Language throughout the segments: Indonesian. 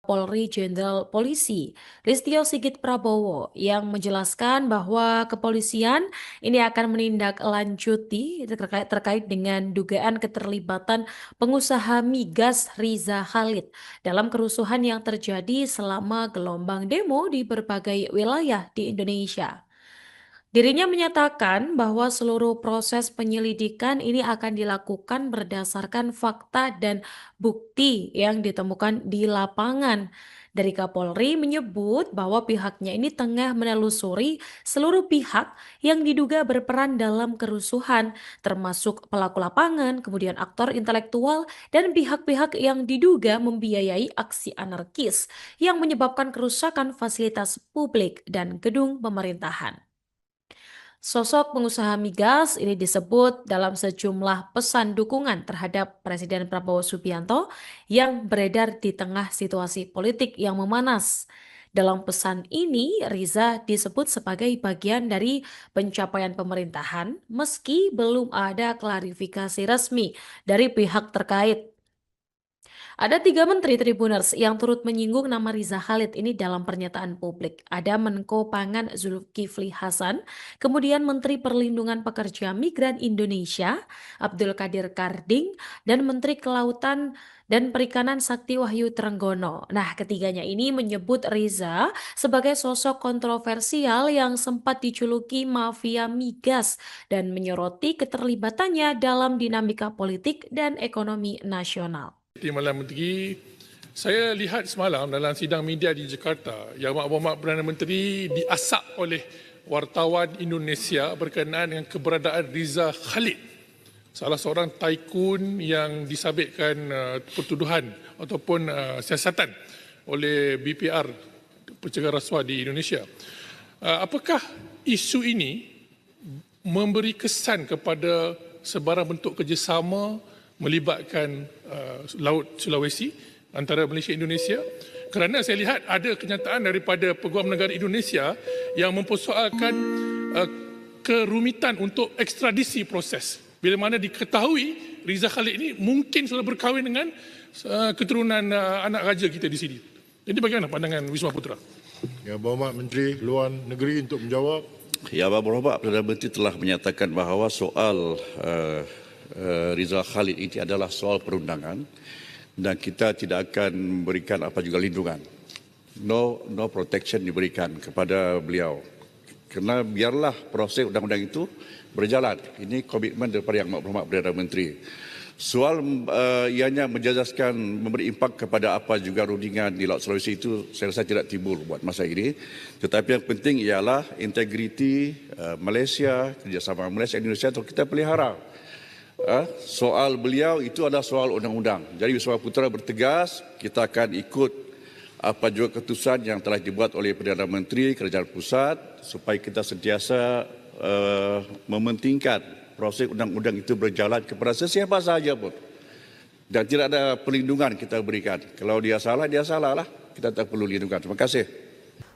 Kapolri Jenderal Polisi Listio Sigit Prabowo yang menjelaskan bahwa kepolisian ini akan menindaklanjuti terkait dengan dugaan keterlibatan pengusaha migas Riza Khalid dalam kerusuhan yang terjadi selama gelombang demo di berbagai wilayah di Indonesia. Dirinya menyatakan bahwa seluruh proses penyelidikan ini akan dilakukan berdasarkan fakta dan bukti yang ditemukan di lapangan. Dari Kapolri menyebut bahwa pihaknya ini tengah menelusuri seluruh pihak yang diduga berperan dalam kerusuhan, termasuk pelaku lapangan, kemudian aktor intelektual, dan pihak-pihak yang diduga membiayai aksi anarkis yang menyebabkan kerusakan fasilitas publik dan gedung pemerintahan. Sosok pengusaha migas ini disebut dalam sejumlah pesan dukungan terhadap Presiden Prabowo Subianto yang beredar di tengah situasi politik yang memanas. Dalam pesan ini, Riza disebut sebagai bagian dari pencapaian pemerintahan meski belum ada klarifikasi resmi dari pihak terkait. Ada 3 menteri Tribuners yang turut menyinggung nama Riza Khalid ini dalam pernyataan publik. Ada Menko Pangan Zulkifli Hasan, kemudian Menteri Perlindungan Pekerja Migran Indonesia Abdul Qadir Karding, dan Menteri Kelautan dan Perikanan Sakti Wahyu Trenggono. Nah, ketiganya ini menyebut Riza sebagai sosok kontroversial yang sempat dijuluki mafia migas dan menyoroti keterlibatannya dalam dinamika politik dan ekonomi nasional. Timbalan Menteri, saya lihat semalam dalam sidang media di Jakarta, Yang Berhormat Perdana Menteri diasak oleh wartawan Indonesia berkenaan dengan keberadaan Riza Khalid, salah seorang tycoon yang disabitkan pertuduhan ataupun siasatan oleh BPR, pencegahan rasuah di Indonesia. Apakah isu ini memberi kesan kepada sebarang bentuk kerjasama melibatkan Laut Sulawesi antara Malaysia dan Indonesia? Kerana saya lihat ada kenyataan daripada Peguam Negara Indonesia yang mempersoalkan kerumitan untuk ekstradisi proses. Bila mana diketahui Riza Khalid ini mungkin sudah berkahwin dengan keturunan anak raja kita di sini. Jadi bagaimana pandangan Wisma Putra? Yang Berhormat Menteri Luar Negeri untuk menjawab. Yang Berhormat Perdana Menteri telah menyatakan bahawa soal Riza Khalid ini adalah soal perundangan dan kita tidak akan memberikan apa juga lindungan. No protection diberikan kepada beliau. Kerana biarlah proses undang-undang itu berjalan. Ini komitmen daripada Yang Berhormat Perdana Menteri. Soal ianya menjejaskan memberi impak kepada apa juga rundingan di Laut Sulawesi itu saya rasa tidak timbul buat masa ini. Tetapi yang penting ialah integriti Malaysia, kerjasama Malaysia dan Indonesia untuk kita pelihara. Soal beliau itu adalah soal undang-undang. Jadi Wisma Putra bertegas kita akan ikut apa juga keputusan yang telah dibuat oleh Perdana Menteri Kerajaan Pusat supaya kita sentiasa mementingkan proses undang-undang itu berjalan kepada sesiapa sahaja pun. Dan tidak ada perlindungan kita berikan. Kalau dia salah lah. Kita tak perlu lindungan. Terima kasih.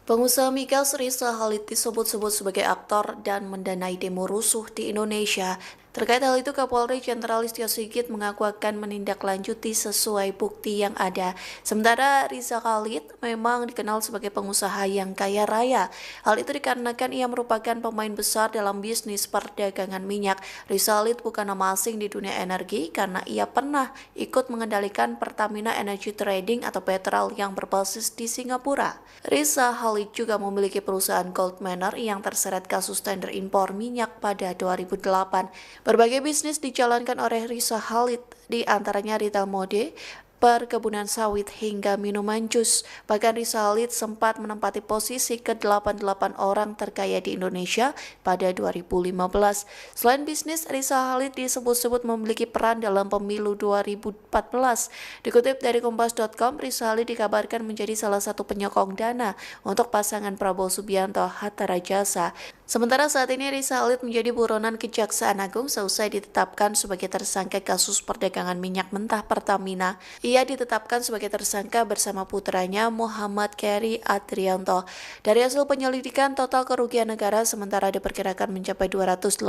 Pengusaha migas Riza Khalid disebut-sebut sebagai aktor dan mendanai demo rusuh di Indonesia. Terkait hal itu, Kapolri Jenderal Listio Sigit mengaku akan menindaklanjuti sesuai bukti yang ada. Sementara Riza Khalid memang dikenal sebagai pengusaha yang kaya raya. Hal itu dikarenakan ia merupakan pemain besar dalam bisnis perdagangan minyak. Riza Khalid bukan nama asing di dunia energi karena ia pernah ikut mengendalikan Pertamina Energy Trading atau Petrol yang berbasis di Singapura. Riza Khalid juga memiliki perusahaan Gold Manor yang terseret kasus tender impor minyak pada 2008. Berbagai bisnis dijalankan oleh Riza Khalid, di antaranya retail mode, perkebunan sawit hingga minuman jus. Bahkan Riza Khalid sempat menempati posisi ke-88 orang terkaya di Indonesia pada 2015. Selain bisnis, Riza Khalid disebut-sebut memiliki peran dalam pemilu 2014. Dikutip dari Kompas.com, Riza Khalid dikabarkan menjadi salah satu penyokong dana untuk pasangan Prabowo Subianto Hatta Rajasa. Sementara saat ini Riza Khalid menjadi buronan Kejaksaan Agung seusai ditetapkan sebagai tersangka kasus perdagangan minyak mentah Pertamina. Ia ditetapkan sebagai tersangka bersama putranya Muhammad Keri Adrianto. Dari hasil penyelidikan, total kerugian negara sementara diperkirakan mencapai 285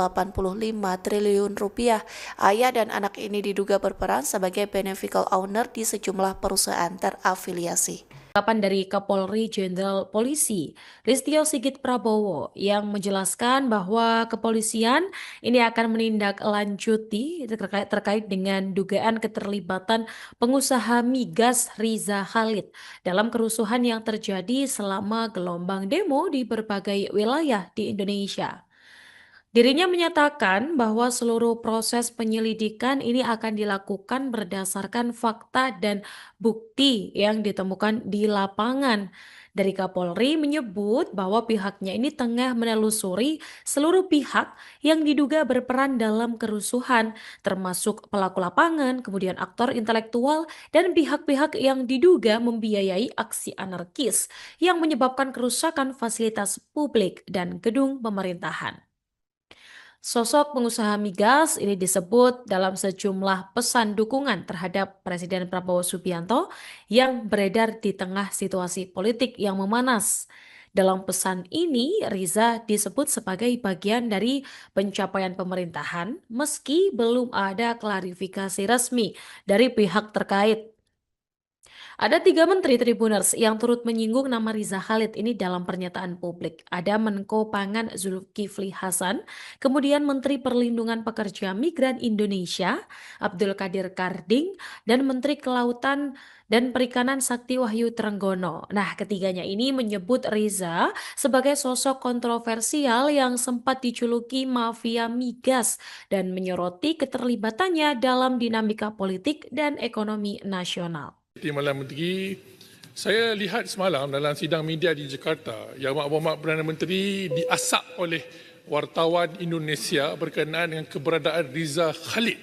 triliun rupiah. Ayah dan anak ini diduga berperan sebagai beneficial owner di sejumlah perusahaan terafiliasi. Ungkapan dari Kapolri Jenderal Polisi Listio Sigit Prabowo yang menjelaskan bahwa kepolisian ini akan menindaklanjuti terkait dengan dugaan keterlibatan pengusaha migas Riza Khalid dalam kerusuhan yang terjadi selama gelombang demo di berbagai wilayah di Indonesia. Dirinya menyatakan bahwa seluruh proses penyelidikan ini akan dilakukan berdasarkan fakta dan bukti yang ditemukan di lapangan. Dari Kapolri menyebut bahwa pihaknya ini tengah menelusuri seluruh pihak yang diduga berperan dalam kerusuhan, termasuk pelaku lapangan, kemudian aktor intelektual, dan pihak-pihak yang diduga membiayai aksi anarkis yang menyebabkan kerusakan fasilitas publik dan gedung pemerintahan. Sosok pengusaha migas ini disebut dalam sejumlah pesan dukungan terhadap Presiden Prabowo Subianto yang beredar di tengah situasi politik yang memanas. Dalam pesan ini, Riza disebut sebagai bagian dari pencapaian pemerintahan meski belum ada klarifikasi resmi dari pihak terkait. Ada 3 menteri Tribuners yang turut menyinggung nama Riza Khalid ini dalam pernyataan publik. Ada Menko Pangan Zulkifli Hasan, kemudian Menteri Perlindungan Pekerja Migran Indonesia Abdul Qadir Karding, dan Menteri Kelautan dan Perikanan Sakti Wahyu Trenggono. Nah, ketiganya ini menyebut Riza sebagai sosok kontroversial yang sempat dijuluki mafia migas dan menyoroti keterlibatannya dalam dinamika politik dan ekonomi nasional. Timbalan Menteri, saya lihat semalam dalam sidang media di Jakarta yang Mak Perdana Menteri diasak oleh wartawan Indonesia berkenaan dengan keberadaan Riza Khalid,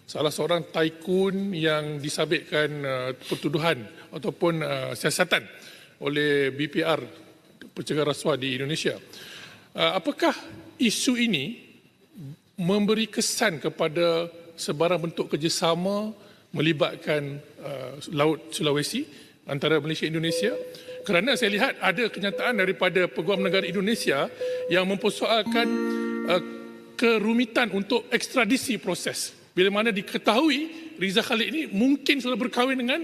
salah seorang tycoon yang disabitkan pertuduhan ataupun siasatan oleh BPR, pencegahan rasuah di Indonesia. Apakah isu ini memberi kesan kepada sebarang bentuk kerjasama melibatkan Laut Sulawesi antara Malaysia dan Indonesia? Kerana saya lihat ada kenyataan daripada Peguam Negara Indonesia yang mempersoalkan kerumitan untuk ekstradisi proses. Bila mana diketahui Riza Khalid ini mungkin sudah berkahwin dengan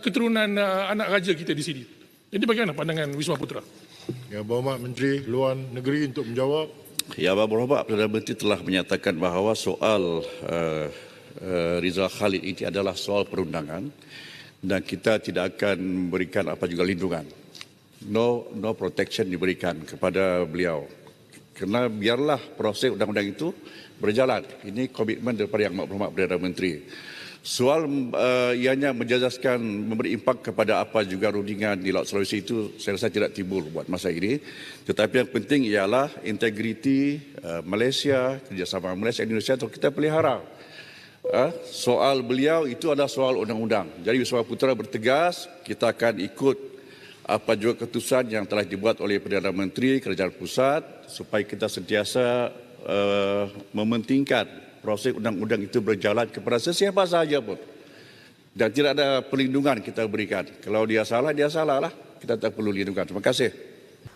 keturunan anak raja kita di sini. Jadi bagaimana pandangan Wisma Putra? Yang Berhormat Menteri Luar Negeri untuk menjawab. Yang Berhormat Perdana Menteri telah menyatakan bahawa soal Riza Khalid ini adalah soal perundangan dan kita tidak akan memberikan apa juga lindungan. No protection diberikan kepada beliau. Kerana biarlah proses undang-undang itu berjalan. Ini komitmen daripada Yang Berhormat Perdana Menteri. Soal ianya menjejaskan memberi impak kepada apa juga rundingan di Laut Sulawesi itu saya rasa tidak timbul buat masa ini. Tetapi yang penting ialah integriti Malaysia, kerjasama Malaysia dan Indonesia untuk kita pelihara. Soal beliau itu adalah soal undang-undang. Jadi Wisma Putra bertegas kita akan ikut apa juga keputusan yang telah dibuat oleh Perdana Menteri Kerajaan Pusat supaya kita sentiasa mementingkan proses undang-undang itu berjalan kepada sesiapa sahaja pun. Dan tidak ada perlindungan kita berikan. Kalau dia salah lah. Kita tak perlu lindungan. Terima kasih.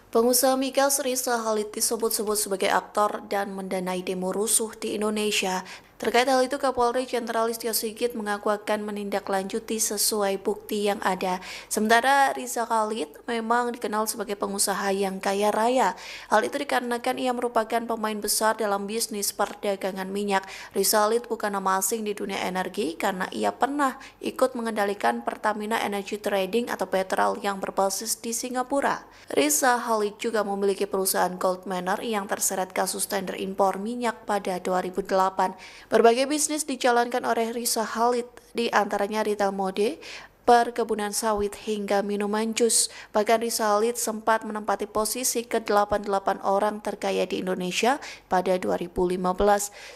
Pengusaha migas Riza Khalid disebut-sebut sebagai aktor dan mendanai demo rusuh di Indonesia. Terkait hal itu, Kapolri Jenderal Listio Sigit mengaku akan menindaklanjuti sesuai bukti yang ada. Sementara Riza Khalid memang dikenal sebagai pengusaha yang kaya raya. Hal itu dikarenakan ia merupakan pemain besar dalam bisnis perdagangan minyak. Riza Khalid bukan nama asing di dunia energi karena ia pernah ikut mengendalikan Pertamina Energy Trading atau Petrol yang berbasis di Singapura. Riza Khalid juga memiliki perusahaan Gold Manor yang terseret kasus tender impor minyak pada 2008. Berbagai bisnis dijalankan oleh Riza Khalid, di antaranya retail mode, perkebunan sawit hingga minuman jus. Bahkan Riza Khalid sempat menempati posisi ke-88 orang terkaya di Indonesia pada 2015.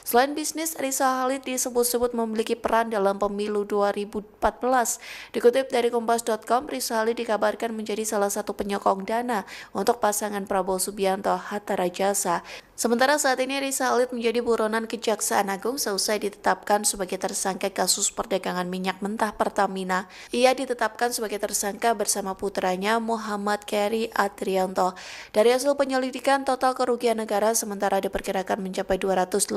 Selain bisnis, Riza Khalid disebut-sebut memiliki peran dalam pemilu 2014. Dikutip dari Kompas.com, Riza Khalid dikabarkan menjadi salah satu penyokong dana untuk pasangan Prabowo Subianto Hatta Rajasa. Sementara saat ini Riza Khalid menjadi buronan Kejaksaan Agung seusai ditetapkan sebagai tersangka kasus perdagangan minyak mentah Pertamina. Ia ditetapkan sebagai tersangka bersama putranya Muhammad Keri Adrianto. Dari hasil penyelidikan, total kerugian negara sementara diperkirakan mencapai 285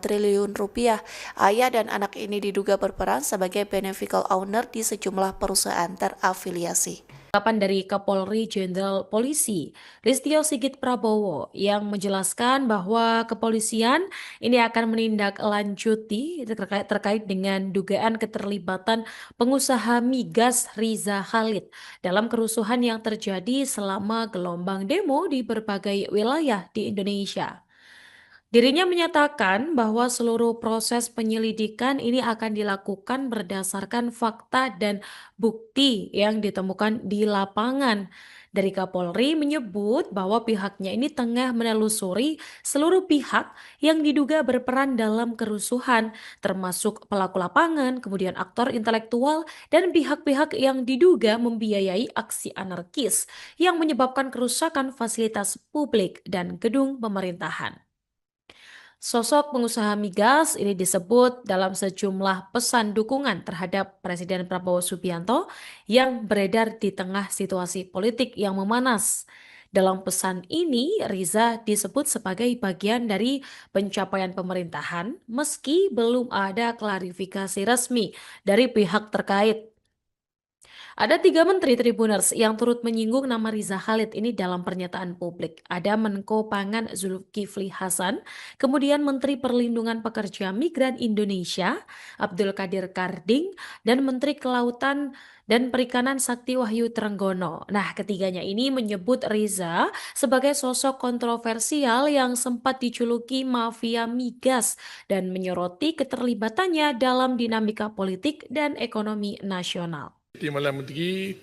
triliun rupiah. Ayah dan anak ini diduga berperan sebagai beneficial owner di sejumlah perusahaan terafiliasi. Tanggapan dari Kapolri Jenderal Polisi Listio Sigit Prabowo yang menjelaskan bahwa kepolisian ini akan menindaklanjuti terkait dengan dugaan keterlibatan pengusaha migas Riza Khalid dalam kerusuhan yang terjadi selama gelombang demo di berbagai wilayah di Indonesia. Dirinya menyatakan bahwa seluruh proses penyelidikan ini akan dilakukan berdasarkan fakta dan bukti yang ditemukan di lapangan. Dari Kapolri menyebut bahwa pihaknya ini tengah menelusuri seluruh pihak yang diduga berperan dalam kerusuhan, termasuk pelaku lapangan, kemudian aktor intelektual, dan pihak-pihak yang diduga membiayai aksi anarkis yang menyebabkan kerusakan fasilitas publik dan gedung pemerintahan. Sosok pengusaha migas ini disebut dalam sejumlah pesan dukungan terhadap Presiden Prabowo Subianto yang beredar di tengah situasi politik yang memanas. Dalam pesan ini, Riza disebut sebagai bagian dari pencapaian pemerintahan meski belum ada klarifikasi resmi dari pihak terkait. Ada 3 menteri Tribuners yang turut menyinggung nama Riza Khalid ini dalam pernyataan publik. Ada Menko Pangan Zulkifli Hasan, kemudian Menteri Perlindungan Pekerja Migran Indonesia Abdul Qadir Karding, dan Menteri Kelautan dan Perikanan Sakti Wahyu Trenggono. Nah, ketiganya ini menyebut Riza sebagai sosok kontroversial yang sempat dijuluki mafia migas dan menyoroti keterlibatannya dalam dinamika politik dan ekonomi nasional. Timbalan Menteri,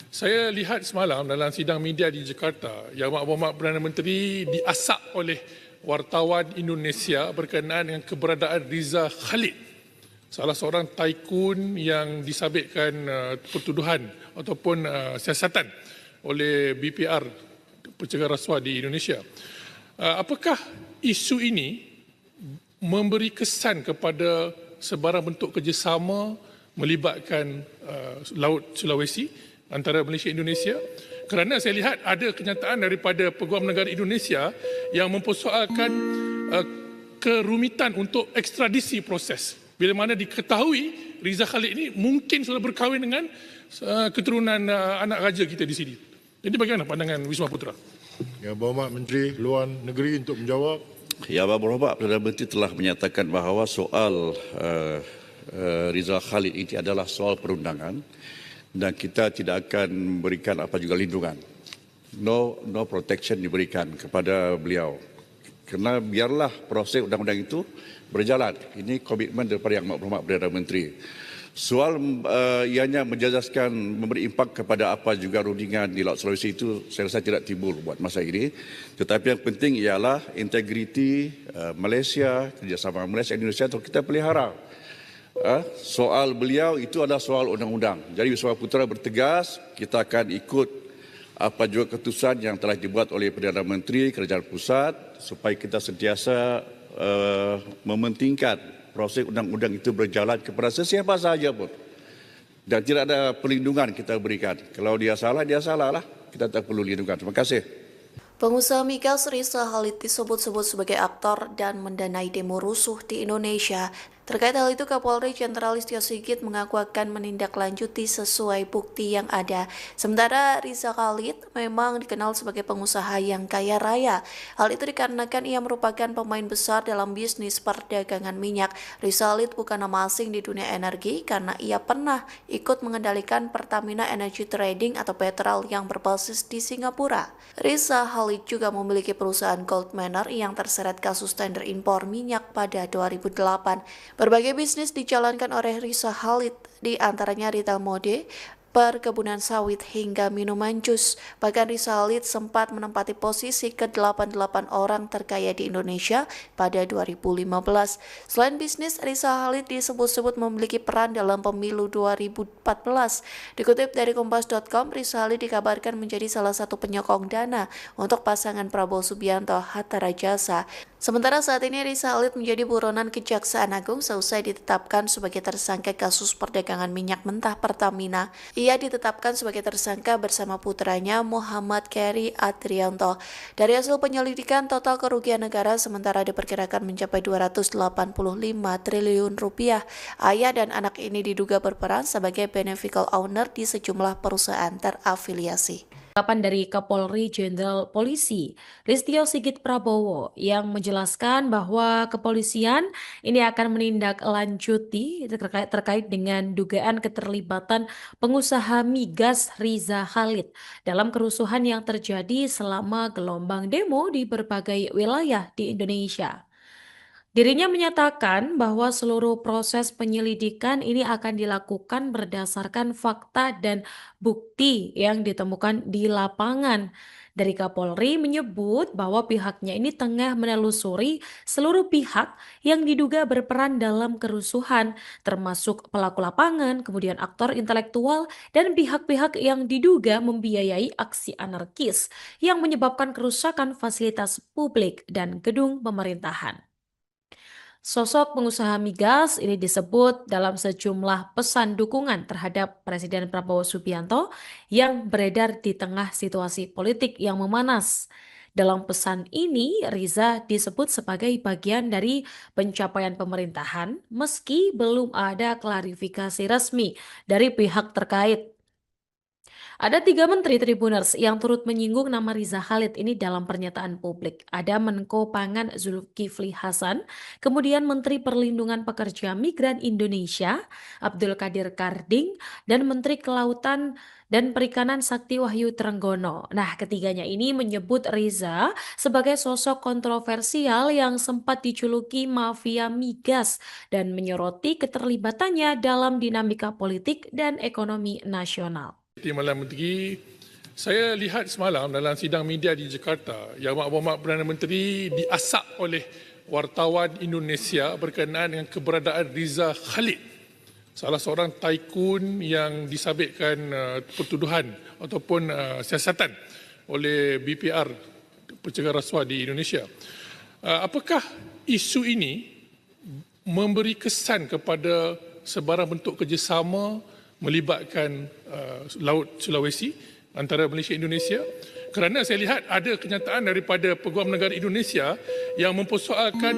saya lihat semalam dalam sidang media di Jakarta, Yang Berhormat Perdana Menteri diasak oleh wartawan Indonesia berkenaan dengan keberadaan Riza Khalid, salah seorang tycoon yang disabitkan pertuduhan ataupun siasatan oleh BPR, pencegahan rasuah di Indonesia. Apakah isu ini memberi kesan kepada sebarang bentuk kerjasama melibatkan Laut Sulawesi antara Malaysia dan Indonesia? Kerana saya lihat ada kenyataan daripada Peguam Negara Indonesia yang mempersoalkan kerumitan untuk ekstradisi proses. Bila mana diketahui Riza Khalid ini mungkin sudah berkahwin dengan keturunan anak raja kita di sini. Jadi bagaimana pandangan Wisma Putra? Yang Berhormat Menteri Luar Negeri untuk menjawab. Yang Berhormat Perdana Menteri telah menyatakan bahawa soal Riza Khalid ini adalah soal perundangan dan kita tidak akan memberikan apa juga lindungan. No protection diberikan kepada beliau. Kerana biarlah proses undang-undang itu berjalan. Ini komitmen daripada Yang Berhormat Perdana Menteri. Soal ianya menjejaskan memberi impak kepada apa juga rundingan di Laut Sulawesi itu saya rasa tidak timbul buat masa ini. Tetapi yang penting ialah integriti Malaysia, kerjasama Malaysia dan Indonesia untuk kita pelihara. Soal beliau itu adalah soal undang-undang. Jadi Wisma Putra bertegas kita akan ikut apa juga keputusan yang telah dibuat oleh Perdana Menteri Kerajaan Pusat supaya kita sentiasa mementingkan proses undang-undang itu berjalan kepada sesiapa sahaja pun. Dan tidak ada perlindungan kita berikan. Kalau dia salah lah. Kita tak perlu lindungan. Terima kasih. Pengusaha migas Riza Khalid disebut-sebut sebagai aktor dan mendanai demo rusuh di Indonesia. Terkait hal itu, Kapolri Jenderal Listio Sigit mengaku akan menindaklanjuti sesuai bukti yang ada. Sementara Riza Khalid memang dikenal sebagai pengusaha yang kaya raya. Hal itu dikarenakan ia merupakan pemain besar dalam bisnis perdagangan minyak. Riza Khalid bukan nama asing di dunia energi karena ia pernah ikut mengendalikan Pertamina Energy Trading atau Petrol yang berbasis di Singapura. Riza Khalid juga memiliki perusahaan Gold Manor yang terseret kasus tender impor minyak pada 2008. Berbagai bisnis dijalankan oleh Riza Khalid, di antaranya retail mode, perkebunan sawit hingga minuman jus. Bahkan Rizal Khalid sempat menempati posisi ke-88 orang terkaya di Indonesia pada 2015. Selain bisnis, Rizal Khalid disebut-sebut memiliki peran dalam pemilu 2014. Dikutip dari Kompas.com, Rizal Khalid dikabarkan menjadi salah satu penyokong dana untuk pasangan Prabowo Subianto Hatta Rajasa. Sementara saat ini Rizal Khalid menjadi buronan Kejaksaan Agung seusai ditetapkan sebagai tersangka kasus perdagangan minyak mentah Pertamina. Ia ditetapkan sebagai tersangka bersama putranya Muhammad Keri Adrianto. Dari hasil penyelidikan, total kerugian negara sementara diperkirakan mencapai 285 triliun rupiah. Ayah dan anak ini diduga berperan sebagai beneficial owner di sejumlah perusahaan terafiliasi. Tanggapan dari Kapolri Jenderal Polisi Listio Sigit Prabowo yang menjelaskan bahwa kepolisian ini akan menindaklanjuti terkait dengan dugaan keterlibatan pengusaha migas Riza Khalid dalam kerusuhan yang terjadi selama gelombang demo di berbagai wilayah di Indonesia. Dirinya menyatakan bahwa seluruh proses penyelidikan ini akan dilakukan berdasarkan fakta dan bukti yang ditemukan di lapangan. Dari Kapolri menyebut bahwa pihaknya ini tengah menelusuri seluruh pihak yang diduga berperan dalam kerusuhan, termasuk pelaku lapangan, kemudian aktor intelektual, dan pihak-pihak yang diduga membiayai aksi anarkis yang menyebabkan kerusakan fasilitas publik dan gedung pemerintahan. Sosok pengusaha migas ini disebut dalam sejumlah pesan dukungan terhadap Presiden Prabowo Subianto yang beredar di tengah situasi politik yang memanas. Dalam pesan ini, Riza disebut sebagai bagian dari pencapaian pemerintahan meski belum ada klarifikasi resmi dari pihak terkait. Ada 3 menteri Tribuners yang turut menyinggung nama Riza Khalid ini dalam pernyataan publik. Ada Menko Pangan Zulkifli Hasan, kemudian Menteri Perlindungan Pekerja Migran Indonesia Abdul Qadir Karding, dan Menteri Kelautan dan Perikanan Sakti Wahyu Trenggono. Nah, ketiganya ini menyebut Riza sebagai sosok kontroversial yang sempat dijuluki mafia migas dan menyoroti keterlibatannya dalam dinamika politik dan ekonomi nasional. Timbalan Menteri, saya lihat semalam dalam sidang media di Jakarta yang Mak Perdana Menteri diasak oleh wartawan Indonesia berkenaan dengan keberadaan Riza Khalid, salah seorang tycoon yang disabitkan pertuduhan ataupun siasatan oleh BPR, pencegahan rasuah di Indonesia. Apakah isu ini memberi kesan kepada sebarang bentuk kerjasama melibatkan Laut Sulawesi antara Malaysia dan Indonesia? Kerana saya lihat ada kenyataan daripada Peguam Negara Indonesia yang mempersoalkan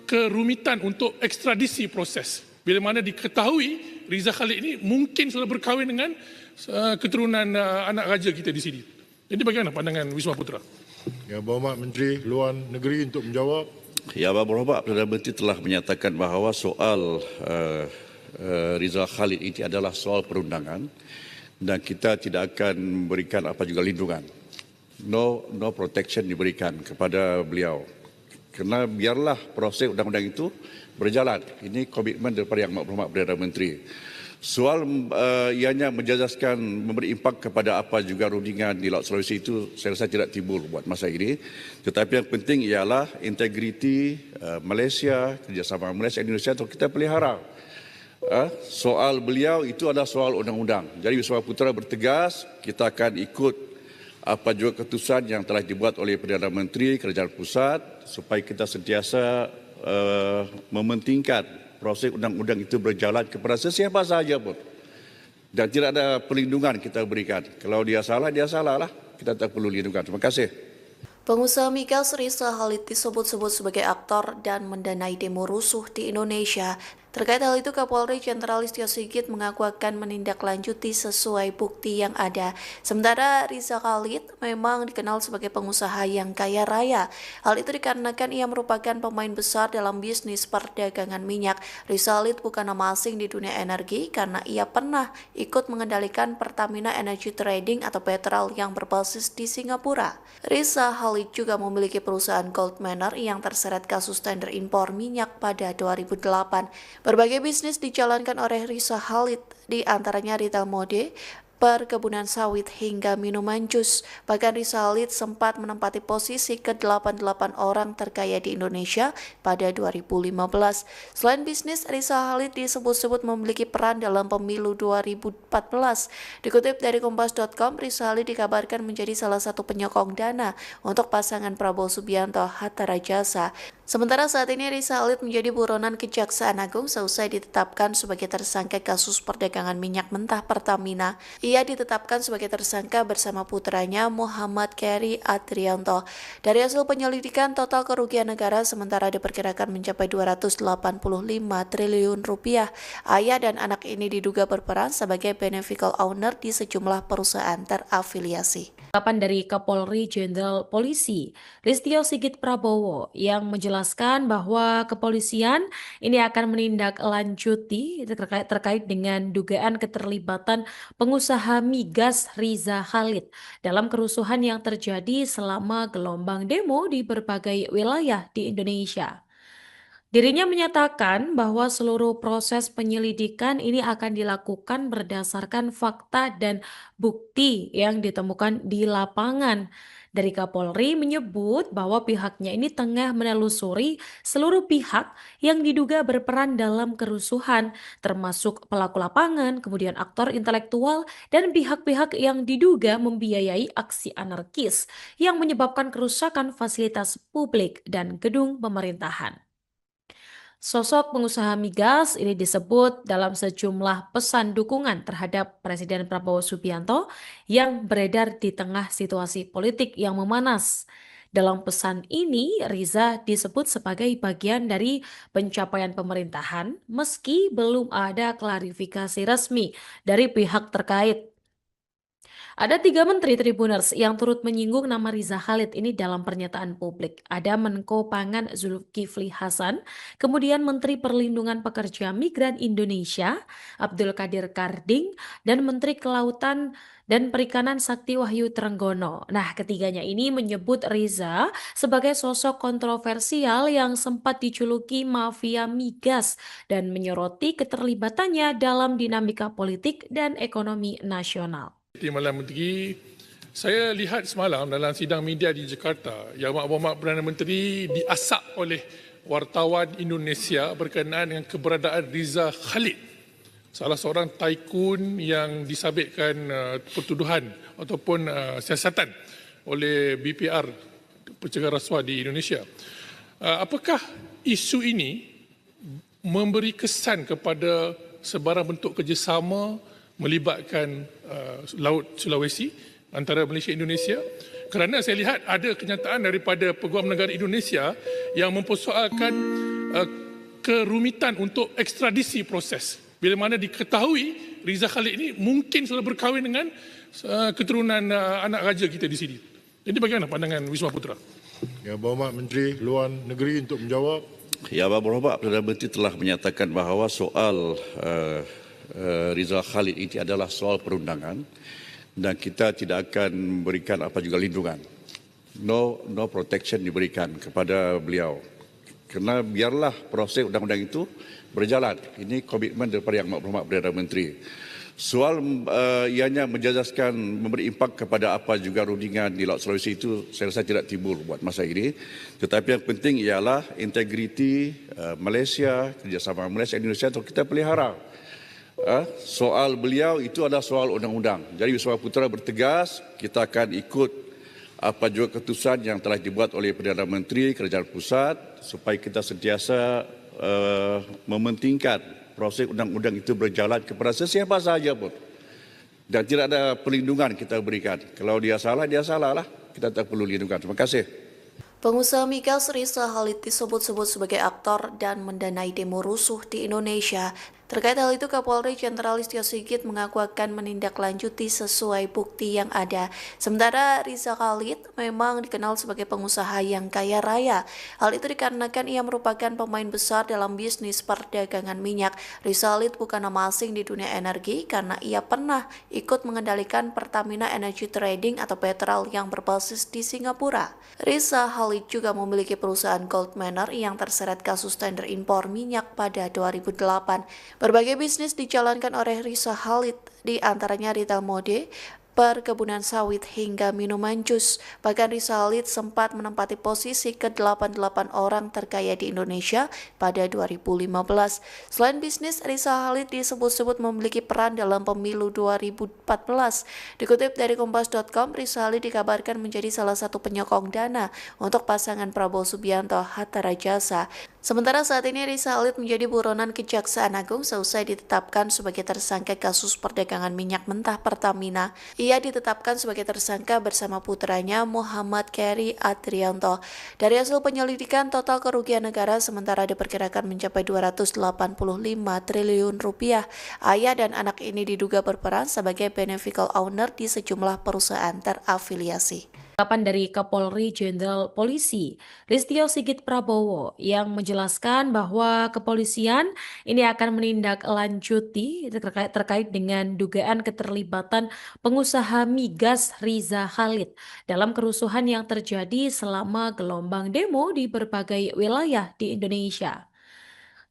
kerumitan untuk ekstradisi proses. Bila mana diketahui Riza Khalid ini mungkin sudah berkahwin dengan keturunan anak raja kita di sini. Jadi bagaimana pandangan Wisma Putra? Yang Berhormat Menteri Luar Negeri untuk menjawab. Ya, Berhormat Perdana Menteri telah menyatakan bahawa soal Riza Khalid ini adalah soal perundangan dan kita tidak akan memberikan apa juga lindungan. No protection diberikan kepada beliau. Kerana biarlah proses undang-undang itu berjalan. Ini komitmen daripada Yang Berhormat Perdana Menteri. Soal ianya menjejaskan memberi impak kepada apa juga rundingan di Laut Sulawesi itu saya rasa tidak timbul buat masa ini. Tetapi yang penting ialah integriti Malaysia, kerjasama Malaysia dan Indonesia untuk kita pelihara. Soal beliau itu adalah soal undang-undang. Jadi Wisma Putra bertegas kita akan ikut apa juga keputusan yang telah dibuat oleh Perdana Menteri Kerajaan Pusat supaya kita sentiasa mementingkan proses undang-undang itu berjalan kepada sesiapa sahaja pun. Dan tidak ada perlindungan kita berikan. Kalau dia salah lah. Kita tak perlu lindungan. Terima kasih. Pengusaha migas Riza Khalid disebut-sebut sebagai aktor dan mendanai demo rusuh di Indonesia. Terkait hal itu, Kapolri Jenderal Listio Sigit mengaku akan menindaklanjuti sesuai bukti yang ada. Sementara Riza Khalid memang dikenal sebagai pengusaha yang kaya raya. Hal itu dikarenakan ia merupakan pemain besar dalam bisnis perdagangan minyak. Riza Khalid bukan nama asing di dunia energi karena ia pernah ikut mengendalikan Pertamina Energy Trading atau Petrol yang berbasis di Singapura. Riza Khalid juga memiliki perusahaan Gold Manor yang terseret kasus tender impor minyak pada 2008. Berbagai bisnis dijalankan oleh Riza Khalid, di antaranya retail mode, perkebunan sawit hingga minuman jus. Bahkan Riza Khalid sempat menempati posisi ke-88 orang terkaya di Indonesia pada 2015. Selain bisnis, Riza Khalid disebut-sebut memiliki peran dalam pemilu 2014. Dikutip dari Kompas.com, Riza Khalid dikabarkan menjadi salah satu penyokong dana untuk pasangan Prabowo Subianto Hatta Rajasa. Sementara saat ini Riza Khalid menjadi buronan Kejaksaan Agung seusai ditetapkan sebagai tersangka kasus perdagangan minyak mentah Pertamina. Ia ditetapkan sebagai tersangka bersama putranya Muhammad Keri Adrianto. Dari hasil penyelidikan, total kerugian negara sementara diperkirakan mencapai 285 triliun rupiah. Ayah dan anak ini diduga berperan sebagai beneficial owner di sejumlah perusahaan terafiliasi. Ungkapan dari Kapolri Jenderal Polisi Listio Sigit Prabowo yang menjelaskan bahwa kepolisian ini akan menindaklanjuti terkait dengan dugaan keterlibatan pengusaha migas Riza Khalid dalam kerusuhan yang terjadi selama gelombang demo di berbagai wilayah di Indonesia. Dirinya menyatakan bahwa seluruh proses penyelidikan ini akan dilakukan berdasarkan fakta dan bukti yang ditemukan di lapangan. Dari Kapolri menyebut bahwa pihaknya ini tengah menelusuri seluruh pihak yang diduga berperan dalam kerusuhan, termasuk pelaku lapangan, kemudian aktor intelektual, dan pihak-pihak yang diduga membiayai aksi anarkis yang menyebabkan kerusakan fasilitas publik dan gedung pemerintahan. Sosok pengusaha migas ini disebut dalam sejumlah pesan dukungan terhadap Presiden Prabowo Subianto yang beredar di tengah situasi politik yang memanas. Dalam pesan ini, Riza disebut sebagai bagian dari pencapaian pemerintahan meski belum ada klarifikasi resmi dari pihak terkait. Ada 3 menteri Tribuners yang turut menyinggung nama Riza Khalid ini dalam pernyataan publik. Ada Menko Pangan Zulkifli Hasan, kemudian Menteri Perlindungan Pekerja Migran Indonesia Abdul Qadir Karding, dan Menteri Kelautan dan Perikanan Sakti Wahyu Trenggono. Nah, ketiganya ini menyebut Riza sebagai sosok kontroversial yang sempat dijuluki mafia migas dan menyoroti keterlibatannya dalam dinamika politik dan ekonomi nasional. Timbalan Menteri, saya lihat semalam dalam sidang media di Jakarta, Yang Berhormat Perdana Menteri diasak oleh wartawan Indonesia berkenaan dengan keberadaan Riza Khalid, salah seorang tycoon yang disabitkan pertuduhan ataupun siasatan oleh BPR, pencegahan rasuah di Indonesia. Apakah isu ini memberi kesan kepada sebarang bentuk kerjasama melibatkan Laut Sulawesi antara Malaysia dan Indonesia? Kerana saya lihat ada kenyataan daripada Peguam Negara Indonesia yang mempersoalkan kerumitan untuk ekstradisi proses. Bila mana diketahui Riza Khalid ini mungkin sudah berkahwin dengan keturunan anak raja kita di sini. Jadi bagaimana pandangan Wisma Putra? Yang Berhormat Menteri Luar Negeri untuk menjawab. Yang Berhormat Perdana Menteri telah menyatakan bahawa soal Riza Khalid ini adalah soal perundangan dan kita tidak akan memberikan apa juga lindungan. No protection diberikan kepada beliau. Kerana biarlah proses undang-undang itu berjalan. Ini komitmen daripada Yang Berhormat Perdana Menteri. Soal ianya menjejaskan memberi impak kepada apa juga rundingan di Laut Sulawesi itu saya rasa tidak timbul buat masa ini. Tetapi yang penting ialah integriti Malaysia, kerjasama Malaysia dan Indonesia untuk kita pelihara. Soal beliau itu adalah soal undang-undang. Jadi Wisma Putra bertegas kita akan ikut apa juga keputusan yang telah dibuat oleh Perdana Menteri Kerajaan Pusat supaya kita sentiasa mementingkan proses undang-undang itu berjalan kepada sesiapa sahaja pun. Dan tidak ada perlindungan kita berikan. Kalau dia salah lah. Kita tak perlu lindungan. Terima kasih. Pengusaha migas Riza Khalid disebut-sebut sebagai aktor dan mendanai demo rusuh di Indonesia. Terkait hal itu, Kapolri Jenderal Listio Sigit mengaku akan menindaklanjuti sesuai bukti yang ada. Sementara Riza Khalid memang dikenal sebagai pengusaha yang kaya raya. Hal itu dikarenakan ia merupakan pemain besar dalam bisnis perdagangan minyak. Riza Khalid bukan nama asing di dunia energi karena ia pernah ikut mengendalikan Pertamina Energy Trading atau Petrol yang berbasis di Singapura. Riza Khalid juga memiliki perusahaan Gold Manor yang terseret kasus tender impor minyak pada 2008. Berbagai bisnis dijalankan oleh Riza Khalid, di antaranya retail mode, perkebunan sawit hingga minuman jus. Bahkan Riza Khalid sempat menempati posisi ke-88 orang terkaya di Indonesia pada 2015. Selain bisnis, Riza Khalid disebut-sebut memiliki peran dalam pemilu 2014. Dikutip dari Kompas.com, Riza Khalid dikabarkan menjadi salah satu penyokong dana untuk pasangan Prabowo Subianto Hatta Rajasa. Sementara saat ini Riza Khalid menjadi buronan Kejaksaan Agung seusai ditetapkan sebagai tersangka kasus perdagangan minyak mentah Pertamina. Ia ditetapkan sebagai tersangka bersama putranya Muhammad Keri Adrianto. Dari hasil penyelidikan, total kerugian negara sementara diperkirakan mencapai 285 triliun rupiah. Ayah dan anak ini diduga berperan sebagai beneficial owner di sejumlah perusahaan terafiliasi. Tanggapan dari Kapolri Jenderal Polisi Listio Sigit Prabowo yang menjelaskan bahwa kepolisian ini akan menindaklanjuti terkait dengan dugaan keterlibatan pengusaha migas Riza Khalid dalam kerusuhan yang terjadi selama gelombang demo di berbagai wilayah di Indonesia.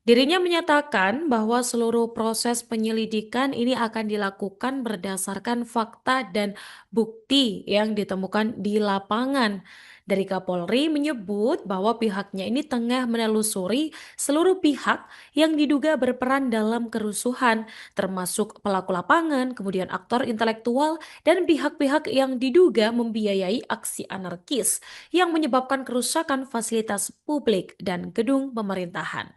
Dirinya menyatakan bahwa seluruh proses penyelidikan ini akan dilakukan berdasarkan fakta dan bukti yang ditemukan di lapangan. Dari Kapolri menyebut bahwa pihaknya ini tengah menelusuri seluruh pihak yang diduga berperan dalam kerusuhan, termasuk pelaku lapangan, kemudian aktor intelektual, dan pihak-pihak yang diduga membiayai aksi anarkis yang menyebabkan kerusakan fasilitas publik dan gedung pemerintahan.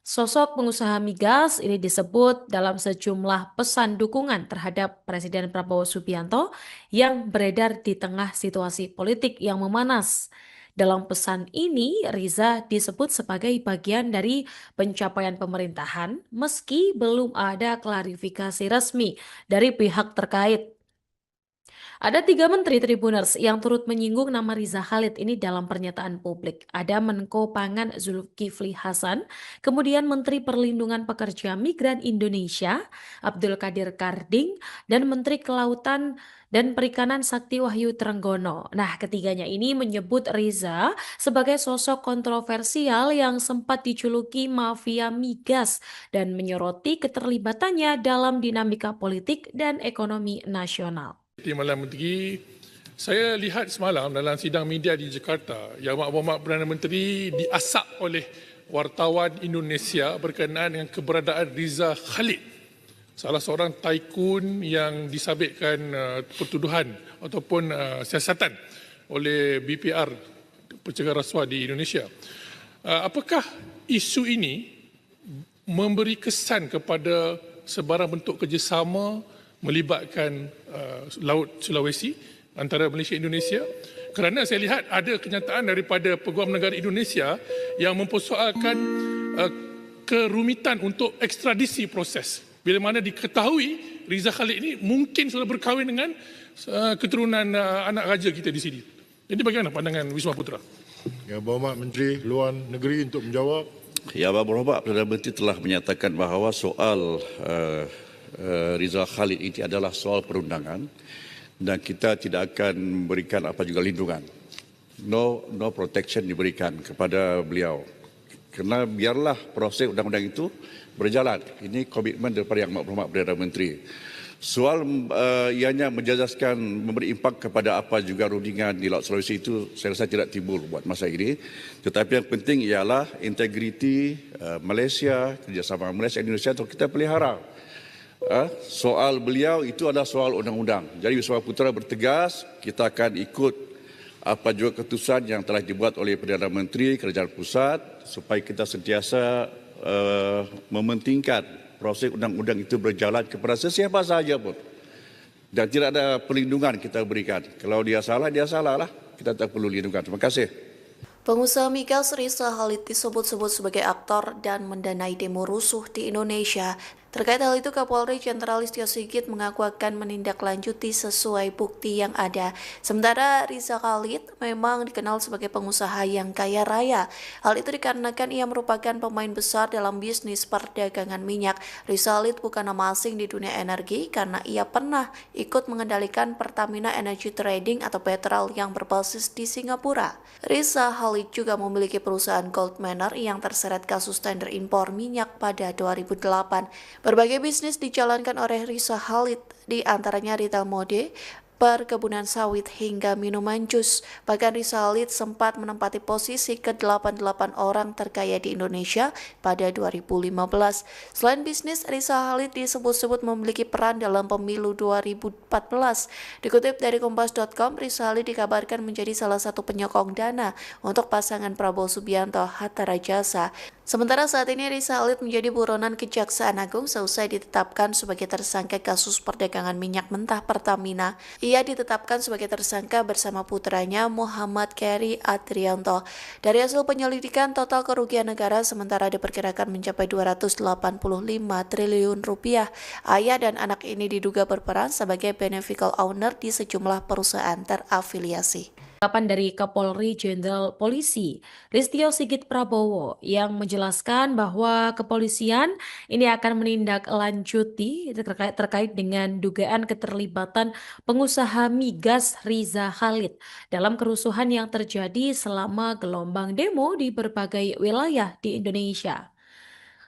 Sosok pengusaha migas ini disebut dalam sejumlah pesan dukungan terhadap Presiden Prabowo Subianto yang beredar di tengah situasi politik yang memanas. Dalam pesan ini, Riza disebut sebagai bagian dari pencapaian pemerintahan meski belum ada klarifikasi resmi dari pihak terkait. Ada 3 menteri Tribuners yang turut menyinggung nama Riza Khalid ini dalam pernyataan publik. Ada Menko Pangan Zulkifli Hasan, kemudian Menteri Perlindungan Pekerja Migran Indonesia Abdul Qadir Karding, dan Menteri Kelautan dan Perikanan Sakti Wahyu Trenggono. Nah, ketiganya ini menyebut Riza sebagai sosok kontroversial yang sempat dijuluki mafia migas dan menyoroti keterlibatannya dalam dinamika politik dan ekonomi nasional. Timbalan Menteri, saya lihat semalam dalam sidang media di Jakarta yang Mak Perdana Menteri diasak oleh wartawan Indonesia berkenaan dengan keberadaan Riza Khalid, salah seorang tycoon yang disabitkan pertuduhan ataupun siasatan oleh BPR, pencegahan rasuah di Indonesia. Apakah isu ini memberi kesan kepada sebarang bentuk kerjasama melibatkan Laut Sulawesi antara Malaysia dan Indonesia? Kerana saya lihat ada kenyataan daripada Peguam Negara Indonesia yang mempersoalkan kerumitan untuk ekstradisi proses. Bila mana diketahui Riza Khalid ini mungkin sudah berkahwin dengan keturunan anak raja kita di sini. Jadi bagaimana pandangan Wisma Putra? Yang Berhormat Menteri Luar Negeri untuk menjawab. Ya, Yang Berhormat Perdana Menteri telah menyatakan bahawa soal Riza Khalid ini adalah soal perundangan dan kita tidak akan memberikan apa juga lindungan. No protection diberikan kepada beliau. Kerana biarlah proses undang-undang itu berjalan. Ini komitmen daripada Yang Berhormat Perdana Menteri. Soal ianya menjejaskan memberi impak kepada apa juga rundingan di Laut Sulawesi itu saya rasa tidak timbul buat masa ini. Tetapi yang penting ialah integriti Malaysia, kerjasama Malaysia dan Indonesia untuk kita pelihara. Soal beliau itu adalah soal undang-undang. Jadi Wisma Putra bertegas kita akan ikut apa juga keputusan yang telah dibuat oleh Perdana Menteri Kerajaan Pusat supaya kita sentiasa mementingkan proses undang-undang itu berjalan kepada sesiapa sahaja pun. Dan tidak ada perlindungan kita berikan. Kalau dia salah lah. Kita tak perlu lindungan. Terima kasih. Pengusaha migas Rizal Khalid disebut-sebut sebagai aktor dan mendanai demo rusuh di Indonesia. Terkait hal itu, Kapolri Jenderal Listio Sigit mengaku akan menindaklanjuti sesuai bukti yang ada. Sementara Rizal Khalid memang dikenal sebagai pengusaha yang kaya raya. Hal itu dikarenakan ia merupakan pemain besar dalam bisnis perdagangan minyak. Rizal Khalid bukan nama asing di dunia energi karena ia pernah ikut mengendalikan Pertamina Energy Trading atau Petrol yang berbasis di Singapura. Rizal Khalid juga memiliki perusahaan Gold Manor yang terseret kasus tender impor minyak pada 2008. Berbagai bisnis dijalankan oleh Rizal Khalid, di antaranya retail mode, perkebunan sawit hingga minuman jus. Bahkan Rizal Khalid sempat menempati posisi ke-88 orang terkaya di Indonesia pada 2015. Selain bisnis, Rizal Khalid disebut-sebut memiliki peran dalam pemilu 2014. Dikutip dari Kompas.com, Rizal Khalid dikabarkan menjadi salah satu penyokong dana untuk pasangan Prabowo Subianto Hatta Rajasa. Sementara saat ini Rizal Khalid menjadi buronan Kejaksaan Agung seusai ditetapkan sebagai tersangka kasus perdagangan minyak mentah Pertamina. Ia ditetapkan sebagai tersangka bersama putranya Muhammad Keri Adrianto. Dari hasil penyelidikan, total kerugian negara sementara diperkirakan mencapai 285 triliun rupiah. Ayah dan anak ini diduga berperan sebagai beneficial owner di sejumlah perusahaan terafiliasi. Tanggapan dari Kapolri Jenderal Polisi Listio Sigit Prabowo yang menjelaskan bahwa kepolisian ini akan menindaklanjuti terkait dengan dugaan keterlibatan pengusaha migas Rizal Khalid dalam kerusuhan yang terjadi selama gelombang demo di berbagai wilayah di Indonesia.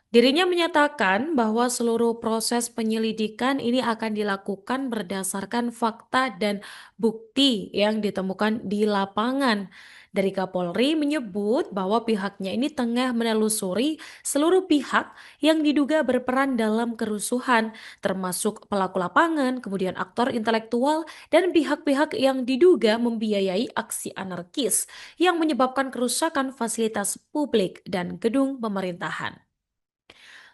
Dirinya menyatakan bahwa seluruh proses penyelidikan ini akan dilakukan berdasarkan fakta dan bukti yang ditemukan di lapangan. Dari Kapolri menyebut bahwa pihaknya ini tengah menelusuri seluruh pihak yang diduga berperan dalam kerusuhan, termasuk pelaku lapangan, kemudian aktor intelektual, dan pihak-pihak yang diduga membiayai aksi anarkis yang menyebabkan kerusakan fasilitas publik dan gedung pemerintahan.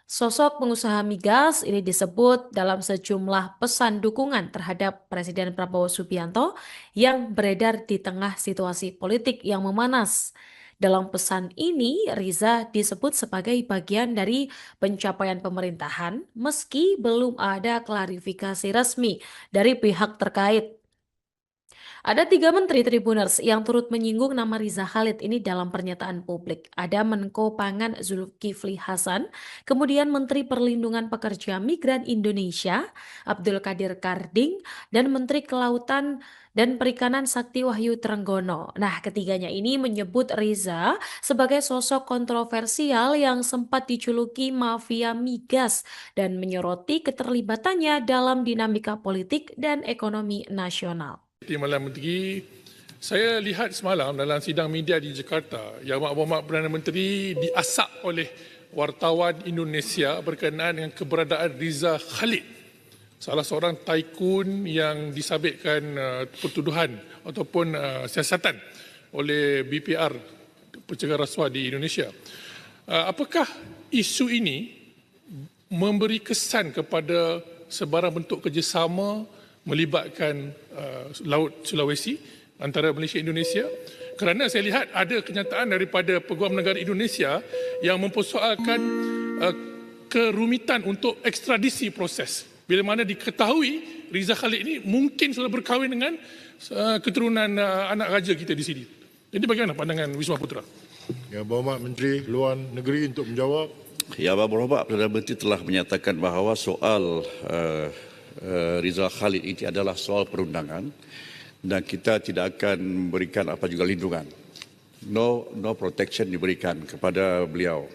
Sosok pengusaha migas ini disebut dalam sejumlah pesan dukungan terhadap Presiden Prabowo Subianto yang beredar di tengah situasi politik yang memanas. Dalam pesan ini, Riza disebut sebagai bagian dari pencapaian pemerintahan meski belum ada klarifikasi resmi dari pihak terkait. Ada 3 menteri Tribuners yang turut menyinggung nama Rizal Khalid ini dalam pernyataan publik. Ada Menko Pangan Zulkifli Hasan, kemudian Menteri Perlindungan Pekerja Migran Indonesia Abdul Qadir Karding, dan Menteri Kelautan dan Perikanan Sakti Wahyu Trenggono. Nah, ketiganya ini menyebut Riza sebagai sosok kontroversial yang sempat dijuluki mafia migas dan menyoroti keterlibatannya dalam dinamika politik dan ekonomi nasional. Timbalan Menteri, saya lihat semalam dalam sidang media di Jakarta, Yang Berhormat Perdana Menteri diasak oleh wartawan Indonesia berkenaan dengan keberadaan Rizal Khalid, salah seorang tycoon yang disabitkan pertuduhan ataupun siasatan oleh BPR, pencegahan rasuah di Indonesia. Apakah isu ini memberi kesan kepada sebarang bentuk kerjasama melibatkan Laut Sulawesi antara Malaysia dan Indonesia? Kerana saya lihat ada kenyataan daripada Peguam Negara Indonesia yang mempersoalkan kerumitan untuk ekstradisi proses. Bila mana diketahui Rizal Khalid ini mungkin sudah berkahwin dengan keturunan anak raja kita di sini. Jadi bagaimana pandangan Wisma Putra? Yang Berhormat Menteri Luar Negeri untuk menjawab. Yang Berhormat Perdana Menteri telah menyatakan bahawa soal Rizal Khalid ini adalah soal perundangan dan kita tidak akan memberikan apa juga lindungan. No protection diberikan kepada beliau.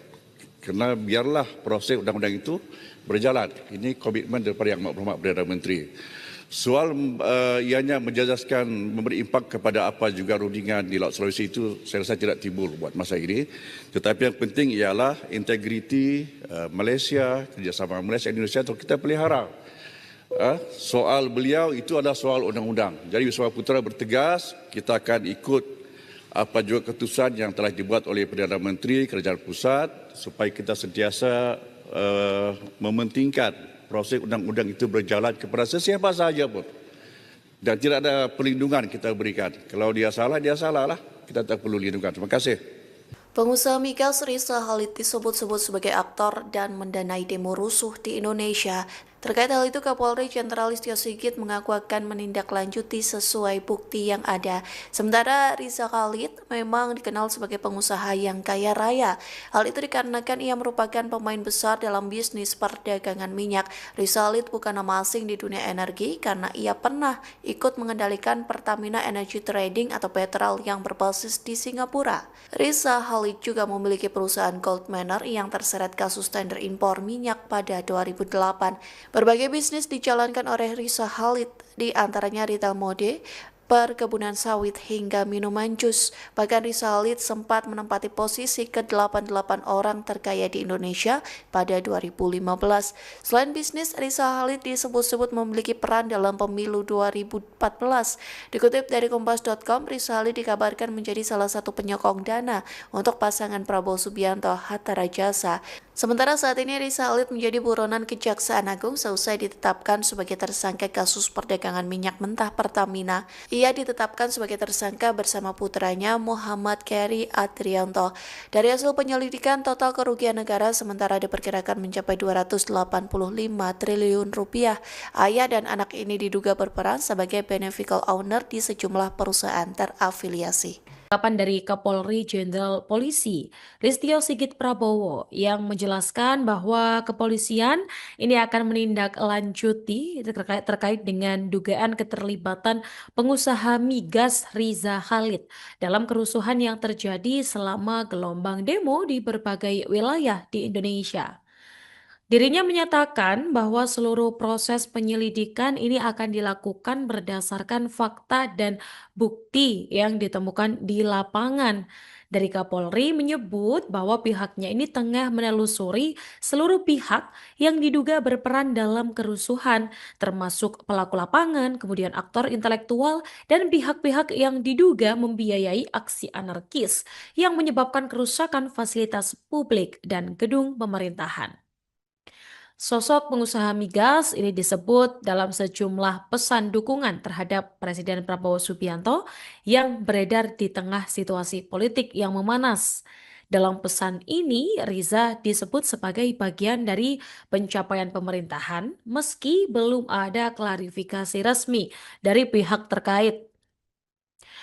Kerana biarlah proses undang-undang itu berjalan. Ini komitmen daripada Yang Berhormat Perdana Menteri. Soal ianya menjejaskan memberi impak kepada apa juga rundingan di Laut Sulawesi itu saya rasa tidak timbul buat masa ini. Tetapi yang penting ialah integriti Malaysia, kerjasama Malaysia dan Indonesia untuk kita pelihara. Soal beliau itu adalah soal undang-undang. Jadi Wisma Putra bertegas kita akan ikut apa juga keputusan yang telah dibuat oleh Perdana Menteri Kerajaan Pusat supaya kita sentiasa mementingkan proses undang-undang itu berjalan kepada sesiapa sahaja pun. Dan tidak ada perlindungan kita berikan. Kalau dia salah lah. kita tak perlu lindungan. Terima kasih. Pengusaha migas Riza Khalid disebut-sebut sebagai aktor dan mendanai demo rusuh di Indonesia. Terkait hal itu, Kapolri Jenderal Listio Sigit mengaku akan menindaklanjuti sesuai bukti yang ada. Sementara Riza Khalid memang dikenal sebagai pengusaha yang kaya raya. Hal itu dikarenakan ia merupakan pemain besar dalam bisnis perdagangan minyak. Riza Khalid bukan nama asing di dunia energi karena ia pernah ikut mengendalikan Pertamina Energy Trading atau Petrol yang berbasis di Singapura. Riza Khalid juga memiliki perusahaan Gold Manor yang terseret kasus tender impor minyak pada 2008. Berbagai bisnis dijalankan oleh Riza Khalid, di antaranya retail mode, perkebunan sawit hingga minuman jus. Bahkan Riza Khalid sempat menempati posisi ke-88 orang terkaya di Indonesia pada 2015. Selain bisnis, Riza Khalid disebut-sebut memiliki peran dalam pemilu 2014. Dikutip dari Kompas.com, Riza Khalid dikabarkan menjadi salah satu penyokong dana untuk pasangan Prabowo Subianto Hatta Rajasa. Sementara saat ini Riza Khalid menjadi buronan Kejaksaan Agung seusai ditetapkan sebagai tersangka kasus perdagangan minyak mentah Pertamina. Ia ditetapkan sebagai tersangka bersama putranya Muhammad Keri Adrianto. Dari hasil penyelidikan, total kerugian negara sementara diperkirakan mencapai 285 triliun rupiah. Ayah dan anak ini diduga berperan sebagai beneficial owner di sejumlah perusahaan terafiliasi. Tanggapan dari Kapolri Jenderal Polisi Listio Sigit Prabowo yang menjelaskan bahwa kepolisian ini akan menindaklanjuti terkait dengan dugaan keterlibatan pengusaha migas Riza Khalid dalam kerusuhan yang terjadi selama gelombang demo di berbagai wilayah di Indonesia. Dirinya menyatakan bahwa seluruh proses penyelidikan ini akan dilakukan berdasarkan fakta dan bukti yang ditemukan di lapangan. Dari Kapolri menyebut bahwa pihaknya ini tengah menelusuri seluruh pihak yang diduga berperan dalam kerusuhan, termasuk pelaku lapangan, kemudian aktor intelektual, dan pihak-pihak yang diduga membiayai aksi anarkis yang menyebabkan kerusakan fasilitas publik dan gedung pemerintahan. Sosok pengusaha migas ini disebut dalam sejumlah pesan dukungan terhadap Presiden Prabowo Subianto yang beredar di tengah situasi politik yang memanas. Dalam pesan ini, Riza disebut sebagai bagian dari pencapaian pemerintahan meski belum ada klarifikasi resmi dari pihak terkait.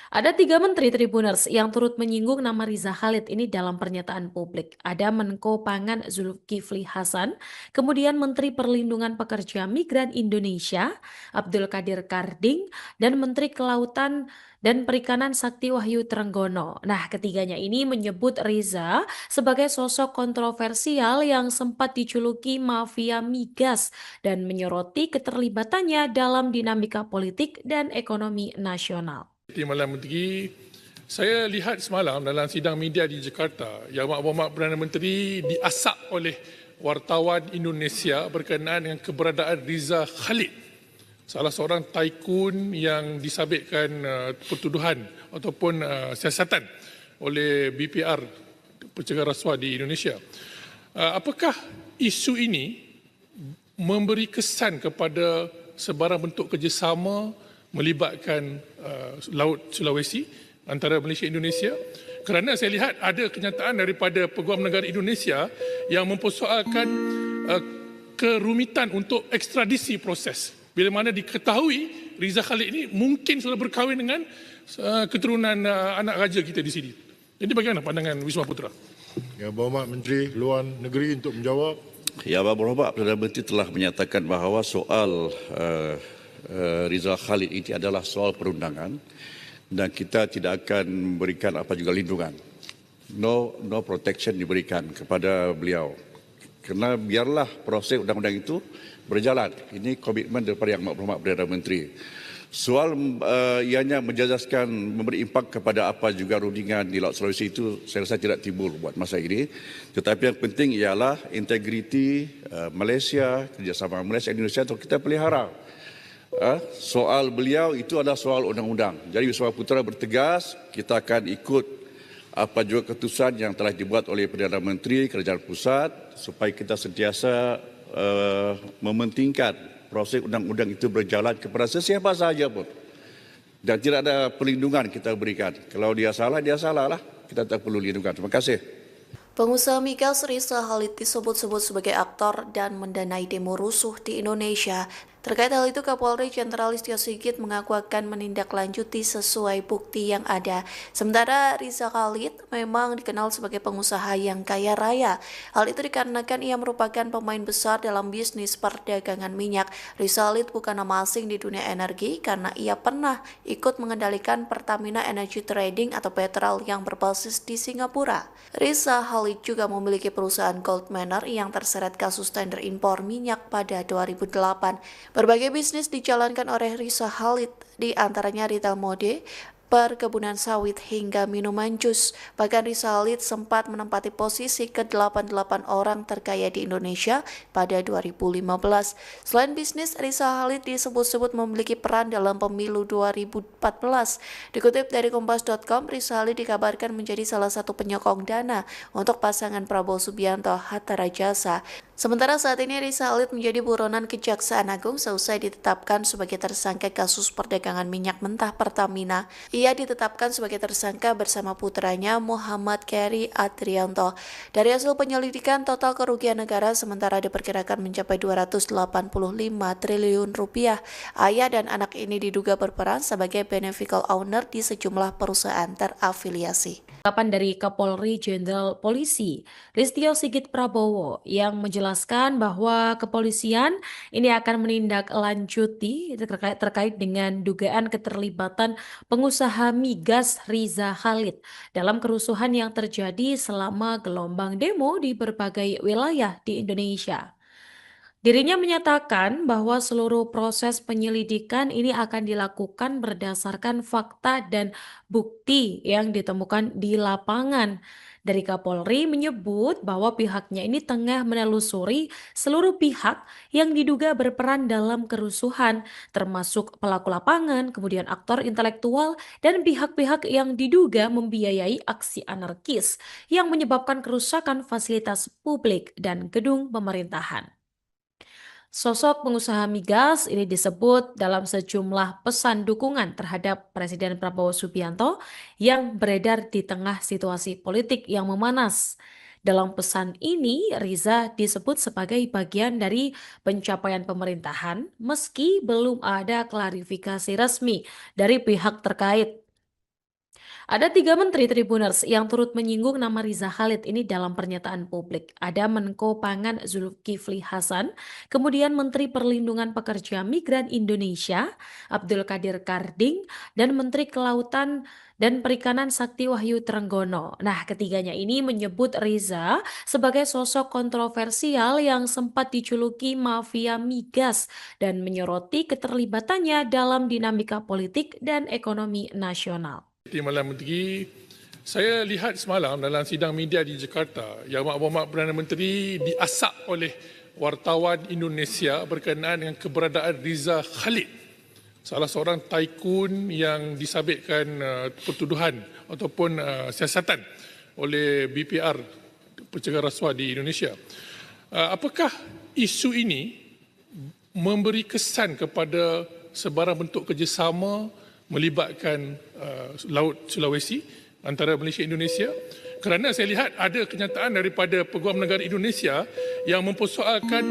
Ada 3 menteri Tribuners yang turut menyinggung nama Riza Khalid ini dalam pernyataan publik. Ada Menko Pangan Zulkifli Hasan, kemudian Menteri Perlindungan Pekerja Migran Indonesia Abdul Qadir Karding, dan Menteri Kelautan dan Perikanan Sakti Wahyu Trenggono. Nah, ketiganya ini menyebut Riza sebagai sosok kontroversial yang sempat dijuluki mafia migas dan menyoroti keterlibatannya dalam dinamika politik dan ekonomi nasional. Timbalan Menteri, saya lihat semalam dalam sidang media di Jakarta yang Mak Perdana Menteri diasak oleh wartawan Indonesia berkenaan dengan keberadaan Riza Khalid, salah seorang tycoon yang disabitkan pertuduhan ataupun siasatan oleh BPR, pencegahan rasuah di Indonesia. Apakah isu ini memberi kesan kepada sebarang bentuk kerjasama melibatkan Laut Sulawesi antara Malaysia dan Indonesia? Kerana saya lihat ada kenyataan daripada Peguam Negara Indonesia yang mempersoalkan kerumitan untuk ekstradisi proses. Bila mana diketahui Riza Khalid ini mungkin sudah berkahwin dengan keturunan anak raja kita di sini. Jadi bagaimana pandangan Wisma Putra? Yang Berhormat Menteri Luar Negeri untuk menjawab. Ya, Bapak Perdana Menteri telah menyatakan bahawa soal Riza Khalid ini adalah soal perundangan dan kita tidak akan memberikan apa juga lindungan. No protection diberikan kepada beliau. Kerana biarlah proses undang-undang itu berjalan. Ini komitmen daripada Yang Berhormat Perdana Menteri. Soal ianya menjejaskan memberi impak kepada apa juga rundingan di Laut Sulawesi itu saya rasa tidak timbul buat masa ini. Tetapi yang penting ialah integriti Malaysia, kerjasama Malaysia dan Indonesia untuk kita pelihara. Soal beliau itu adalah soal undang-undang. Jadi Wisma Putra bertegas kita akan ikut apa juga keputusan yang telah dibuat oleh Perdana Menteri Kerajaan Pusat supaya kita sentiasa mementingkan proses undang-undang itu berjalan kepada sesiapa sahaja pun. Dan tidak ada perlindungan kita berikan. Kalau dia salah lah. Kita tak perlu lindungan. Terima kasih. Pengusaha migas Riza Khalid disebut-sebut sebagai aktor dan mendanai demo rusuh di Indonesia. Terkait hal itu, Kapolri Jenderal Listio Sigit mengaku akan menindaklanjuti sesuai bukti yang ada. Sementara Riza Khalid memang dikenal sebagai pengusaha yang kaya raya. Hal itu dikarenakan ia merupakan pemain besar dalam bisnis perdagangan minyak. Riza Khalid bukan nama asing di dunia energi karena ia pernah ikut mengendalikan Pertamina Energy Trading atau Petrol yang berbasis di Singapura. Riza Khalid juga memiliki perusahaan Gold Manor yang terseret kasus tender impor minyak pada 2008. Berbagai bisnis dijalankan oleh Riza Khalid, di antaranya retail mode, perkebunan sawit hingga minuman jus. Bahkan Riza Khalid sempat menempati posisi ke-88 orang terkaya di Indonesia pada 2015. Selain bisnis, Riza Khalid disebut-sebut memiliki peran dalam pemilu 2014. Dikutip dari Kompas.com, Riza Khalid dikabarkan menjadi salah satu penyokong dana untuk pasangan Prabowo Subianto Hatta Rajasa. Sementara saat ini Riza Khalid menjadi buronan Kejaksaan Agung seusai ditetapkan sebagai tersangka kasus perdagangan minyak mentah Pertamina. Ia ditetapkan sebagai tersangka bersama putranya Muhammad Keri Adrianto. Dari hasil penyelidikan, total kerugian negara sementara diperkirakan mencapai 285 triliun rupiah. Ayah dan anak ini diduga berperan sebagai beneficial owner di sejumlah perusahaan terafiliasi. Ungkapan dari Kapolri Jenderal Polisi Listio Sigit Prabowo yang menjelaskan bahwa kepolisian ini akan menindaklanjuti terkait dengan dugaan keterlibatan pengusaha migas Riza Khalid dalam kerusuhan yang terjadi selama gelombang demo di berbagai wilayah di Indonesia. Dirinya menyatakan bahwa seluruh proses penyelidikan ini akan dilakukan berdasarkan fakta dan bukti yang ditemukan di lapangan. Dari Kapolri menyebut bahwa pihaknya ini tengah menelusuri seluruh pihak yang diduga berperan dalam kerusuhan, termasuk pelaku lapangan, kemudian aktor intelektual, dan pihak-pihak yang diduga membiayai aksi anarkis yang menyebabkan kerusakan fasilitas publik dan gedung pemerintahan. Sosok pengusaha migas ini disebut dalam sejumlah pesan dukungan terhadap Presiden Prabowo Subianto yang beredar di tengah situasi politik yang memanas. Dalam pesan ini, Riza disebut sebagai bagian dari pencapaian pemerintahan meski belum ada klarifikasi resmi dari pihak terkait. Ada 3 menteri Tribuners yang turut menyinggung nama Riza Khalid ini dalam pernyataan publik. Ada Menko Pangan Zulkifli Hasan, kemudian Menteri Perlindungan Pekerja Migran Indonesia Abdul Qadir Karding, dan Menteri Kelautan dan Perikanan Sakti Wahyu Trenggono. Nah, ketiganya ini menyebut Riza sebagai sosok kontroversial yang sempat dijuluki mafia migas dan menyoroti keterlibatannya dalam dinamika politik dan ekonomi nasional. Timbalan Menteri, saya lihat semalam dalam sidang media di Jakarta, Yang Berhormat Perdana Menteri diasak oleh wartawan Indonesia berkenaan dengan keberadaan Riza Khalid, salah seorang tycoon yang disabitkan pertuduhan ataupun siasatan oleh BPR, pencegahan rasuah di Indonesia. Apakah isu ini memberi kesan kepada sebarang bentuk kerjasama melibatkan Laut Sulawesi antara Malaysia dan Indonesia? Kerana saya lihat ada kenyataan daripada Peguam Negara Indonesia yang mempersoalkan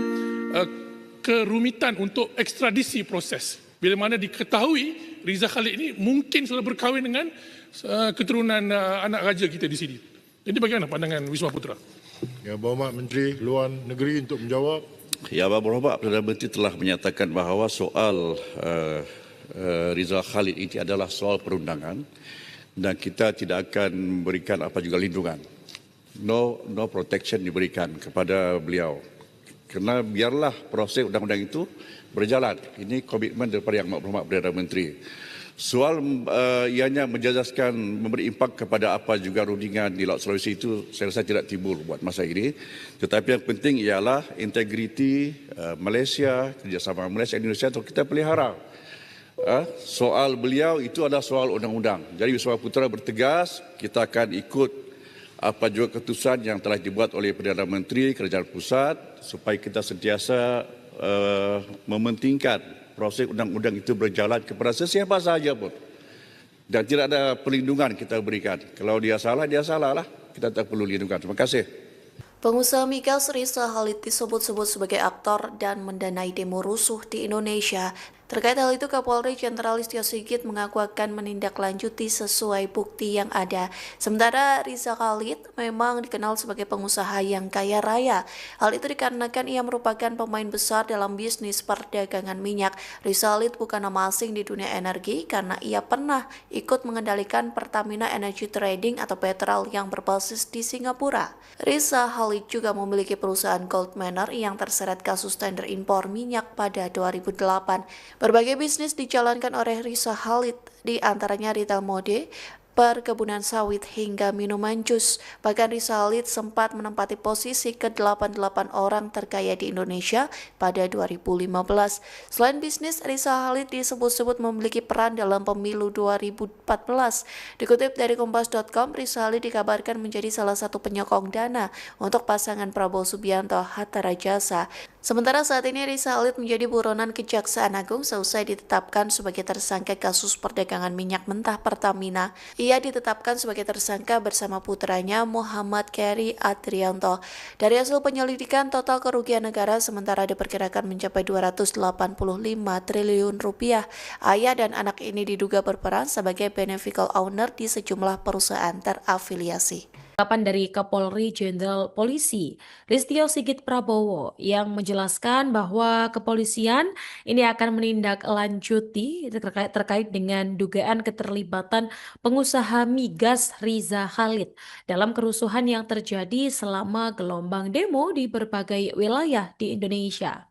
kerumitan untuk ekstradisi proses. Bila mana diketahui Riza Khalid ini mungkin sudah berkahwin dengan keturunan anak raja kita di sini. Jadi bagaimana pandangan Wisma Putra? Yang Berhormat Menteri Luar Negeri untuk menjawab. Yang Berhormat Perdana Menteri telah menyatakan bahawa soal Riza Khalid ini adalah soal perundangan dan kita tidak akan memberikan apa juga lindungan. No protection diberikan kepada beliau. Kerana biarlah proses undang-undang itu berjalan. Ini komitmen daripada Yang Berhormat Perdana Menteri. Soal ianya menjejaskan memberi impak kepada apa juga rundingan di Laut Sulawesi itu saya rasa tidak timbul buat masa ini. Tetapi yang penting ialah integriti Malaysia, kerjasama Malaysia dan Indonesia untuk kita pelihara. Soal beliau itu adalah soal undang-undang. Jadi Wisma Putra bertegas kita akan ikut apa juga keputusan yang telah dibuat oleh Perdana Menteri Kerajaan Pusat supaya kita sentiasa mementingkan proses undang-undang itu berjalan kepada sesiapa sahaja pun. dan tidak ada perlindungan kita berikan. Kalau dia salah lah. Kita tak perlu lindungan. Terima kasih. Pengusaha migas Riza Khalid disebut-sebut sebagai aktor dan mendanai demo rusuh di Indonesia. Terkait hal itu, Kapolri Jenderal Listio Sigit mengaku akan menindaklanjuti sesuai bukti yang ada. Sementara Riza Khalid memang dikenal sebagai pengusaha yang kaya raya. Hal itu dikarenakan ia merupakan pemain besar dalam bisnis perdagangan minyak. Riza Khalid bukan nama asing di dunia energi karena ia pernah ikut mengendalikan Pertamina Energy Trading atau Petrol yang berbasis di Singapura. Riza Khalid juga memiliki perusahaan Gold Manor yang terseret kasus tender impor minyak pada 2008. Berbagai bisnis dijalankan oleh Riza Khalid, di antaranya retail mode, perkebunan sawit hingga minuman jus. Bahkan Riza Khalid sempat menempati posisi ke-88 orang terkaya di Indonesia pada 2015. Selain bisnis, Riza Khalid disebut-sebut memiliki peran dalam pemilu 2014. Dikutip dari Kompas.com, Riza Khalid dikabarkan menjadi salah satu penyokong dana untuk pasangan Prabowo Subianto Hatta Rajasa. Sementara saat ini Riza Khalid menjadi buronan Kejaksaan Agung seusai ditetapkan sebagai tersangka kasus perdagangan minyak mentah Pertamina. Ia ditetapkan sebagai tersangka bersama putranya Muhammad Keri Adrianto. Dari hasil penyelidikan, total kerugian negara sementara diperkirakan mencapai 285 triliun rupiah. Ayah dan anak ini diduga berperan sebagai beneficial owner di sejumlah perusahaan terafiliasi. Tanggapan dari Kapolri Jenderal Polisi Listio Sigit Prabowo yang menjelaskan bahwa kepolisian ini akan menindaklanjuti terkait dengan dugaan keterlibatan pengusaha migas Riza Khalid dalam kerusuhan yang terjadi selama gelombang demo di berbagai wilayah di Indonesia.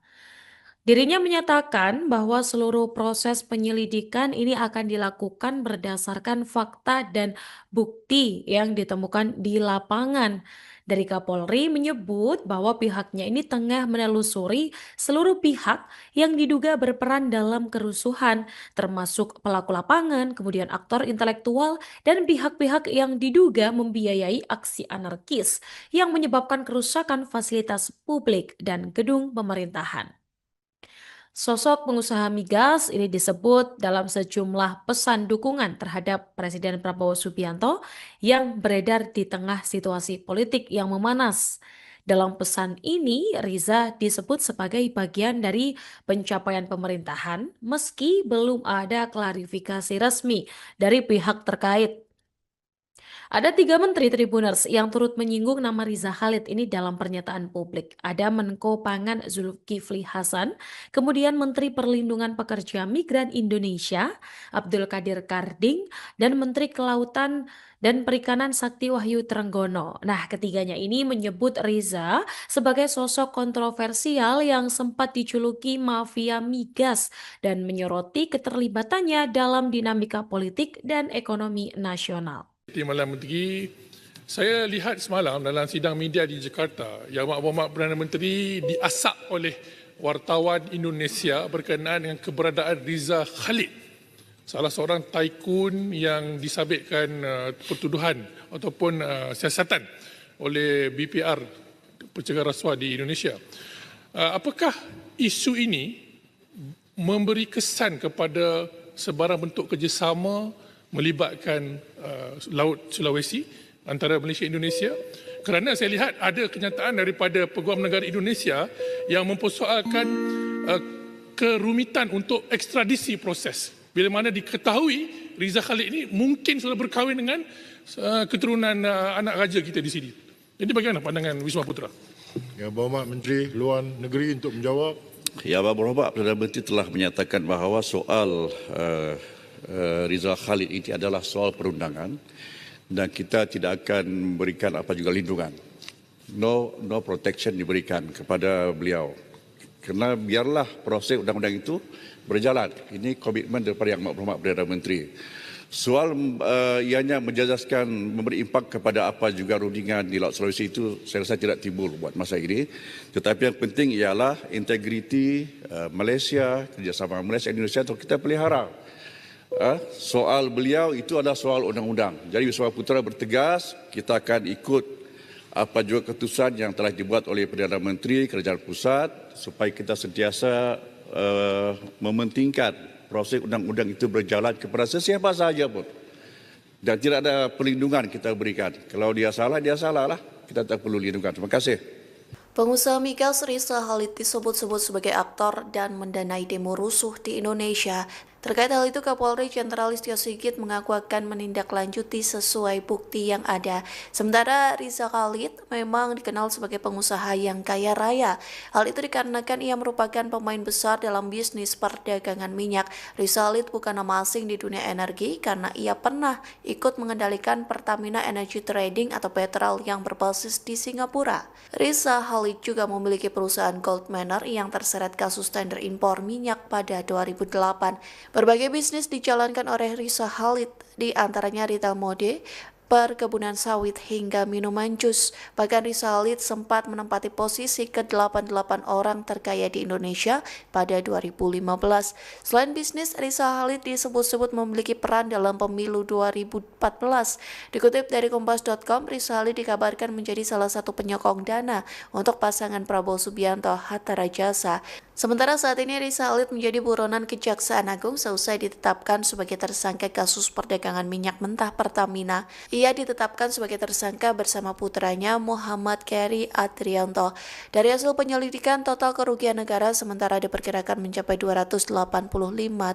Dirinya menyatakan bahwa seluruh proses penyelidikan ini akan dilakukan berdasarkan fakta dan bukti yang ditemukan di lapangan. Dari Kapolri menyebut bahwa pihaknya ini tengah menelusuri seluruh pihak yang diduga berperan dalam kerusuhan, termasuk pelaku lapangan, kemudian aktor intelektual, dan pihak-pihak yang diduga membiayai aksi anarkis yang menyebabkan kerusakan fasilitas publik dan gedung pemerintahan. Sosok pengusaha migas ini disebut dalam sejumlah pesan dukungan terhadap Presiden Prabowo Subianto yang beredar di tengah situasi politik yang memanas. Dalam pesan ini, Riza disebut sebagai bagian dari pencapaian pemerintahan meski belum ada klarifikasi resmi dari pihak terkait. Ada 3 menteri Tribuners yang turut menyinggung nama Riza Khalid ini dalam pernyataan publik. Ada Menko Pangan Zulkifli Hasan, kemudian Menteri Perlindungan Pekerja Migran Indonesia Abdul Qadir Karding, dan Menteri Kelautan dan Perikanan Sakti Wahyu Trenggono. Nah, ketiganya ini menyebut Riza sebagai sosok kontroversial yang sempat dijuluki mafia migas dan menyoroti keterlibatannya dalam dinamika politik dan ekonomi nasional. Timbalan Menteri, saya lihat semalam dalam sidang media di Jakarta yang Mak Perdana Menteri diasak oleh wartawan Indonesia berkenaan dengan keberadaan Riza Khalid, salah seorang tycoon yang disabitkan pertuduhan ataupun siasatan oleh BPR, pencegahan rasuah di Indonesia. Apakah isu ini memberi kesan kepada sebarang bentuk kerjasama melibatkan Laut Sulawesi antara Malaysia dan Indonesia? Kerana saya lihat ada kenyataan daripada Peguam Negara Indonesia yang mempersoalkan kerumitan untuk ekstradisi proses. Bila mana diketahui Riza Khalid ini mungkin sudah berkahwin dengan keturunan anak raja kita di sini. Jadi bagaimana pandangan Wisma Putra? Yang Berhormat Menteri Luar Negeri untuk menjawab. Ya, Bapak Perdana Menteri telah menyatakan bahawa soal Riza Khalid ini adalah soal perundangan dan kita tidak akan memberikan apa juga lindungan. No protection diberikan kepada beliau. Kerana biarlah proses undang-undang itu berjalan. Ini komitmen daripada Yang Berhormat Perdana Menteri. Soal ianya menjejaskan memberi impak kepada apa juga rundingan di Laut Sulawesi itu saya rasa tidak timbul buat masa ini. Tetapi yang penting ialah integriti Malaysia, kerjasama Malaysia dan Indonesia untuk kita pelihara. Soal beliau itu adalah soal undang-undang. Jadi Wisma Putra bertegas, kita akan ikut apa juga keputusan yang telah dibuat oleh Perdana Menteri Kerajaan Pusat supaya kita sentiasa mementingkan proses undang-undang itu berjalan kepada sesiapa sahaja pun. Dan tidak ada perlindungan kita berikan. Kalau dia salah lah. Kita tak perlu lindungan. Terima kasih. Pengusaha migas Riza Khalid disebut-sebut sebagai aktor dan mendanai demo rusuh di Indonesia. Terkait hal itu, Kapolri Jenderal Listio Sigit mengaku akan menindaklanjuti sesuai bukti yang ada. Sementara Riza Khalid memang dikenal sebagai pengusaha yang kaya raya. Hal itu dikarenakan ia merupakan pemain besar dalam bisnis perdagangan minyak. Riza Khalid bukan nama asing di dunia energi karena ia pernah ikut mengendalikan Pertamina Energy Trading atau Petrol yang berbasis di Singapura. Riza Khalid juga memiliki perusahaan Gold Manor yang terseret kasus tender impor minyak pada 2008. Berbagai bisnis dijalankan oleh Riza Khalid, di antaranya retail mode, perkebunan sawit hingga minuman jus. Bahkan Riza Khalid sempat menempati posisi ke-88 orang terkaya di Indonesia pada 2015. Selain bisnis, Riza Khalid disebut-sebut memiliki peran dalam pemilu 2014. Dikutip dari Kompas.com, Riza Khalid dikabarkan menjadi salah satu penyokong dana untuk pasangan Prabowo Subianto Hatta Rajasa. Sementara saat ini Riza Khalid menjadi buronan Kejaksaan Agung seusai ditetapkan sebagai tersangka kasus perdagangan minyak mentah Pertamina. Ia ditetapkan sebagai tersangka bersama putranya Muhammad Keri Adrianto. Dari hasil penyelidikan, total kerugian negara sementara diperkirakan mencapai 285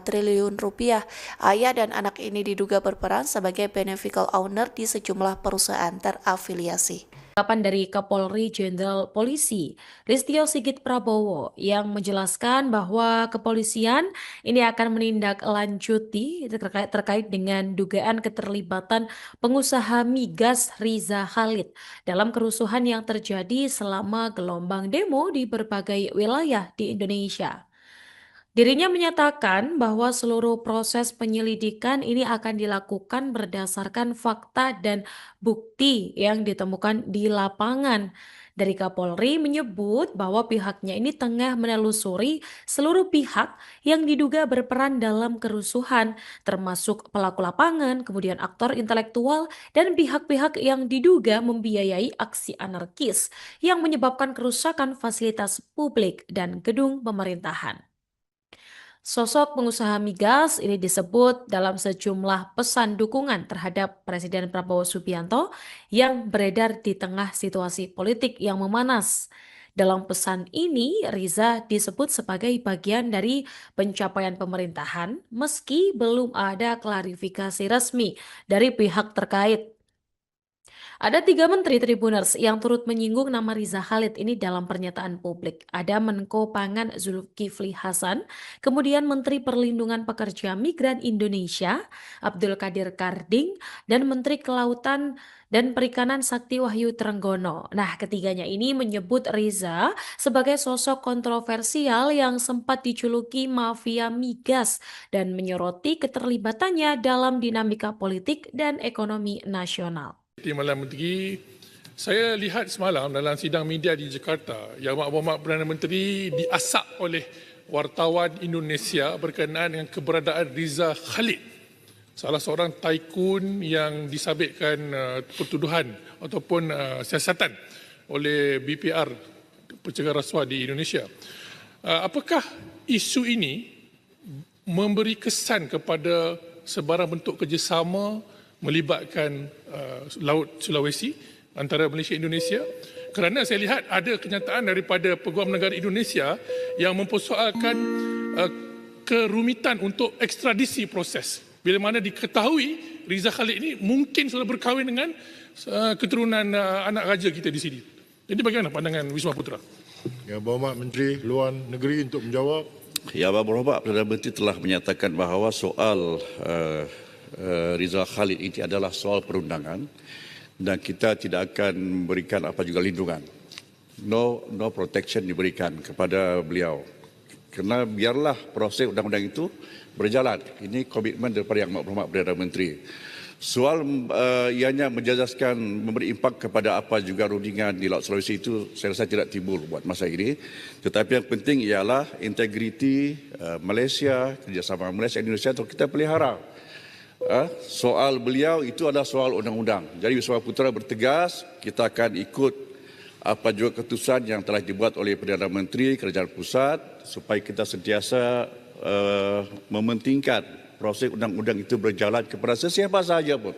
triliun rupiah. Ayah dan anak ini diduga berperan sebagai beneficial owner di sejumlah perusahaan terafiliasi. Tanggapan dari Kapolri Jenderal Polisi Listio Sigit Prabowo yang menjelaskan bahwa kepolisian ini akan menindaklanjuti terkait dengan dugaan keterlibatan pengusaha migas Riza Khalid dalam kerusuhan yang terjadi selama gelombang demo di berbagai wilayah di Indonesia. Dirinya menyatakan bahwa seluruh proses penyelidikan ini akan dilakukan berdasarkan fakta dan bukti yang ditemukan di lapangan. Dari Kapolri menyebut bahwa pihaknya ini tengah menelusuri seluruh pihak yang diduga berperan dalam kerusuhan, termasuk pelaku lapangan, kemudian aktor intelektual, dan pihak-pihak yang diduga membiayai aksi anarkis yang menyebabkan kerusakan fasilitas publik dan gedung pemerintahan. Sosok pengusaha migas ini disebut dalam sejumlah pesan dukungan terhadap Presiden Prabowo Subianto yang beredar di tengah situasi politik yang memanas. Dalam pesan ini, Riza disebut sebagai bagian dari pencapaian pemerintahan meski belum ada klarifikasi resmi dari pihak terkait. Ada 3 menteri Tribuners yang turut menyinggung nama Riza Khalid ini dalam pernyataan publik. Ada Menko Pangan Zulkifli Hasan, kemudian Menteri Perlindungan Pekerja Migran Indonesia Abdul Qadir Karding, dan Menteri Kelautan dan Perikanan Sakti Wahyu Trenggono. Nah, ketiganya ini menyebut Riza sebagai sosok kontroversial yang sempat dijuluki mafia migas dan menyoroti keterlibatannya dalam dinamika politik dan ekonomi nasional. Timbalan Menteri, saya lihat semalam dalam sidang media di Jakarta, Yang Berhormat Perdana Menteri diasak oleh wartawan Indonesia berkenaan dengan keberadaan Riza Khalid, salah seorang tycoon yang disabitkan pertuduhan ataupun siasatan oleh BPR, pencegahan rasuah di Indonesia. Apakah isu ini memberi kesan kepada sebarang bentuk kerjasama melibatkan Laut Sulawesi antara Malaysia dan Indonesia? Kerana saya lihat ada kenyataan daripada Peguam Negara Indonesia yang mempersoalkan kerumitan untuk ekstradisi proses. Bila mana diketahui Riza Khalid ini mungkin sudah berkahwin dengan keturunan anak raja kita di sini. Jadi bagaimana pandangan Wisma Putra? Yang Berhormat Menteri Luar Negeri untuk menjawab. Yang Berhormat Perdana Menteri telah menyatakan bahawa soal Riza Khalid ini adalah soal perundangan dan kita tidak akan memberikan apa juga lindungan. No protection diberikan kepada beliau. Kerana biarlah proses undang-undang itu berjalan. Ini komitmen daripada Yang Berhormat Perdana Menteri. Soal ianya menjejaskan memberi impak kepada apa juga rundingan di Laut Sulawesi itu saya rasa tidak timbul buat masa ini. Tetapi yang penting ialah integriti Malaysia, kerjasama Malaysia dan Indonesia untuk kita pelihara. Soal beliau itu adalah soal undang-undang. Jadi Wisma Putra bertegas kita akan ikut apa juga keputusan yang telah dibuat oleh Perdana Menteri Kerajaan Pusat supaya kita sentiasa mementingkan proses undang-undang itu berjalan kepada sesiapa sahaja pun.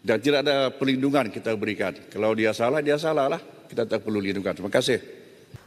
dan tidak ada perlindungan kita berikan. Kalau dia salah lah. Kita tak perlu lindungan. Terima kasih.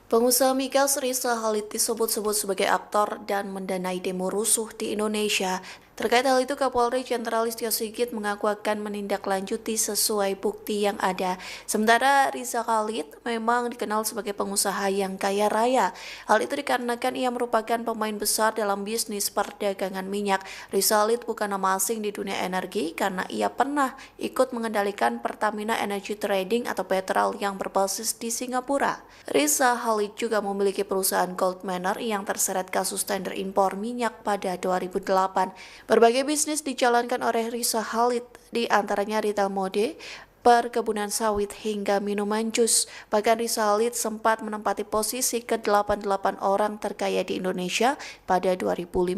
Pengusaha migas Riza Khalid disebut-sebut sebagai aktor dan mendanai demo rusuh di Indonesia. Terkait hal itu, Kapolri Jenderal Listio Sigit mengaku akan menindaklanjuti sesuai bukti yang ada. Sementara Riza Khalid memang dikenal sebagai pengusaha yang kaya raya. Hal itu dikarenakan ia merupakan pemain besar dalam bisnis perdagangan minyak. Riza Khalid bukan nama asing di dunia energi karena ia pernah ikut mengendalikan Pertamina Energy Trading atau Petrol yang berbasis di Singapura. Riza Khalid juga memiliki perusahaan Gold Manor yang terseret kasus tender impor minyak pada 2008. Berbagai bisnis dijalankan oleh Riza Khalid, di antaranya retail mode, perkebunan sawit hingga minuman jus. Bahkan Riza Khalid sempat menempati posisi ke-88 orang terkaya di Indonesia pada 2015.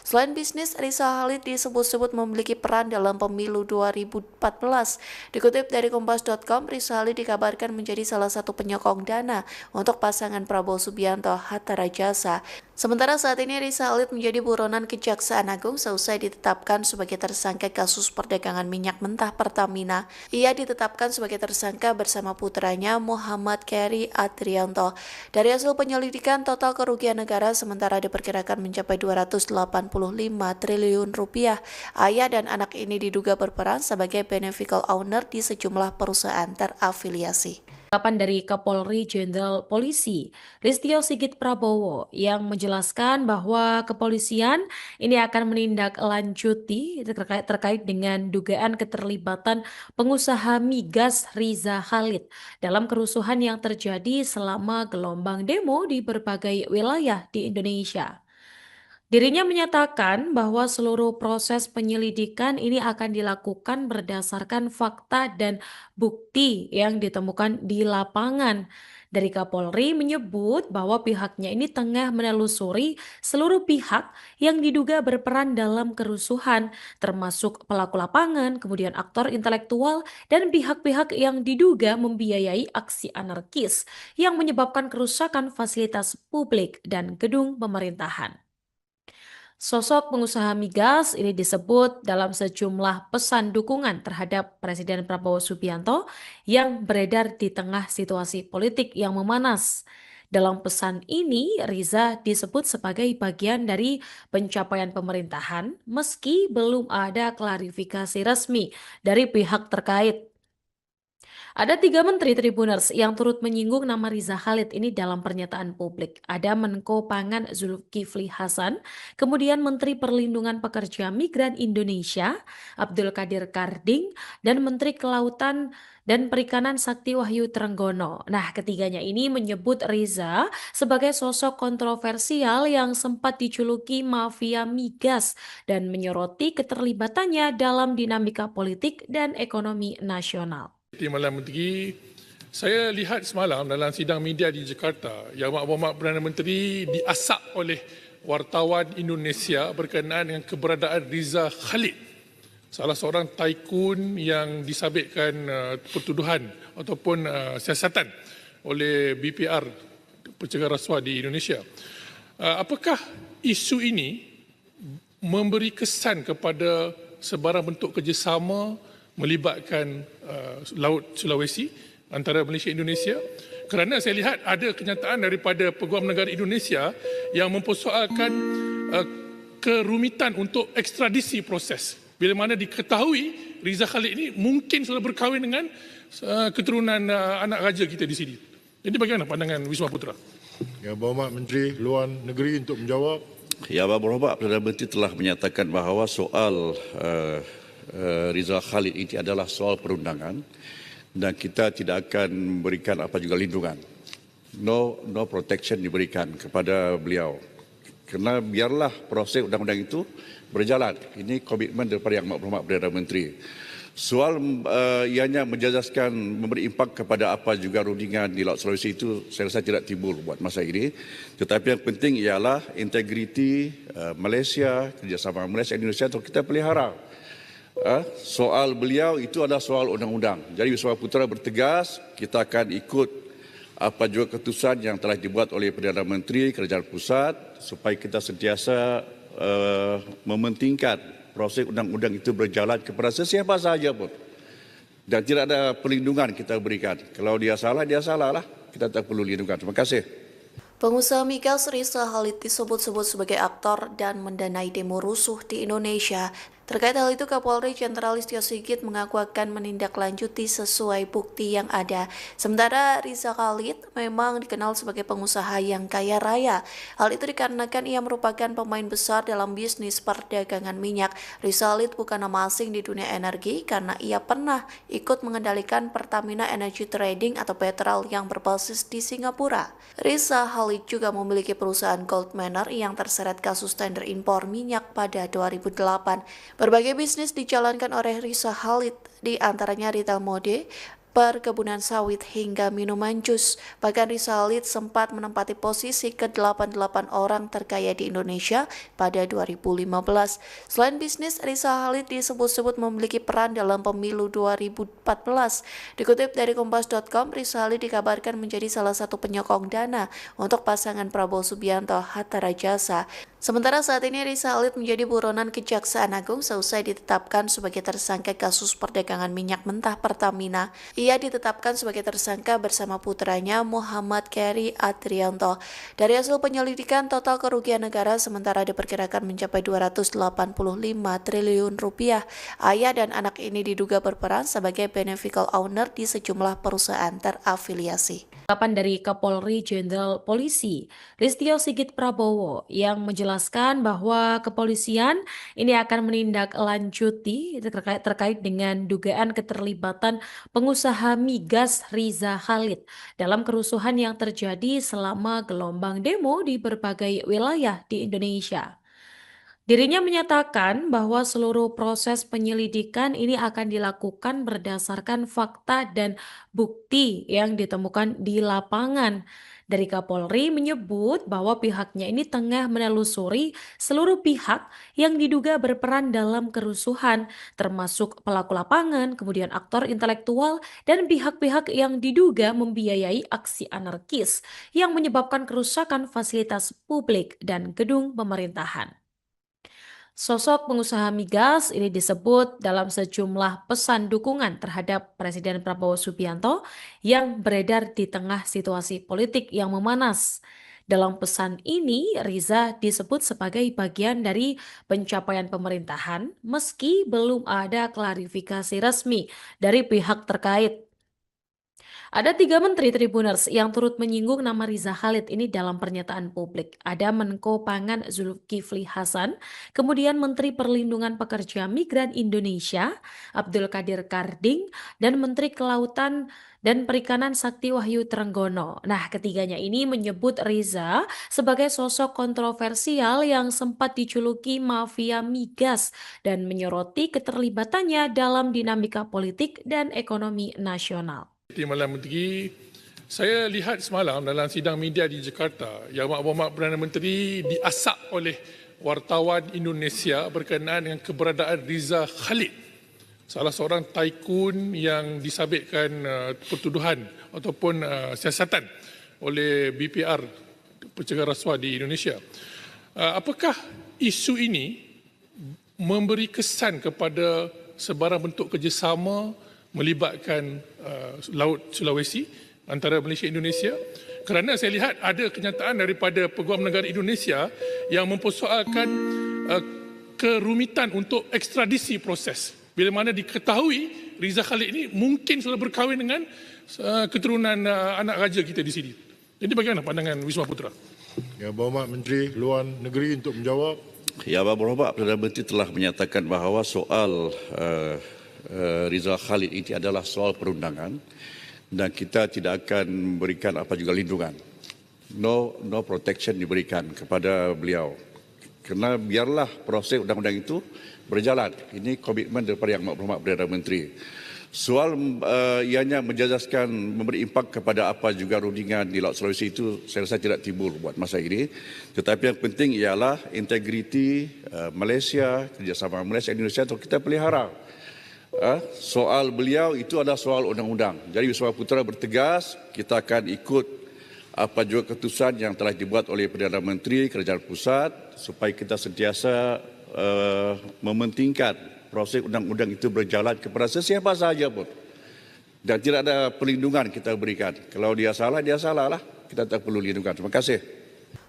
Selain bisnis, Riza Khalid disebut-sebut memiliki peran dalam pemilu 2014. Dikutip dari Kompas.com, Riza Khalid dikabarkan menjadi salah satu penyokong dana untuk pasangan Prabowo Subianto Hatta Rajasa. Sementara saat ini Riza Khalid menjadi buronan Kejaksaan Agung seusai ditetapkan sebagai tersangka kasus perdagangan minyak mentah Pertamina. Ia ditetapkan sebagai tersangka bersama putranya Muhammad Keri Adrianto. Dari hasil penyelidikan, total kerugian negara sementara diperkirakan mencapai 285 triliun rupiah. Ayah dan anak ini diduga berperan sebagai beneficial owner di sejumlah perusahaan terafiliasi. Tanggapan dari Kapolri Jenderal Polisi Listio Sigit Prabowo yang menjelaskan bahwa kepolisian ini akan menindaklanjuti terkait dengan dugaan keterlibatan pengusaha migas Riza Khalid dalam kerusuhan yang terjadi selama gelombang demo di berbagai wilayah di Indonesia. Dirinya menyatakan bahwa seluruh proses penyelidikan ini akan dilakukan berdasarkan fakta dan bukti yang ditemukan di lapangan. Dari Kapolri menyebut bahwa pihaknya ini tengah menelusuri seluruh pihak yang diduga berperan dalam kerusuhan, termasuk pelaku lapangan, kemudian aktor intelektual, dan pihak-pihak yang diduga membiayai aksi anarkis yang menyebabkan kerusakan fasilitas publik dan gedung pemerintahan. Sosok pengusaha migas ini disebut dalam sejumlah pesan dukungan terhadap Presiden Prabowo Subianto yang beredar di tengah situasi politik yang memanas. Dalam pesan ini, Riza disebut sebagai bagian dari pencapaian pemerintahan meski belum ada klarifikasi resmi dari pihak terkait. Ada 3 menteri Tribuners yang turut menyinggung nama Riza Khalid ini dalam pernyataan publik. Ada Menko Pangan Zulkifli Hasan, kemudian Menteri Perlindungan Pekerja Migran Indonesia Abdul Qadir Karding, dan Menteri Kelautan dan Perikanan Sakti Wahyu Trenggono. Nah, ketiganya ini menyebut Riza sebagai sosok kontroversial yang sempat dijuluki mafia migas dan menyoroti keterlibatannya dalam dinamika politik dan ekonomi nasional. Timbalan Menteri, saya lihat semalam dalam sidang media di Jakarta yang Mak Perdana Menteri diasak oleh wartawan Indonesia berkenaan dengan keberadaan Riza Khalid, salah seorang tycoon yang disabitkan pertuduhan ataupun siasatan oleh BPR, pencegahan rasuah di Indonesia. Apakah isu ini memberi kesan kepada sebarang bentuk kerjasama melibatkan Laut Sulawesi antara Malaysia dan Indonesia? Kerana saya lihat ada kenyataan daripada Peguam Negara Indonesia yang mempersoalkan kerumitan untuk ekstradisi proses. Bila mana diketahui Riza Khalid ini mungkin sudah berkahwin dengan keturunan anak raja kita di sini. Jadi bagaimana pandangan Wisma Putra? Yang Berhormat Menteri Luar Negeri untuk menjawab. Ya, Berhormat Perdana Menteri telah menyatakan bahawa soal Riza Khalid ini adalah soal perundangan dan kita tidak akan memberikan apa juga lindungan. No protection diberikan kepada beliau. Kerana biarlah proses undang-undang itu berjalan. Ini komitmen daripada Yang Berhormat Perdana Menteri. Soal ianya menjejaskan memberi impak kepada apa juga rundingan di Laut Sulawesi itu saya rasa tidak timbul buat masa ini. Tetapi yang penting ialah integriti Malaysia, kerjasama Malaysia dan Indonesia untuk kita pelihara. Soal beliau itu adalah soal undang-undang. Jadi Wisma Putra bertegas kita akan ikut apa juga keputusan yang telah dibuat oleh Perdana Menteri Kerajaan Pusat supaya kita sentiasa mementingkan proses undang-undang itu berjalan kepada sesiapa sahaja pun. Dan tidak ada perlindungan kita berikan. Kalau dia salah lah. Kita tak perlu lindungan. Terima kasih. Pengusaha migas Riza Khalid disebut-sebut sebagai aktor dan mendanai demo rusuh di Indonesia. Terkait hal itu, Kapolri Jenderal Listio Sigit mengaku akan menindaklanjuti sesuai bukti yang ada. Sementara Riza Khalid memang dikenal sebagai pengusaha yang kaya raya. Hal itu dikarenakan ia merupakan pemain besar dalam bisnis perdagangan minyak. Riza Khalid bukan nama asing di dunia energi karena ia pernah ikut mengendalikan Pertamina Energy Trading atau Petrol yang berbasis di Singapura. Riza Khalid juga memiliki perusahaan Gold Manor yang terseret kasus tender impor minyak pada 2008. Berbagai bisnis dijalankan oleh Riza Khalid, di antaranya retail mode, perkebunan sawit hingga minuman jus. Bahkan Riza Khalid sempat menempati posisi ke-88 orang terkaya di Indonesia pada 2015. Selain bisnis, Riza Khalid disebut-sebut memiliki peran dalam pemilu 2014. Dikutip dari Kompas.com, Riza Khalid dikabarkan menjadi salah satu penyokong dana untuk pasangan Prabowo Subianto Hatta Rajasa. Sementara saat ini Riza Khalid menjadi buronan Kejaksaan Agung seusai ditetapkan sebagai tersangka kasus perdagangan minyak mentah Pertamina. Ia ditetapkan sebagai tersangka bersama putranya Muhammad Keri Adrianto. Dari hasil penyelidikan, total kerugian negara sementara diperkirakan mencapai 285 triliun rupiah. Ayah dan anak ini diduga berperan sebagai beneficial owner di sejumlah perusahaan terafiliasi. Tanggapan dari Kapolri Jenderal Polisi Listio Sigit Prabowo yang menjelaskan bahwa kepolisian ini akan menindaklanjuti terkait dengan dugaan keterlibatan pengusaha migas Riza Khalid dalam kerusuhan yang terjadi selama gelombang demo di berbagai wilayah di Indonesia. Dirinya menyatakan bahwa seluruh proses penyelidikan ini akan dilakukan berdasarkan fakta dan bukti yang ditemukan di lapangan. Dari Kapolri menyebut bahwa pihaknya ini tengah menelusuri seluruh pihak yang diduga berperan dalam kerusuhan, termasuk pelaku lapangan, kemudian aktor intelektual, dan pihak-pihak yang diduga membiayai aksi anarkis yang menyebabkan kerusakan fasilitas publik dan gedung pemerintahan. Sosok pengusaha migas ini disebut dalam sejumlah pesan dukungan terhadap Presiden Prabowo Subianto yang beredar di tengah situasi politik yang memanas. Dalam pesan ini, Riza disebut sebagai bagian dari pencapaian pemerintahan meski belum ada klarifikasi resmi dari pihak terkait. Ada 3 menteri Tribuners yang turut menyinggung nama Riza Khalid ini dalam pernyataan publik. Ada Menko Pangan Zulkifli Hasan, kemudian Menteri Perlindungan Pekerja Migran Indonesia Abdul Qadir Karding, dan Menteri Kelautan dan Perikanan Sakti Wahyu Trenggono. Nah, ketiganya ini menyebut Riza sebagai sosok kontroversial yang sempat dijuluki mafia migas dan menyoroti keterlibatannya dalam dinamika politik dan ekonomi nasional. Timbalan Menteri, saya lihat semalam dalam sidang media di Jakarta, Yang Berhormat Perdana Menteri diasak oleh wartawan Indonesia berkenaan dengan keberadaan Riza Khalid, salah seorang tycoon yang disabitkan pertuduhan ataupun siasatan oleh BPR, pencegahan rasuah di Indonesia. Apakah isu ini memberi kesan kepada sebarang bentuk kerjasama melibatkan Laut Sulawesi antara Malaysia dan Indonesia? Kerana saya lihat ada kenyataan daripada Peguam Negara Indonesia yang mempersoalkan kerumitan untuk ekstradisi proses. Bila mana diketahui Riza Khalid ini mungkin sudah berkahwin dengan keturunan anak raja kita di sini. Jadi bagaimana pandangan Wisma Putra? Yang Berhormat Menteri Luar Negeri untuk menjawab. Yang Berhormat Perdana Menteri telah menyatakan bahawa soal Riza Khalid ini adalah soal perundangan dan kita tidak akan memberikan apa juga lindungan. No protection diberikan kepada beliau. Kerana biarlah proses undang-undang itu berjalan. Ini komitmen daripada Yang Berhormat Perdana Menteri. Soal ianya menjejaskan memberi impak kepada apa juga rundingan di Laut Sulawesi itu saya rasa tidak timbul buat masa ini. Tetapi yang penting ialah integriti Malaysia, kerjasama Malaysia dan Indonesia untuk kita pelihara. Soal beliau itu adalah soal undang-undang. Jadi Wisma Putra bertegas kita akan ikut apa juga keputusan yang telah dibuat oleh Perdana Menteri Kerajaan Pusat supaya kita sentiasa mementingkan proses undang-undang itu berjalan kepada sesiapa sahaja pun. dan tidak ada perlindungan kita berikan. Kalau dia salah lah. Kita tak perlu lindungan. Terima kasih.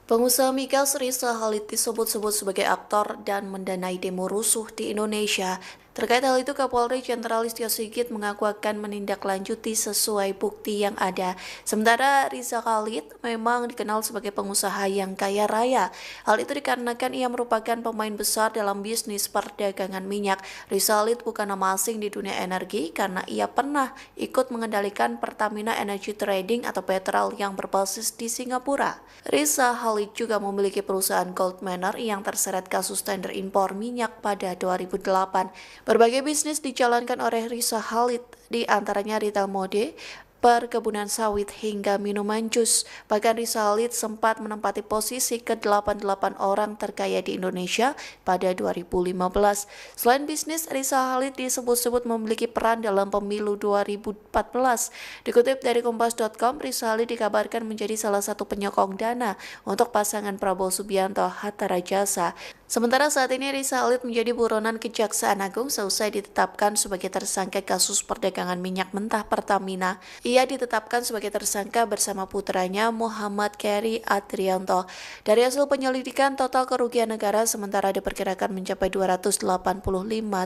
Pengusaha migas Riza Khalid disebut-sebut sebagai aktor dan mendanai demo rusuh di Indonesia. Terkait hal itu, Kapolri Jenderal Listio Sigit mengaku akan menindaklanjuti sesuai bukti yang ada. Sementara Riza Khalid memang dikenal sebagai pengusaha yang kaya raya. Hal itu dikarenakan ia merupakan pemain besar dalam bisnis perdagangan minyak. Riza Khalid bukan nama asing di dunia energi karena ia pernah ikut mengendalikan Pertamina Energy Trading atau Petrol yang berbasis di Singapura. Riza Khalid juga memiliki perusahaan Gold Manor yang terseret kasus tender impor minyak pada 2008. Berbagai bisnis dijalankan oleh Riza Khalid, di antaranya retail mode, perkebunan sawit hingga minuman jus. Bahkan Riza Khalid sempat menempati posisi ke-88 orang terkaya di Indonesia pada 2015. Selain bisnis, Riza Khalid disebut-sebut memiliki peran dalam pemilu 2014. Dikutip dari Kompas.com, Riza Khalid dikabarkan menjadi salah satu penyokong dana untuk pasangan Prabowo Subianto Hatta Rajasa. Sementara saat ini Riza Khalid menjadi buronan Kejaksaan Agung seusai ditetapkan sebagai tersangka kasus perdagangan minyak mentah Pertamina. Ia ditetapkan sebagai tersangka bersama putranya Muhammad Keri Adrianto. Dari hasil penyelidikan, total kerugian negara sementara diperkirakan mencapai 285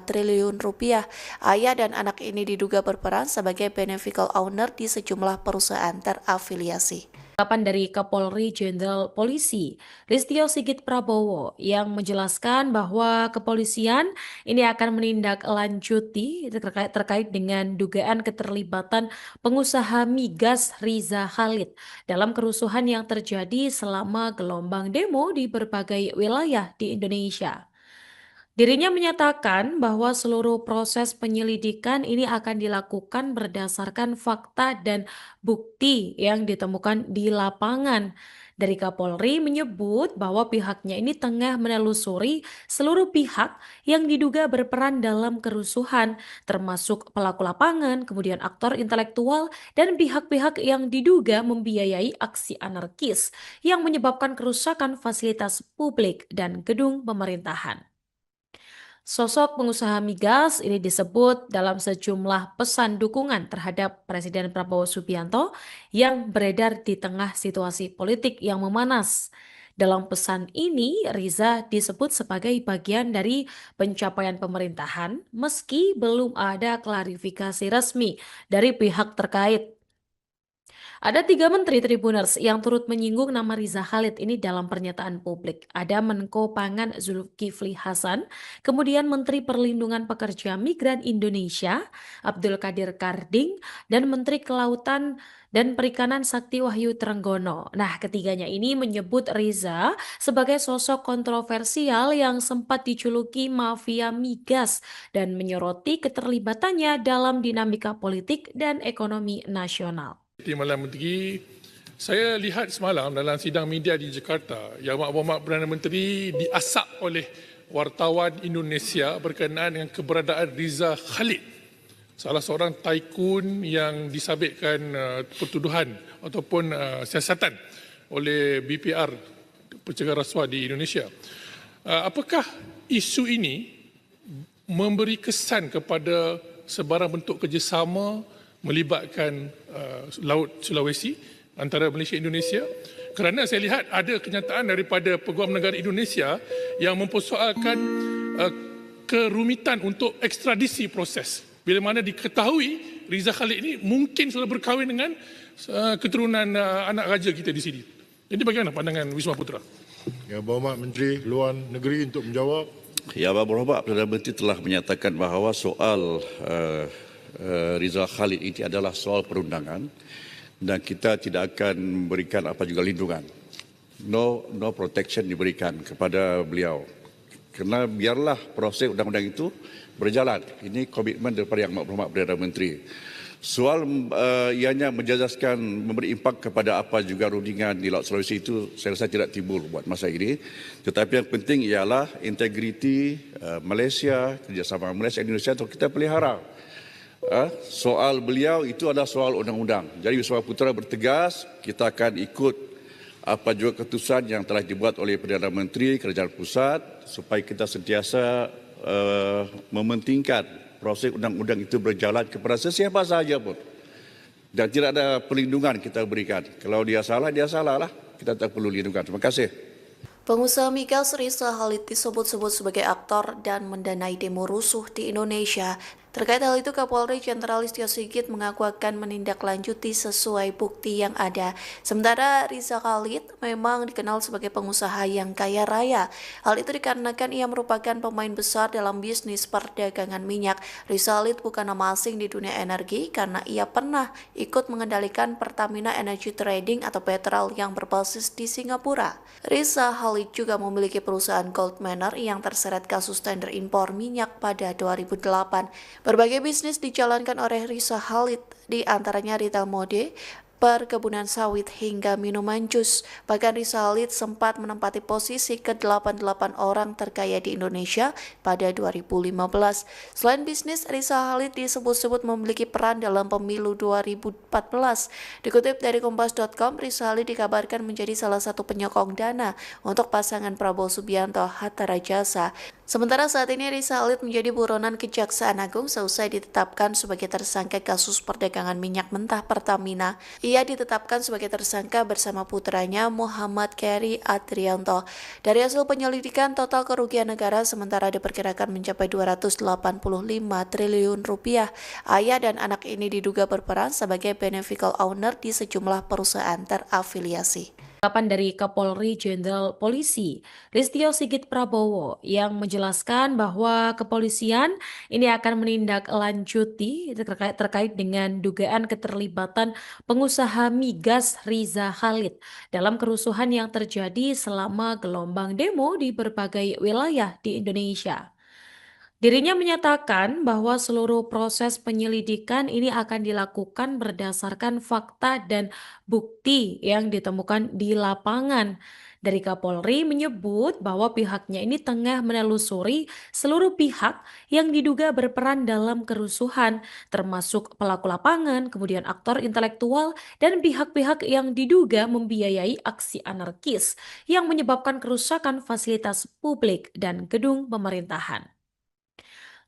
triliun rupiah. Ayah dan anak ini diduga berperan sebagai beneficial owner di sejumlah perusahaan terafiliasi. Tanggapan dari Kapolri Jenderal Polisi Listio Sigit Prabowo yang menjelaskan bahwa kepolisian ini akan menindaklanjuti terkait dengan dugaan keterlibatan pengusaha migas Riza Khalid dalam kerusuhan yang terjadi selama gelombang demo di berbagai wilayah di Indonesia. Dirinya menyatakan bahwa seluruh proses penyelidikan ini akan dilakukan berdasarkan fakta dan bukti yang ditemukan di lapangan. Dari Kapolri menyebut bahwa pihaknya ini tengah menelusuri seluruh pihak yang diduga berperan dalam kerusuhan, termasuk pelaku lapangan, kemudian aktor intelektual, dan pihak-pihak yang diduga membiayai aksi anarkis yang menyebabkan kerusakan fasilitas publik dan gedung pemerintahan. Sosok pengusaha migas ini disebut dalam sejumlah pesan dukungan terhadap Presiden Prabowo Subianto yang beredar di tengah situasi politik yang memanas. Dalam pesan ini, Riza disebut sebagai bagian dari pencapaian pemerintahan meski belum ada klarifikasi resmi dari pihak terkait. Ada 3 menteri Tribuners yang turut menyinggung nama Riza Khalid ini dalam pernyataan publik. Ada Menko Pangan Zulkifli Hasan, kemudian Menteri Perlindungan Pekerja Migran Indonesia Abdul Qadir Karding, dan Menteri Kelautan dan Perikanan Sakti Wahyu Trenggono. Nah, ketiganya ini menyebut Riza sebagai sosok kontroversial yang sempat dijuluki mafia migas dan menyoroti keterlibatannya dalam dinamika politik dan ekonomi nasional. Timbalan Menteri, saya lihat semalam dalam sidang media di Jakarta yang Mak Perdana Menteri diasak oleh wartawan Indonesia berkenaan dengan keberadaan Riza Khalid, salah seorang tycoon yang disabitkan pertuduhan ataupun siasatan oleh BPR, pencegahan rasuah di Indonesia. Apakah isu ini memberi kesan kepada sebarang bentuk kerjasama melibatkan Laut Sulawesi antara Malaysia dan Indonesia? Kerana saya lihat ada kenyataan daripada Peguam Negara Indonesia yang mempersoalkan kerumitan untuk ekstradisi proses. Bila mana diketahui Riza Khalid ini mungkin sudah berkahwin dengan keturunan anak raja kita di sini. Jadi bagaimana pandangan Wisma Putra? Yang Berhormat Menteri Luar Negeri untuk menjawab. Ya, Berhormat Perdana Menteri telah menyatakan bahawa soal Riza Khalid ini adalah soal perundangan dan kita tidak akan memberikan apa juga lindungan. No protection diberikan kepada beliau. Kerana biarlah proses undang-undang itu berjalan. Ini komitmen daripada Yang Berhormat Perdana Menteri. Soal ianya menjejaskan memberi impak kepada apa juga rundingan di Laut Sulawesi itu saya rasa tidak timbul buat masa ini. Tetapi yang penting ialah integriti Malaysia, kerjasama Malaysia dan Indonesia untuk kita pelihara. Soal beliau itu adalah soal undang-undang. Jadi Wisma Putra bertegas kita akan ikut apa juga keputusan yang telah dibuat oleh Perdana Menteri Kerajaan Pusat supaya kita sentiasa mementingkan proses undang-undang itu berjalan kepada sesiapa sahaja pun. Dan tidak ada perlindungan kita berikan. Kalau dia salah lah. Kita tak perlu lindungan. Terima kasih. Pengusaha migas Riza Khalid disebut-sebut sebagai aktor dan mendanai demo rusuh di Indonesia. Terkait hal itu, Kapolri Jenderal Listio Sigit mengaku akan menindaklanjuti sesuai bukti yang ada. Sementara Riza Khalid memang dikenal sebagai pengusaha yang kaya raya. Hal itu dikarenakan ia merupakan pemain besar dalam bisnis perdagangan minyak. Riza Khalid bukan nama asing di dunia energi karena ia pernah ikut mengendalikan Pertamina Energy Trading atau Petrol yang berbasis di Singapura. Riza Khalid juga memiliki perusahaan Gold Manor yang terseret kasus tender impor minyak pada 2008. Berbagai bisnis dijalankan oleh Riza Khalid, di antaranya retail mode, perkebunan sawit hingga minuman jus. Bahkan Riza Khalid sempat menempati posisi ke-88 orang terkaya di Indonesia pada 2015. Selain bisnis, Riza Khalid disebut-sebut memiliki peran dalam pemilu 2014. Dikutip dari Kompas.com, Riza Khalid dikabarkan menjadi salah satu penyokong dana untuk pasangan Prabowo Subianto Hatta Rajasa. Sementara saat ini Riza Khalid menjadi buronan Kejaksaan Agung seusai ditetapkan sebagai tersangka kasus perdagangan minyak mentah Pertamina. Ia ditetapkan sebagai tersangka bersama putranya Muhammad Keri Adrianto. Dari hasil penyelidikan, total kerugian negara sementara diperkirakan mencapai 285 triliun rupiah. Ayah dan anak ini diduga berperan sebagai beneficial owner di sejumlah perusahaan terafiliasi. Tanggapan dari Kapolri Jenderal Polisi Listio Sigit Prabowo yang menjelaskan bahwa kepolisian ini akan menindaklanjuti terkait dengan dugaan keterlibatan pengusaha migas Riza Khalid dalam kerusuhan yang terjadi selama gelombang demo di berbagai wilayah di Indonesia. Dirinya menyatakan bahwa seluruh proses penyelidikan ini akan dilakukan berdasarkan fakta dan bukti yang ditemukan di lapangan. Dari Kapolri menyebut bahwa pihaknya ini tengah menelusuri seluruh pihak yang diduga berperan dalam kerusuhan, termasuk pelaku lapangan, kemudian aktor intelektual, dan pihak-pihak yang diduga membiayai aksi anarkis yang menyebabkan kerusakan fasilitas publik dan gedung pemerintahan.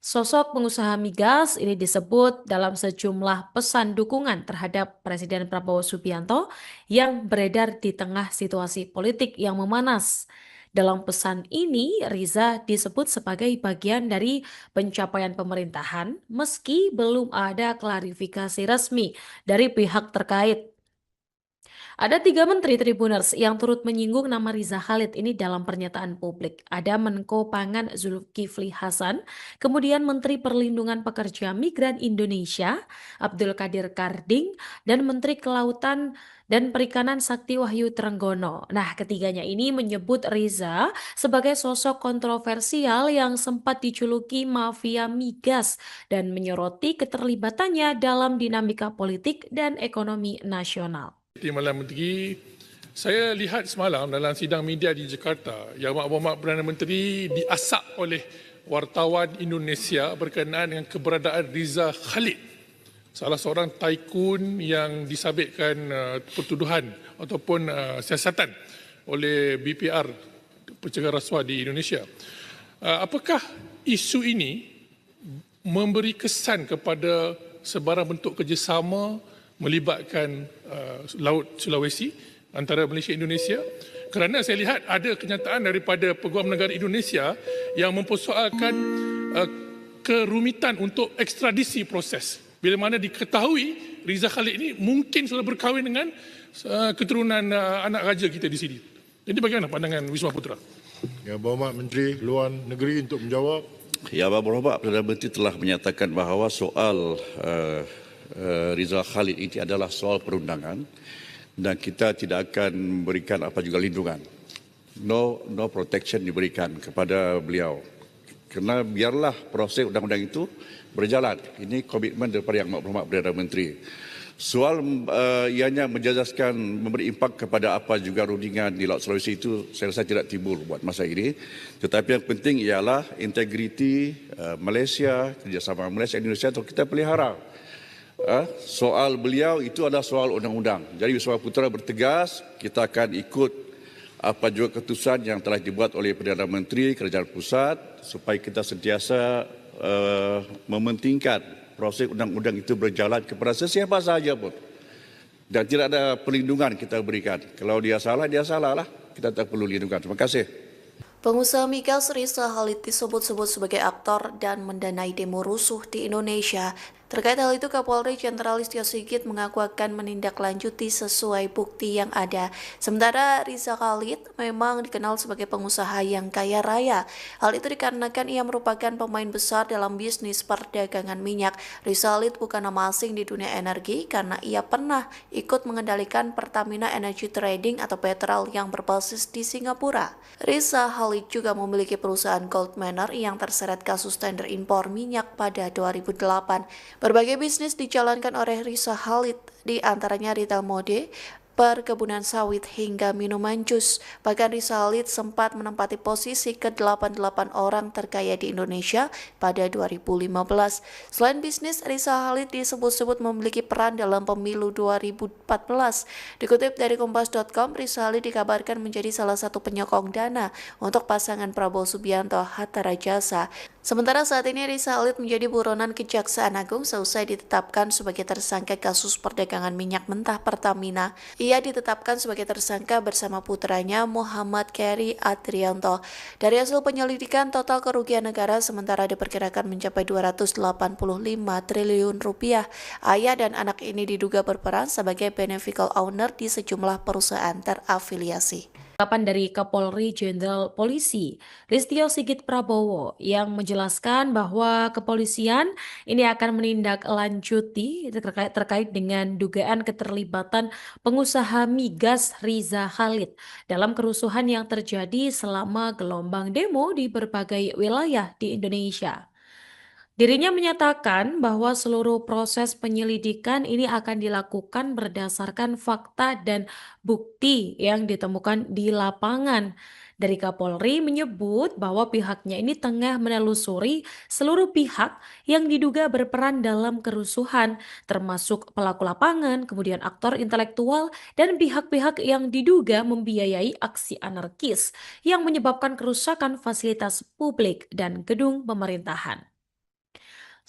Sosok pengusaha migas ini disebut dalam sejumlah pesan dukungan terhadap Presiden Prabowo Subianto yang beredar di tengah situasi politik yang memanas. Dalam pesan ini, Riza disebut sebagai bagian dari pencapaian pemerintahan meski belum ada klarifikasi resmi dari pihak terkait. Ada 3 menteri Tribuners yang turut menyinggung nama Riza Khalid ini dalam pernyataan publik. Ada Menko Pangan Zulkifli Hasan, kemudian Menteri Perlindungan Pekerja Migran Indonesia Abdul Qadir Karding, dan Menteri Kelautan dan Perikanan Sakti Wahyu Trenggono. Nah, ketiganya ini menyebut Riza sebagai sosok kontroversial yang sempat dijuluki mafia migas dan menyoroti keterlibatannya dalam dinamika politik dan ekonomi nasional. Timbalan Menteri, saya lihat semalam dalam sidang media di Jakarta, Yang Berhormat Perdana Menteri diasak oleh wartawan Indonesia berkenaan dengan keberadaan Riza Khalid, salah seorang tycoon yang disabitkan pertuduhan ataupun siasatan oleh BPR, pencegahan rasuah di Indonesia. Apakah isu ini memberi kesan kepada sebarang bentuk kerjasama melibatkan Laut Sulawesi antara Malaysia dan Indonesia? Kerana saya lihat ada kenyataan daripada Peguam Negara Indonesia yang mempersoalkan kerumitan untuk ekstradisi proses. Bila mana diketahui Riza Khalid ini mungkin sudah berkahwin dengan keturunan anak raja kita di sini. Jadi bagaimana pandangan Wisma Putra? Yang Berhormat Menteri Luar Negeri untuk menjawab. Yang Berhormat Perdana Menteri telah menyatakan bahawa soal Riza Khalid ini adalah soal perundangan dan kita tidak akan memberikan apa juga lindungan. No protection diberikan kepada beliau. Kerana biarlah proses undang-undang itu berjalan. Ini komitmen daripada Yang Berhormat Perdana Menteri. Soal ianya menjejaskan memberi impak kepada apa juga rundingan di Laut Sulawesi itu saya rasa tidak timbul buat masa ini. Tetapi yang penting ialah integriti Malaysia, kerjasama Malaysia dan Indonesia untuk kita pelihara. Soal beliau itu adalah soal undang-undang. Jadi Wisma Putra bertegas kita akan ikut apa juga keputusan yang telah dibuat oleh Perdana Menteri Kerajaan Pusat supaya kita sentiasa mementingkan proses undang-undang itu berjalan kepada sesiapa sahaja pun. dan tidak ada perlindungan kita berikan. Kalau dia salah lah. Kita tak perlu lindungan. Terima kasih. Pengusaha migas Riza Khalid disebut-sebut sebagai aktor dan mendanai demo rusuh di Indonesia. Terkait hal itu, Kapolri Jenderal Listio Sigit mengaku akan menindaklanjuti sesuai bukti yang ada. Sementara Riza Khalid memang dikenal sebagai pengusaha yang kaya raya. Hal itu dikarenakan ia merupakan pemain besar dalam bisnis perdagangan minyak. Riza Khalid bukan nama asing di dunia energi karena ia pernah ikut mengendalikan Pertamina Energy Trading atau Petrol yang berbasis di Singapura. Riza Khalid juga memiliki perusahaan Gold Manor yang terseret kasus tender impor minyak pada 2008. Berbagai bisnis dijalankan oleh Riza Khalid, di antaranya retail mode, perkebunan sawit hingga minuman jus. Bahkan Riza Khalid sempat menempati posisi ke-88 orang terkaya di Indonesia pada 2015. Selain bisnis, Riza Khalid disebut-sebut memiliki peran dalam pemilu 2014. Dikutip dari Kompas.com, Riza Khalid dikabarkan menjadi salah satu penyokong dana untuk pasangan Prabowo Subianto Hatta Rajasa. Sementara saat ini Riza Khalid menjadi buronan Kejaksaan Agung seusai ditetapkan sebagai tersangka kasus perdagangan minyak mentah Pertamina. Ia ditetapkan sebagai tersangka bersama putranya Muhammad Keri Adrianto. Dari hasil penyelidikan, total kerugian negara sementara diperkirakan mencapai 285 triliun rupiah. Ayah dan anak ini diduga berperan sebagai beneficial owner di sejumlah perusahaan terafiliasi. Tanggapan dari Kapolri Jenderal Polisi Listio Sigit Prabowo yang menjelaskan bahwa kepolisian ini akan menindaklanjuti terkait dengan dugaan keterlibatan pengusaha migas Riza Khalid dalam kerusuhan yang terjadi selama gelombang demo di berbagai wilayah di Indonesia. Dirinya menyatakan bahwa seluruh proses penyelidikan ini akan dilakukan berdasarkan fakta dan bukti yang ditemukan di lapangan. Dari Kapolri menyebut bahwa pihaknya ini tengah menelusuri seluruh pihak yang diduga berperan dalam kerusuhan, termasuk pelaku lapangan, kemudian aktor intelektual, dan pihak-pihak yang diduga membiayai aksi anarkis yang menyebabkan kerusakan fasilitas publik dan gedung pemerintahan.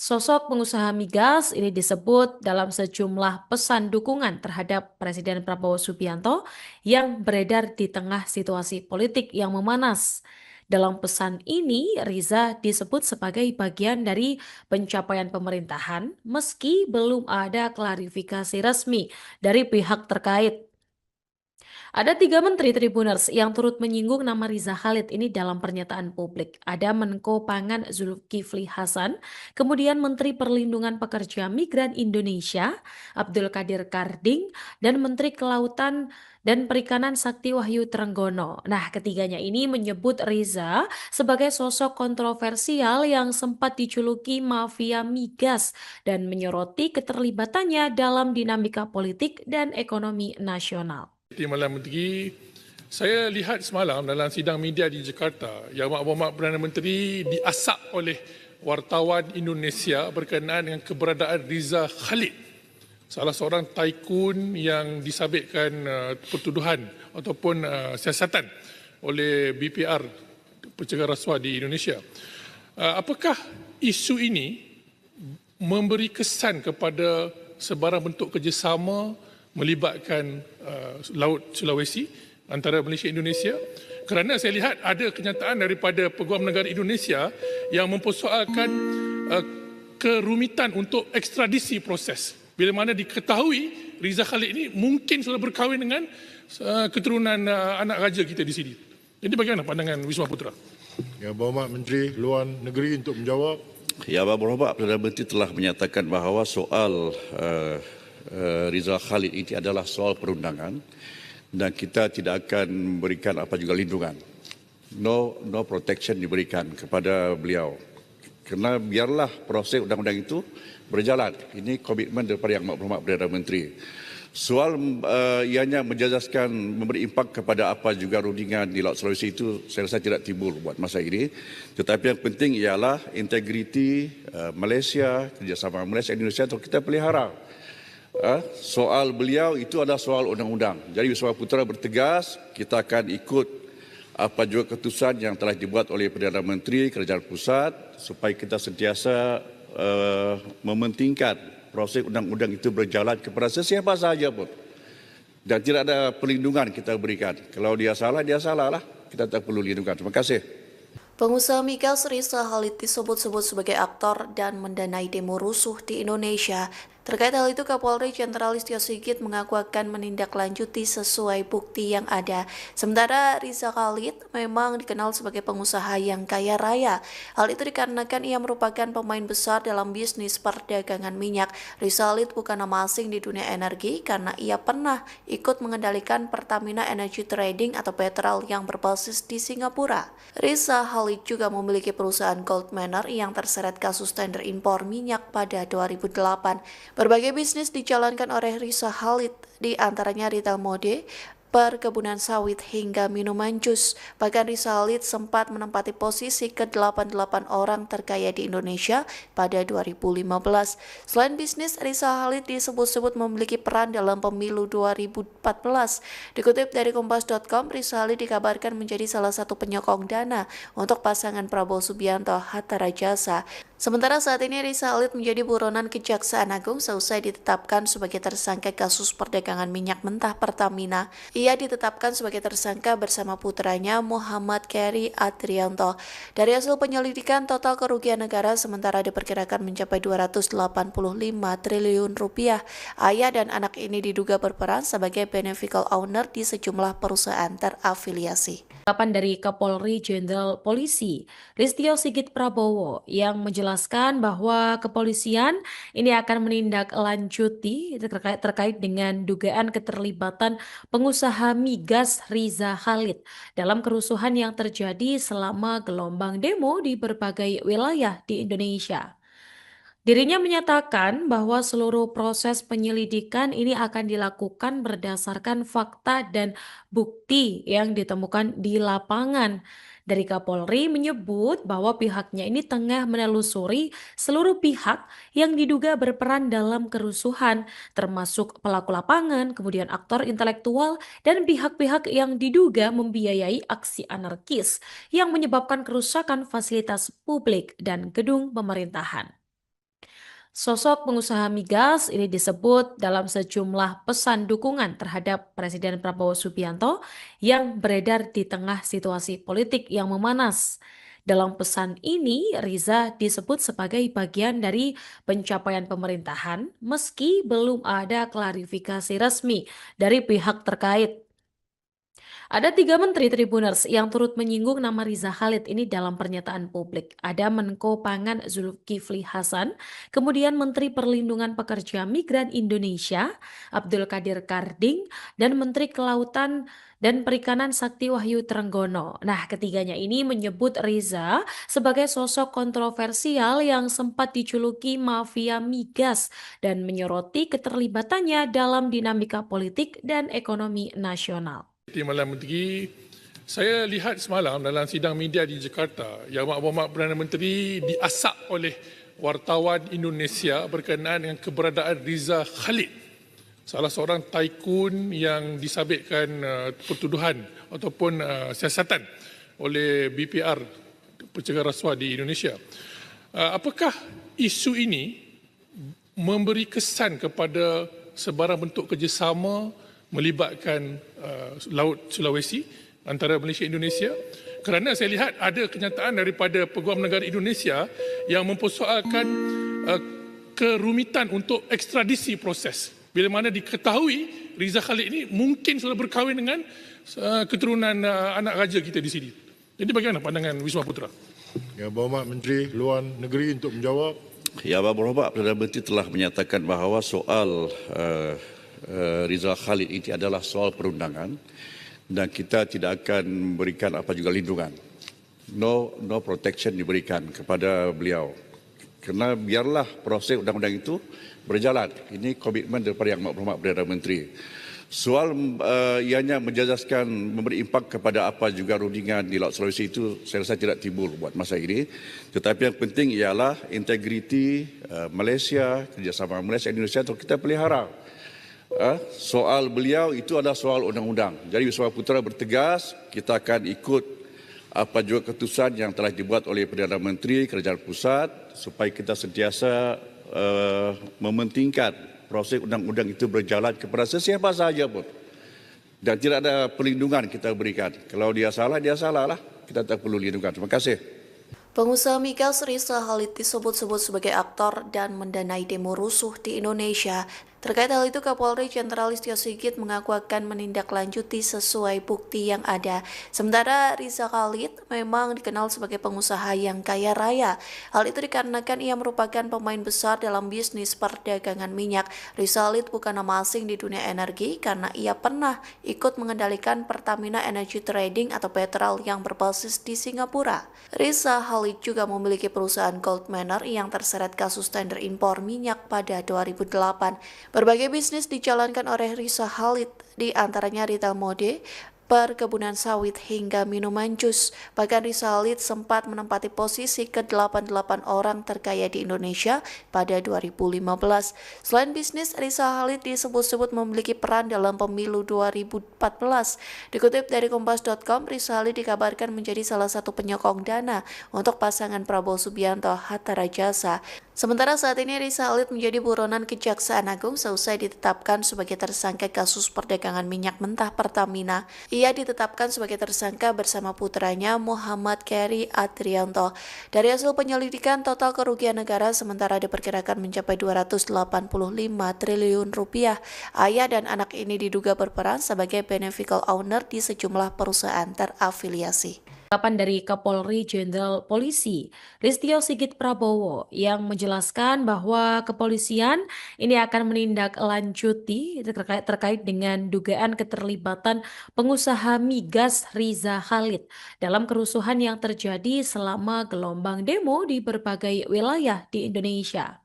Sosok pengusaha migas ini disebut dalam sejumlah pesan dukungan terhadap Presiden Prabowo Subianto yang beredar di tengah situasi politik yang memanas. Dalam pesan ini, Riza disebut sebagai bagian dari pencapaian pemerintahan meski belum ada klarifikasi resmi dari pihak terkait. Ada 3 menteri Tribuners yang turut menyinggung nama Riza Khalid ini dalam pernyataan publik. Ada Menko Pangan Zulkifli Hasan, kemudian Menteri Perlindungan Pekerja Migran Indonesia Abdul Qadir Karding, dan Menteri Kelautan dan Perikanan Sakti Wahyu Trenggono. Nah, ketiganya ini menyebut Riza sebagai sosok kontroversial yang sempat dijuluki mafia migas dan menyoroti keterlibatannya dalam dinamika politik dan ekonomi nasional. Timbalan Menteri, saya lihat semalam dalam sidang media di Jakarta yang Mak Perdana Menteri diasak oleh wartawan Indonesia berkenaan dengan keberadaan Riza Khalid, salah seorang tycoon yang disabitkan pertuduhan ataupun siasatan oleh BPR, pencegahan rasuah di Indonesia. Apakah isu ini memberi kesan kepada sebarang bentuk kerjasama melibatkan Laut Sulawesi antara Malaysia dan Indonesia? Kerana saya lihat ada kenyataan daripada Peguam Negara Indonesia yang mempersoalkan kerumitan untuk ekstradisi proses. Bila mana diketahui Riza Khalid ini mungkin sudah berkahwin dengan keturunan anak raja kita di sini. Jadi bagaimana pandangan Wisma Putra? Yang Berhormat Menteri Luar Negeri untuk menjawab. Ya, Bapak Perdana Menteri telah menyatakan bahawa soal Riza Khalid ini adalah soal perundangan dan kita tidak akan memberikan apa juga lindungan. No protection diberikan kepada beliau. Kerana biarlah proses undang-undang itu berjalan. Ini komitmen daripada Yang Berhormat Perdana Menteri. Soal ianya menjejaskan memberi impak kepada apa juga rundingan di Laut Sulawesi itu saya rasa tidak timbul buat masa ini. Tetapi yang penting ialah integriti Malaysia, kerjasama Malaysia dan Indonesia untuk kita pelihara. Soal beliau itu adalah soal undang-undang. Jadi Wisma Putra bertegas kita akan ikut apa juga keputusan yang telah dibuat oleh Perdana Menteri Kerajaan Pusat supaya kita sentiasa mementingkan proses undang-undang itu berjalan kepada sesiapa sahaja pun. Dan tidak ada perlindungan kita berikan. Kalau dia salah lah. Kita tak perlu lindungan. Terima kasih. Pengusaha migas Riza Khalid disebut-sebut sebagai aktor dan mendanai demo rusuh di Indonesia. Terkait hal itu, Kapolri Jenderal Listio Sigit mengaku akan menindaklanjuti sesuai bukti yang ada. Sementara Riza Khalid memang dikenal sebagai pengusaha yang kaya raya. Hal itu dikarenakan ia merupakan pemain besar dalam bisnis perdagangan minyak. Riza Khalid bukan nama asing di dunia energi karena ia pernah ikut mengendalikan Pertamina Energy Trading atau Petrol yang berbasis di Singapura. Riza Khalid juga memiliki perusahaan Gold Manor yang terseret kasus tender impor minyak pada 2008. Berbagai bisnis dijalankan oleh Riza Khalid, di antaranya retail mode, perkebunan sawit hingga minuman jus. Bahkan Riza Khalid sempat menempati posisi ke-88 orang terkaya di Indonesia pada 2015. Selain bisnis, Riza Khalid disebut-sebut memiliki peran dalam pemilu 2014. Dikutip dari Kompas.com, Riza Khalid dikabarkan menjadi salah satu penyokong dana untuk pasangan Prabowo Subianto Hatta Rajasa. Sementara saat ini Riza Khalid menjadi buronan Kejaksaan Agung seusai ditetapkan sebagai tersangka kasus perdagangan minyak mentah Pertamina. Ia ditetapkan sebagai tersangka bersama putranya Muhammad Keri Adrianto. Dari hasil penyelidikan, total kerugian negara sementara diperkirakan mencapai 285 triliun rupiah. Ayah dan anak ini diduga berperan sebagai beneficial owner di sejumlah perusahaan terafiliasi. Ungkapan dari Kapolri Jenderal Polisi Listio Sigit Prabowo yang menjelaskan bahwa kepolisian ini akan menindaklanjuti terkait dengan dugaan keterlibatan pengusaha migas Riza Khalid dalam kerusuhan yang terjadi selama gelombang demo di berbagai wilayah di Indonesia. Dirinya menyatakan bahwa seluruh proses penyelidikan ini akan dilakukan berdasarkan fakta dan bukti yang ditemukan di lapangan. Dari Kapolri menyebut bahwa pihaknya ini tengah menelusuri seluruh pihak yang diduga berperan dalam kerusuhan, termasuk pelaku lapangan, kemudian aktor intelektual, dan pihak-pihak yang diduga membiayai aksi anarkis yang menyebabkan kerusakan fasilitas publik dan gedung pemerintahan. Sosok pengusaha migas ini disebut dalam sejumlah pesan dukungan terhadap Presiden Prabowo Subianto yang beredar di tengah situasi politik yang memanas. Dalam pesan ini, Riza disebut sebagai bagian dari pencapaian pemerintahan meski belum ada klarifikasi resmi dari pihak terkait. Ada 3 menteri Tribuners yang turut menyinggung nama Riza Khalid ini dalam pernyataan publik. Ada Menko Pangan Zulkifli Hasan, kemudian Menteri Perlindungan Pekerja Migran Indonesia Abdul Qadir Karding, dan Menteri Kelautan dan Perikanan Sakti Wahyu Trenggono. Nah, ketiganya ini menyebut Riza sebagai sosok kontroversial yang sempat dijuluki mafia migas dan menyoroti keterlibatannya dalam dinamika politik dan ekonomi nasional. Timbalan Menteri, saya lihat semalam dalam sidang media di Jakarta, Yang Berhormat Perdana Menteri diasak oleh wartawan Indonesia berkenaan dengan keberadaan Riza Khalid, salah seorang tycoon yang disabitkan pertuduhan ataupun siasatan oleh BPR, pencegahan rasuah di Indonesia. Apakah isu ini memberi kesan kepada sebarang bentuk kerjasama melibatkan Laut Sulawesi antara Malaysia dan Indonesia? Kerana saya lihat ada kenyataan daripada Peguam Negara Indonesia yang mempersoalkan kerumitan untuk ekstradisi proses. Bila mana diketahui Riza Khalid ini mungkin sudah berkahwin dengan keturunan anak raja kita di sini. Jadi bagaimana pandangan Wisma Putra? Yang Berhormat Menteri Luar Negeri untuk menjawab. Yang Berhormat Perdana Menteri telah menyatakan bahawa soal Riza Khalid ini adalah soal perundangan dan kita tidak akan memberikan apa juga lindungan. No protection diberikan kepada beliau. Kerana biarlah proses undang-undang itu berjalan. Ini komitmen daripada Yang Berhormat Perdana Menteri. Soal ianya menjejaskan memberi impak kepada apa juga rundingan di Laut Sulawesi itu saya rasa tidak timbul buat masa ini. Tetapi yang penting ialah integriti Malaysia, kerjasama Malaysia dan Indonesia untuk kita pelihara. Soal beliau itu adalah soal undang-undang. Jadi Wisma Putra bertegas kita akan ikut apa juga keputusan yang telah dibuat oleh Perdana Menteri Kerajaan Pusat supaya kita sentiasa mementingkan proses undang-undang itu berjalan kepada sesiapa sahaja pun. dan tidak ada perlindungan kita berikan. Kalau dia salah lah. Kita tak perlu lindungan. Terima kasih. Pengusaha migas Riza Khalid disebut-sebut sebagai aktor dan mendanai demo rusuh di Indonesia. Terkait hal itu, Kapolri Jenderal Listio Sigit mengaku akan menindaklanjuti sesuai bukti yang ada. Sementara Riza Khalid memang dikenal sebagai pengusaha yang kaya raya. Hal itu dikarenakan ia merupakan pemain besar dalam bisnis perdagangan minyak. Riza Khalid bukan nama asing di dunia energi karena ia pernah ikut mengendalikan Pertamina Energy Trading atau Petrol yang berbasis di Singapura. Riza Khalid juga memiliki perusahaan Gold Manor yang terseret kasus tender impor minyak pada 2008. Berbagai bisnis dijalankan oleh Riza Khalid, di antaranya retail mode, perkebunan sawit hingga minuman jus. Bahkan Riza Khalid sempat menempati posisi ke-88 orang terkaya di Indonesia pada 2015. Selain bisnis, Riza Khalid disebut-sebut memiliki peran dalam pemilu 2014. Dikutip dari Kompas.com, Riza Khalid dikabarkan menjadi salah satu penyokong dana untuk pasangan Prabowo Subianto Hatta Rajasa. Sementara saat ini Riza Khalid menjadi buronan Kejaksaan Agung seusai ditetapkan sebagai tersangka kasus perdagangan minyak mentah Pertamina. Ia ditetapkan sebagai tersangka bersama putranya Muhammad Keri Adrianto. Dari hasil penyelidikan, total kerugian negara sementara diperkirakan mencapai 285 triliun rupiah. Ayah dan anak ini diduga berperan sebagai beneficial owner di sejumlah perusahaan terafiliasi. Tanggapan dari Kapolri Jenderal Polisi Listio Sigit Prabowo yang menjelaskan bahwa kepolisian ini akan menindaklanjuti terkait dengan dugaan keterlibatan pengusaha migas Riza Khalid dalam kerusuhan yang terjadi selama gelombang demo di berbagai wilayah di Indonesia.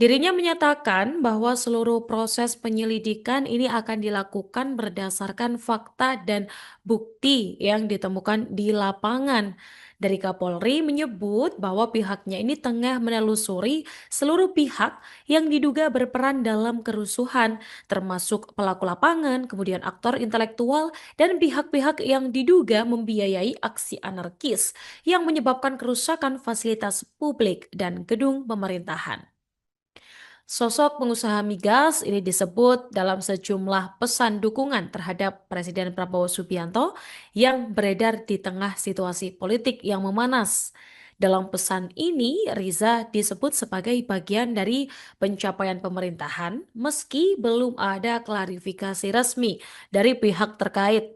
Dirinya menyatakan bahwa seluruh proses penyelidikan ini akan dilakukan berdasarkan fakta dan bukti yang ditemukan di lapangan. Dari Kapolri menyebut bahwa pihaknya ini tengah menelusuri seluruh pihak yang diduga berperan dalam kerusuhan, termasuk pelaku lapangan, kemudian aktor intelektual, dan pihak-pihak yang diduga membiayai aksi anarkis yang menyebabkan kerusakan fasilitas publik dan gedung pemerintahan. Sosok pengusaha migas ini disebut dalam sejumlah pesan dukungan terhadap Presiden Prabowo Subianto yang beredar di tengah situasi politik yang memanas. Dalam pesan ini, Riza disebut sebagai bagian dari pencapaian pemerintahan meski belum ada klarifikasi resmi dari pihak terkait.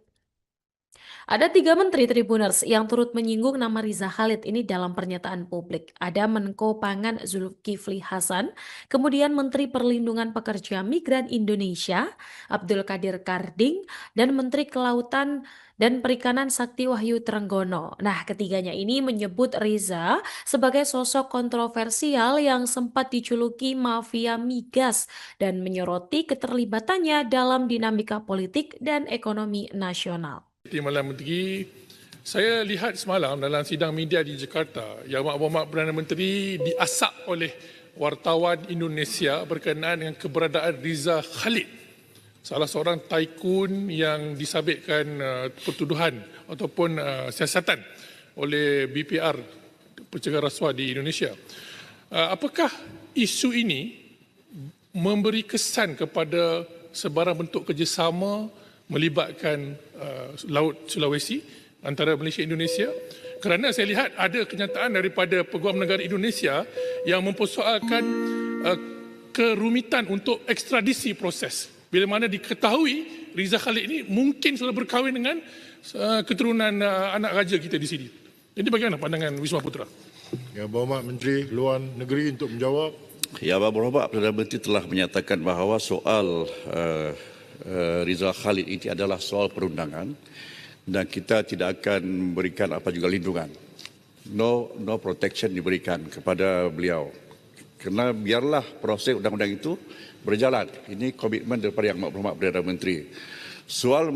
Ada 3 menteri Tribuners yang turut menyinggung nama Riza Khalid ini dalam pernyataan publik. Ada Menko Pangan Zulkifli Hasan, kemudian Menteri Perlindungan Pekerja Migran Indonesia Abdul Qadir Karding, dan Menteri Kelautan dan Perikanan Sakti Wahyu Trenggono. Nah, ketiganya ini menyebut Riza sebagai sosok kontroversial yang sempat dijuluki mafia migas dan menyoroti keterlibatannya dalam dinamika politik dan ekonomi nasional. Timbalan Menteri, saya lihat semalam dalam sidang media di Jakarta yang Mak Perdana Menteri diasak oleh wartawan Indonesia berkenaan dengan keberadaan Riza Khalid, salah seorang tycoon yang disabitkan pertuduhan ataupun siasatan oleh BPR, pencegahan rasuah di Indonesia. Apakah isu ini memberi kesan kepada sebarang bentuk kerjasama melibatkan Laut Sulawesi antara Malaysia dan Indonesia? Kerana saya lihat ada kenyataan daripada Peguam Negara Indonesia yang mempersoalkan kerumitan untuk ekstradisi proses. Bila mana diketahui Riza Khalid ini mungkin sudah berkahwin dengan keturunan anak raja kita di sini. Jadi bagaimana pandangan Wisma Putra? Yang Berhormat Menteri Luar Negeri untuk menjawab. Ya, Berhormat Perdana Menteri telah menyatakan bahawa soal Riza Khalid ini adalah soal perundangan dan kita tidak akan memberikan apa juga lindungan. No protection diberikan kepada beliau. Kerana biarlah proses undang-undang itu berjalan. Ini komitmen daripada Yang Berhormat Perdana Menteri. Soal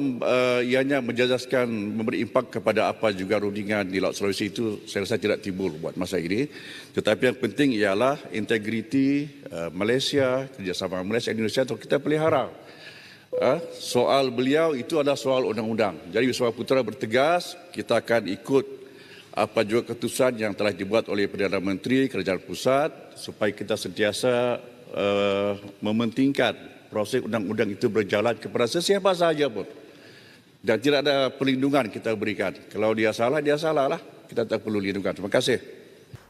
ianya menjejaskan memberi impak kepada apa juga rundingan di Laut Sulawesi itu saya rasa tidak timbul buat masa ini. Tetapi yang penting ialah integriti Malaysia, kerjasama Malaysia dan Indonesia untuk kita pelihara. Soal beliau itu adalah soal undang-undang. Jadi Wisma Putra bertegas kita akan ikut apa juga keputusan yang telah dibuat oleh Perdana Menteri Kerajaan Pusat supaya kita sentiasa mementingkan proses undang-undang itu berjalan kepada sesiapa sahaja pun. Dan tidak ada perlindungan kita berikan. Kalau dia salah lah. Kita tak perlu lindungan. Terima kasih.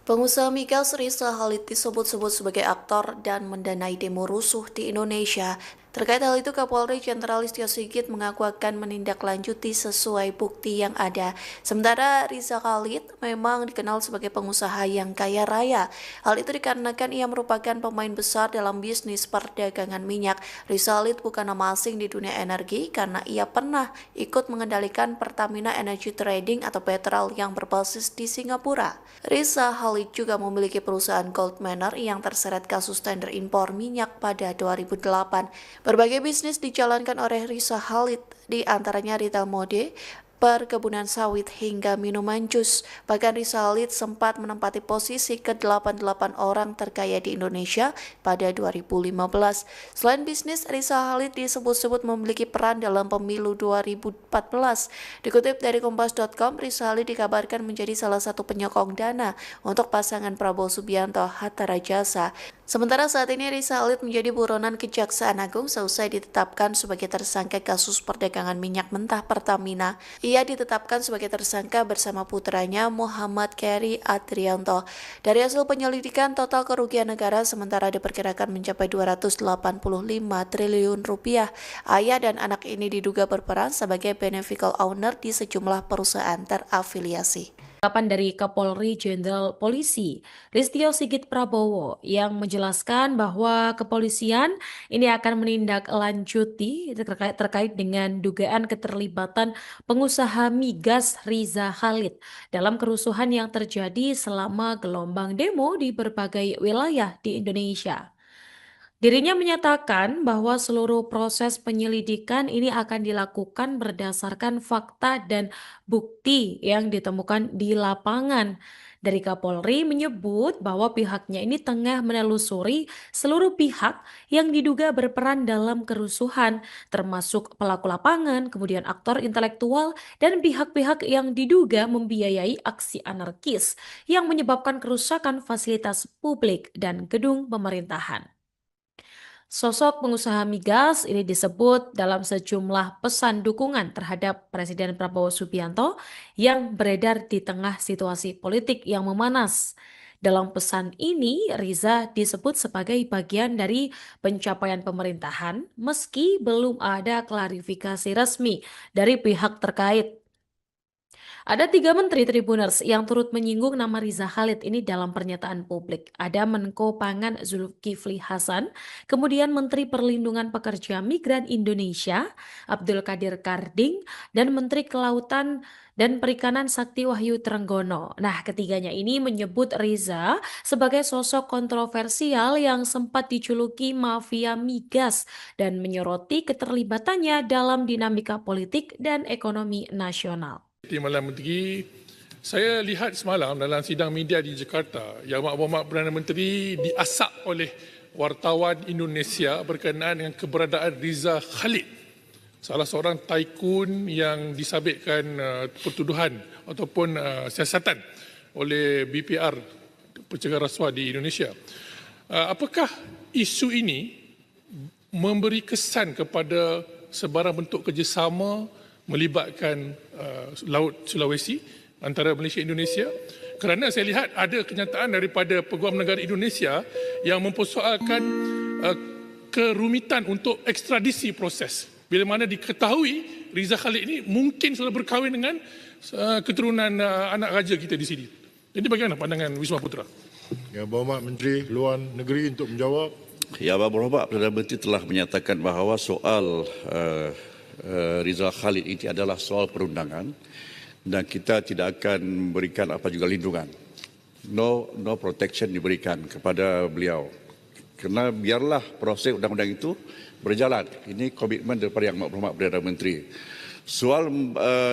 Pengusaha migas Riza Khalid disebut-sebut sebagai aktor dan mendanai demo rusuh di Indonesia. Terkait hal itu, Kapolri Jenderal Listio Sigit mengaku akan menindaklanjuti sesuai bukti yang ada. Sementara Riza Khalid memang dikenal sebagai pengusaha yang kaya raya. Hal itu dikarenakan ia merupakan pemain besar dalam bisnis perdagangan minyak. Riza Khalid bukan nama asing di dunia energi karena ia pernah ikut mengendalikan Pertamina Energy Trading atau Petrol yang berbasis di Singapura. Riza Khalid juga memiliki perusahaan Gold Manor yang terseret kasus tender impor minyak pada 2008. Berbagai bisnis dijalankan oleh Riza Khalid, di antaranya retail mode, perkebunan sawit hingga minuman jus. Bahkan Riza Khalid sempat menempati posisi ke-88 orang terkaya di Indonesia pada 2015. Selain bisnis, Riza Khalid disebut-sebut memiliki peran dalam pemilu 2014. Dikutip dari Kompas.com, Riza Khalid dikabarkan menjadi salah satu penyokong dana untuk pasangan Prabowo Subianto Hatta Rajasa. Sementara saat ini Riza Khalid menjadi buronan Kejaksaan Agung seusai ditetapkan sebagai tersangka kasus perdagangan minyak mentah Pertamina. Ia ditetapkan sebagai tersangka bersama putranya Muhammad Keri Adrianto. Dari hasil penyelidikan, total kerugian negara sementara diperkirakan mencapai 285 triliun rupiah. Ayah dan anak ini diduga berperan sebagai beneficial owner di sejumlah perusahaan terafiliasi. Tanggapan dari Kapolri Jenderal Polisi Listio Sigit Prabowo yang menjelaskan bahwa kepolisian ini akan menindaklanjuti terkait dengan dugaan keterlibatan pengusaha migas Riza Khalid dalam kerusuhan yang terjadi selama gelombang demo di berbagai wilayah di Indonesia. Dirinya menyatakan bahwa seluruh proses penyelidikan ini akan dilakukan berdasarkan fakta dan bukti yang ditemukan di lapangan. Dari Kapolri menyebut bahwa pihaknya ini tengah menelusuri seluruh pihak yang diduga berperan dalam kerusuhan, termasuk pelaku lapangan, kemudian aktor intelektual, dan pihak-pihak yang diduga membiayai aksi anarkis yang menyebabkan kerusakan fasilitas publik dan gedung pemerintahan. Sosok pengusaha migas ini disebut dalam sejumlah pesan dukungan terhadap Presiden Prabowo Subianto yang beredar di tengah situasi politik yang memanas. Dalam pesan ini, Riza disebut sebagai bagian dari pencapaian pemerintahan meski belum ada klarifikasi resmi dari pihak terkait. Ada 3 menteri Tribuners yang turut menyinggung nama Riza Khalid ini dalam pernyataan publik. Ada Menko Pangan Zulkifli Hasan, kemudian Menteri Perlindungan Pekerja Migran Indonesia Abdul Qadir Karding, dan Menteri Kelautan dan Perikanan Sakti Wahyu Trenggono. Nah, ketiganya ini menyebut Riza sebagai sosok kontroversial yang sempat dijuluki mafia migas dan menyoroti keterlibatannya dalam dinamika politik dan ekonomi nasional. Timbalan Menteri, saya lihat semalam dalam sidang media di Jakarta, Yang Berhormat Perdana Menteri diasak oleh wartawan Indonesia berkenaan dengan keberadaan Riza Khalid, salah seorang tycoon yang disabitkan pertuduhan ataupun siasatan oleh BPR, pencegahan rasuah di Indonesia. Apakah isu ini memberi kesan kepada sebarang bentuk kerjasama melibatkan Laut Sulawesi antara Malaysia dan Indonesia? Kerana saya lihat ada kenyataan daripada Peguam Negara Indonesia yang mempersoalkan kerumitan untuk ekstradisi proses. Bila mana diketahui Riza Khalid ini mungkin sudah berkahwin dengan keturunan anak raja kita di sini. Jadi bagaimana pandangan Wisma Putra? Yang Berhormat Menteri Luar Negeri untuk menjawab. Yang Berhormat Perdana Menteri telah menyatakan bahawa soal Riza Khalid ini adalah soal perundangan dan kita tidak akan memberikan apa juga lindungan. No protection diberikan kepada beliau. Kerana biarlah proses undang-undang itu berjalan. Ini komitmen daripada Yang Berhormat Perdana Menteri. Soal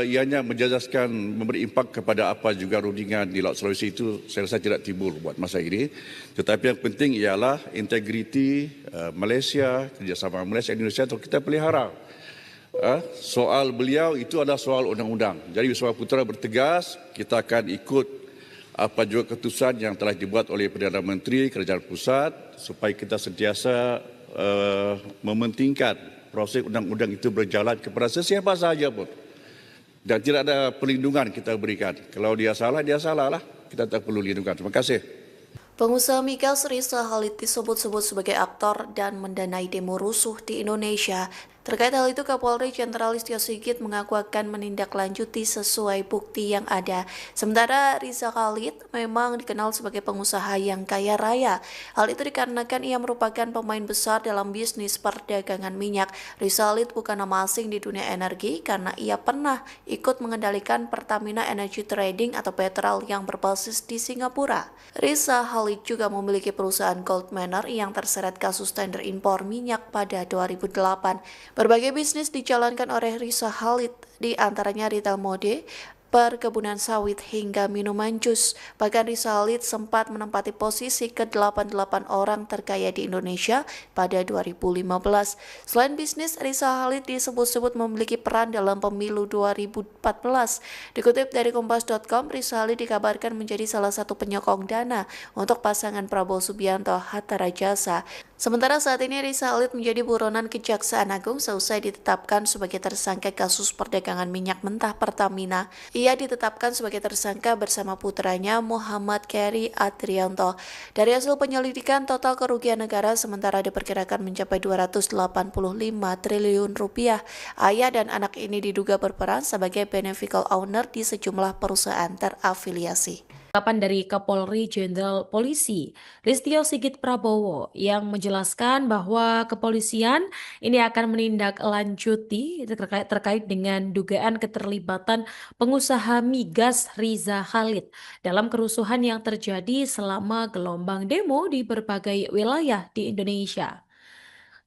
ianya menjejaskan memberi impak kepada apa juga rundingan di Laut Sulawesi itu saya rasa tidak timbul buat masa ini. Tetapi yang penting ialah integriti Malaysia, kerjasama Malaysia dan Indonesia untuk kita pelihara. Soal beliau itu adalah soal undang-undang. Jadi Wisma Putra bertegas kita akan ikut apa juga keputusan yang telah dibuat oleh Perdana Menteri Kerajaan Pusat supaya kita sentiasa mementingkan proses undang-undang itu berjalan kepada sesiapa sahaja pun. Dan tidak ada perlindungan kita berikan. Kalau dia salah lah. Kita tak perlu lindungan. Terima kasih. Pengusaha migas Riza Khalid disebut-sebut sebagai aktor dan mendanai demo rusuh di Indonesia. Terkait hal itu, Kapolri Jenderal Listio Sigit mengaku akan menindaklanjuti sesuai bukti yang ada. Sementara Riza Khalid memang dikenal sebagai pengusaha yang kaya raya. Hal itu dikarenakan ia merupakan pemain besar dalam bisnis perdagangan minyak. Riza Khalid bukan nama asing di dunia energi karena ia pernah ikut mengendalikan Pertamina Energy Trading atau Petrol yang berbasis di Singapura. Riza Khalid juga memiliki perusahaan Gold Manor yang terseret kasus tender impor minyak pada 2008. Berbagai bisnis dijalankan oleh Riza Khalid, di antaranya retail mode, perkebunan sawit hingga minuman jus. Bahkan Riza Khalid sempat menempati posisi ke-88 orang terkaya di Indonesia pada 2015. Selain bisnis, Riza Khalid disebut-sebut memiliki peran dalam pemilu 2014. Dikutip dari Kompas.com, Riza Khalid dikabarkan menjadi salah satu penyokong dana untuk pasangan Prabowo Subianto Hatta Rajasa. Sementara saat ini Riza Khalid menjadi buronan Kejaksaan Agung seusai ditetapkan sebagai tersangka kasus perdagangan minyak mentah Pertamina. Ia ditetapkan sebagai tersangka bersama putranya Muhammad Keri Adrianto. Dari hasil penyelidikan, total kerugian negara sementara diperkirakan mencapai 285 triliun rupiah. Ayah dan anak ini diduga berperan sebagai beneficial owner di sejumlah perusahaan terafiliasi. Tanggapan dari Kapolri Jenderal Polisi Listio Sigit Prabowo yang menjelaskan bahwa kepolisian ini akan menindaklanjuti terkait dengan dugaan keterlibatan pengusaha migas Riza Khalid dalam kerusuhan yang terjadi selama gelombang demo di berbagai wilayah di Indonesia.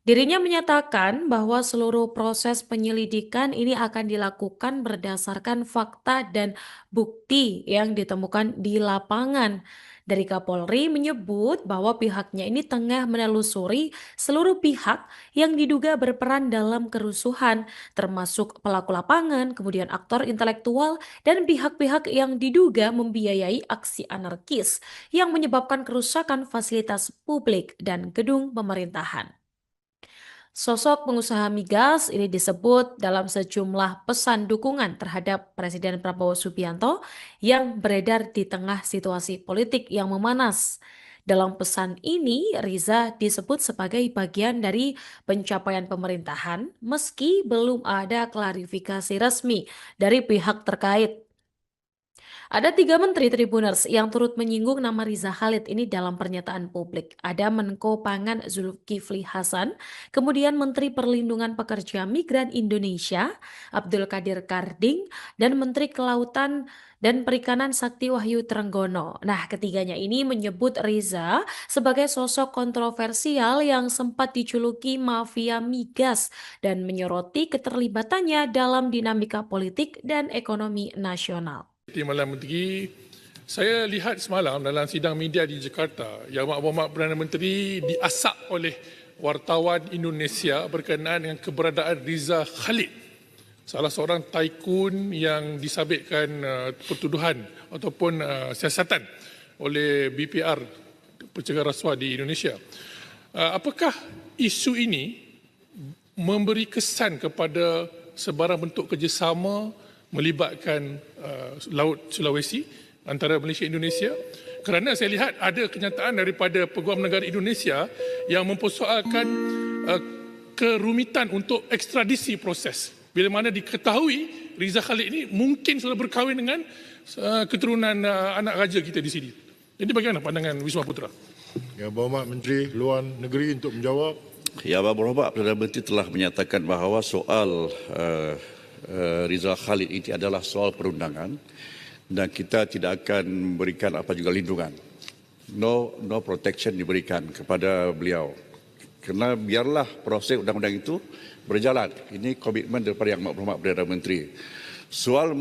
Dirinya menyatakan bahwa seluruh proses penyelidikan ini akan dilakukan berdasarkan fakta dan bukti yang ditemukan di lapangan. Dari Kapolri menyebut bahwa pihaknya ini tengah menelusuri seluruh pihak yang diduga berperan dalam kerusuhan, termasuk pelaku lapangan, kemudian aktor intelektual, dan pihak-pihak yang diduga membiayai aksi anarkis yang menyebabkan kerusakan fasilitas publik dan gedung pemerintahan. Sosok pengusaha migas ini disebut dalam sejumlah pesan dukungan terhadap Presiden Prabowo Subianto yang beredar di tengah situasi politik yang memanas. Dalam pesan ini, Riza disebut sebagai bagian dari pencapaian pemerintahan meski belum ada klarifikasi resmi dari pihak terkait. Ada 3 menteri Tribuners yang turut menyinggung nama Riza Khalid ini dalam pernyataan publik. Ada Menko Pangan Zulkifli Hasan, kemudian Menteri Perlindungan Pekerja Migran Indonesia Abdul Qadir Karding, dan Menteri Kelautan dan Perikanan Sakti Wahyu Trenggono. Nah, ketiganya ini menyebut Riza sebagai sosok kontroversial yang sempat dijuluki mafia migas dan menyoroti keterlibatannya dalam dinamika politik dan ekonomi nasional. Timbalan Menteri, saya lihat semalam dalam sidang media di Jakarta yang Mak Perdana Menteri diasak oleh wartawan Indonesia berkenaan dengan keberadaan Riza Khalid, salah seorang tycoon yang disabitkan pertuduhan ataupun siasatan oleh BPR, pencegahan rasuah di Indonesia. Apakah isu ini memberi kesan kepada sebarang bentuk kerjasama melibatkan Laut Sulawesi antara Malaysia dan Indonesia? Kerana saya lihat ada kenyataan daripada Peguam Negara Indonesia yang mempersoalkan kerumitan untuk ekstradisi proses. Bila mana diketahui Riza Khalid ini mungkin sudah berkahwin dengan keturunan anak raja kita di sini. Jadi bagaimana pandangan Wisma Putra? Yang Berhormat Menteri Luar Negeri untuk menjawab. Ya, Bapak Perdana Menteri telah menyatakan bahawa soal Riza Khalid ini adalah soal perundangan dan kita tidak akan memberikan apa juga lindungan. No protection diberikan kepada beliau. Kerana biarlah proses undang-undang itu berjalan. Ini komitmen daripada Yang Berhormat Perdana Menteri. Soal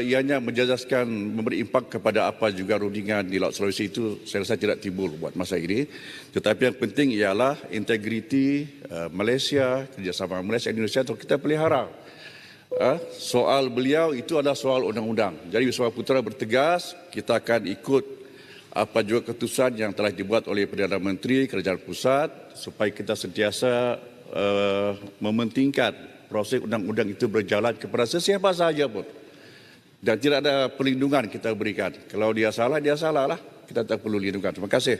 ianya menjejaskan memberi impak kepada apa juga rundingan di Laut Sulawesi itu saya rasa tidak timbul buat masa ini. Tetapi yang penting ialah integriti Malaysia, kerjasama Malaysia dan Indonesia untuk kita pelihara. Soal beliau itu adalah soal undang-undang. Jadi Wisma Putra bertegas kita akan ikut apa juga keputusan yang telah dibuat oleh Perdana Menteri Kerajaan Pusat supaya kita sentiasa mementingkan proses undang-undang itu berjalan kepada sesiapa sahaja pun. Dan tidak ada perlindungan kita berikan. Kalau dia salah lah. Kita tak perlu lindungan. Terima kasih.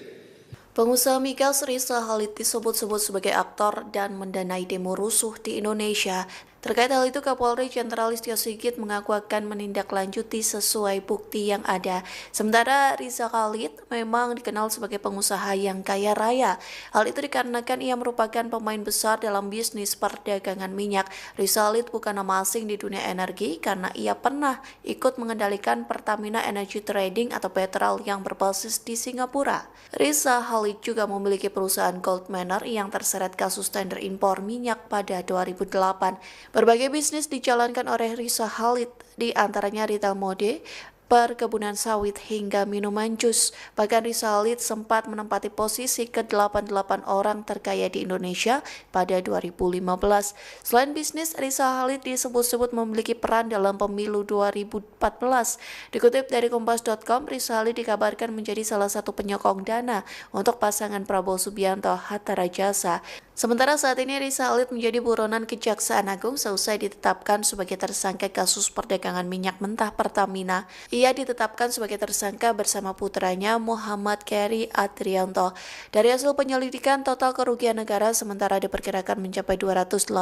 Pengusaha migas Riza Khalid disebut-sebut sebagai aktor dan mendanai demo rusuh di Indonesia. Terkait hal itu, Kapolri Jenderal Listio Sigit mengaku akan menindaklanjuti sesuai bukti yang ada. Sementara Riza Khalid memang dikenal sebagai pengusaha yang kaya raya. Hal itu dikarenakan ia merupakan pemain besar dalam bisnis perdagangan minyak. Riza Khalid bukan nama asing di dunia energi karena ia pernah ikut mengendalikan Pertamina Energy Trading atau Petrol yang berbasis di Singapura. Riza Khalid juga memiliki perusahaan Gold Manor yang terseret kasus tender impor minyak pada 2008. Berbagai bisnis dijalankan oleh Riza Khalid, di antaranya retail mode, perkebunan sawit hingga minuman jus. Bahkan Riza Khalid sempat menempati posisi ke-88 orang terkaya di Indonesia pada 2015. Selain bisnis, Riza Khalid disebut-sebut memiliki peran dalam pemilu 2014. Dikutip dari Kompas.com, Riza Khalid dikabarkan menjadi salah satu penyokong dana untuk pasangan Prabowo Subianto Hatta Rajasa. Sementara saat ini Riza Khalid menjadi buronan Kejaksaan Agung seusai ditetapkan sebagai tersangka kasus perdagangan minyak mentah Pertamina. Ia ditetapkan sebagai tersangka bersama putranya Muhammad Keri Adrianto. Dari hasil penyelidikan, total kerugian negara sementara diperkirakan mencapai 285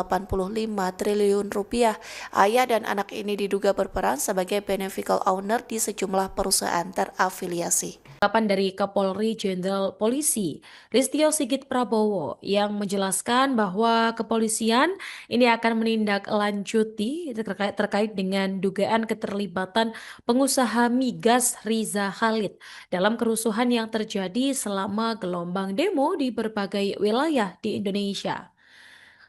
triliun rupiah. Ayah dan anak ini diduga berperan sebagai beneficial owner di sejumlah perusahaan terafiliasi. Ungkapan dari Kapolri Jenderal Polisi Listio Sigit Prabowo yang menjelaskan bahwa kepolisian ini akan menindaklanjuti terkait dengan dugaan keterlibatan pengusaha migas Riza Khalid dalam kerusuhan yang terjadi selama gelombang demo di berbagai wilayah di Indonesia.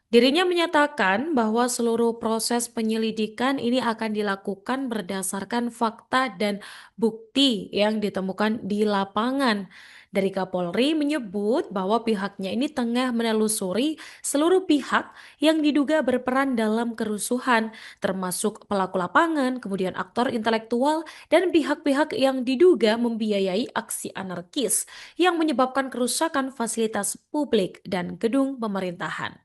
Dirinya menyatakan bahwa seluruh proses penyelidikan ini akan dilakukan berdasarkan fakta dan bukti yang ditemukan di lapangan. Dari Kapolri menyebut bahwa pihaknya ini tengah menelusuri seluruh pihak yang diduga berperan dalam kerusuhan, termasuk pelaku lapangan, kemudian aktor intelektual, dan pihak-pihak yang diduga membiayai aksi anarkis yang menyebabkan kerusakan fasilitas publik dan gedung pemerintahan.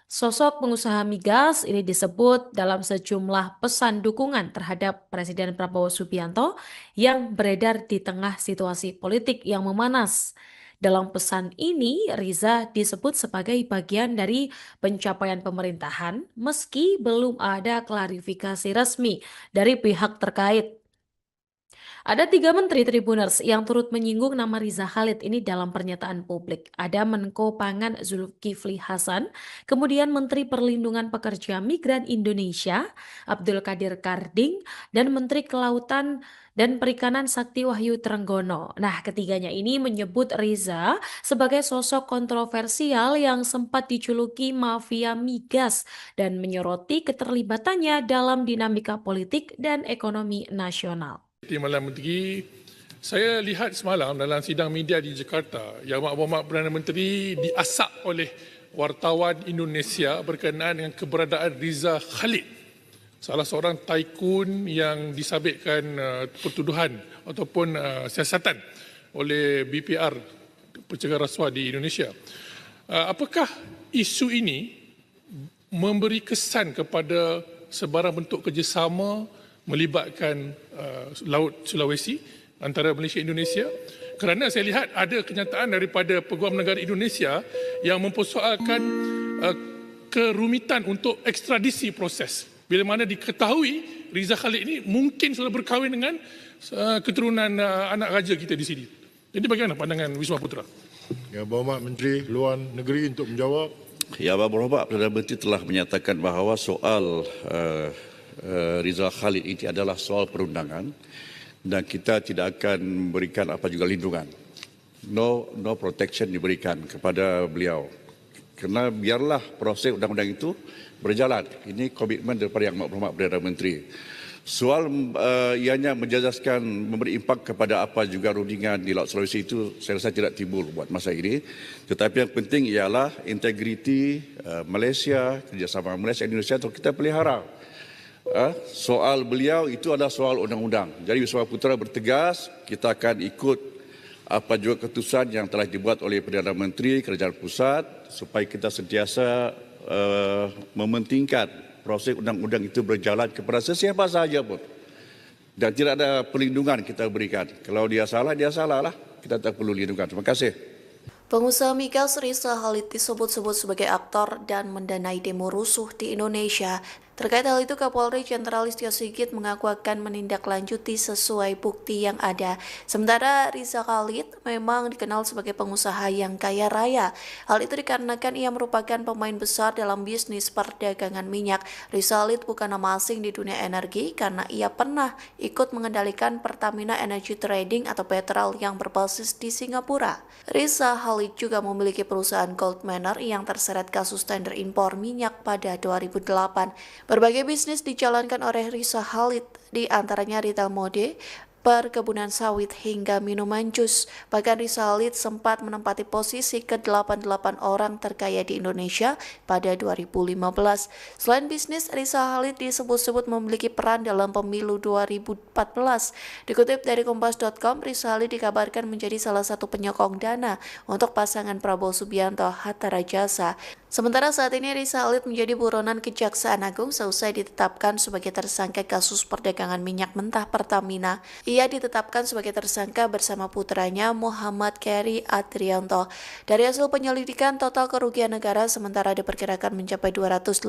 Sosok pengusaha migas ini disebut dalam sejumlah pesan dukungan terhadap Presiden Prabowo Subianto yang beredar di tengah situasi politik yang memanas. Dalam pesan ini, Riza disebut sebagai bagian dari pencapaian pemerintahan meski belum ada klarifikasi resmi dari pihak terkait. Ada 3 Menteri Tribuners yang turut menyinggung nama Riza Khalid ini dalam pernyataan publik. Ada Menko Pangan Zulkifli Hasan, kemudian Menteri Perlindungan Pekerja Migran Indonesia Abdul Qadir Karding, dan Menteri Kelautan dan Perikanan Sakti Wahyu Trenggono. Nah, ketiganya ini menyebut Riza sebagai sosok kontroversial yang sempat dijuluki mafia migas dan menyoroti keterlibatannya dalam dinamika politik dan ekonomi nasional. Timbalan Menteri, saya lihat semalam dalam sidang media di Jakarta, Yang Berhormat Perdana Menteri diasak oleh wartawan Indonesia berkenaan dengan keberadaan Riza Khalid, salah seorang tycoon yang disabitkan pertuduhan ataupun siasatan oleh BPR, pencegahan rasuah di Indonesia. Apakah isu ini memberi kesan kepada sebarang bentuk kerjasama melibatkan Laut Sulawesi antara Malaysia dan Indonesia? Kerana saya lihat ada kenyataan daripada Peguam Negara Indonesia yang mempersoalkan kerumitan untuk ekstradisi proses. Bila mana diketahui Riza Khalid ini mungkin sudah berkahwin dengan keturunan anak raja kita di sini. Jadi bagaimana pandangan Wisma Putra? Yang Berhormat Menteri Luar Negeri untuk menjawab. Yang Berhormat Perdana Menteri telah menyatakan bahawa soal Riza Khalid ini adalah soal perundangan dan kita tidak akan memberikan apa juga lindungan. No protection diberikan kepada beliau. Kerana biarlah proses undang-undang itu berjalan. Ini komitmen daripada Yang Berhormat Perdana Menteri. Soal ianya menjejaskan memberi impak kepada apa juga rundingan di Laut Sulawesi itu saya rasa tidak timbul buat masa ini. Tetapi yang penting ialah integriti Malaysia, kerjasama Malaysia dan Indonesia untuk kita pelihara. Soal beliau itu adalah soal undang-undang. Jadi Wisma Putra bertegas kita akan ikut apa juga keputusan yang telah dibuat oleh Perdana Menteri Kerajaan Pusat supaya kita sentiasa mementingkan proses undang-undang itu berjalan kepada sesiapa sahaja pun. dan tidak ada perlindungan kita berikan. Kalau dia salah lah. Kita tak perlu lindungan. Terima kasih. Pengusaha migas Riza Khalid disebut-sebut sebagai aktor dan mendanai demo rusuh di Indonesia. Terkait hal itu, Kapolri Jenderal Listio Sigit mengaku akan menindaklanjuti sesuai bukti yang ada. Sementara Riza Khalid memang dikenal sebagai pengusaha yang kaya raya. Hal itu dikarenakan ia merupakan pemain besar dalam bisnis perdagangan minyak. Riza Khalid bukan nama asing di dunia energi karena ia pernah ikut mengendalikan Pertamina Energy Trading atau Petrol yang berbasis di Singapura. Riza Khalid juga memiliki perusahaan Gold Manor yang terseret kasus tender impor minyak pada 2008. Berbagai bisnis dijalankan oleh Riza Khalid, di antaranya retail mode, perkebunan sawit hingga minuman jus. Bahkan Riza Khalid sempat menempati posisi ke-88 orang terkaya di Indonesia pada 2015. Selain bisnis, Riza Khalid disebut-sebut memiliki peran dalam pemilu 2014. Dikutip dari Kompas.com, Riza Khalid dikabarkan menjadi salah satu penyokong dana untuk pasangan Prabowo Subianto Hatta Rajasa. Sementara saat ini Riza Khalid menjadi buronan Kejaksaan Agung seusai ditetapkan sebagai tersangka kasus perdagangan minyak mentah Pertamina. Ia ditetapkan sebagai tersangka bersama putranya Muhammad Keri Adrianto. Dari hasil penyelidikan, total kerugian negara sementara diperkirakan mencapai 285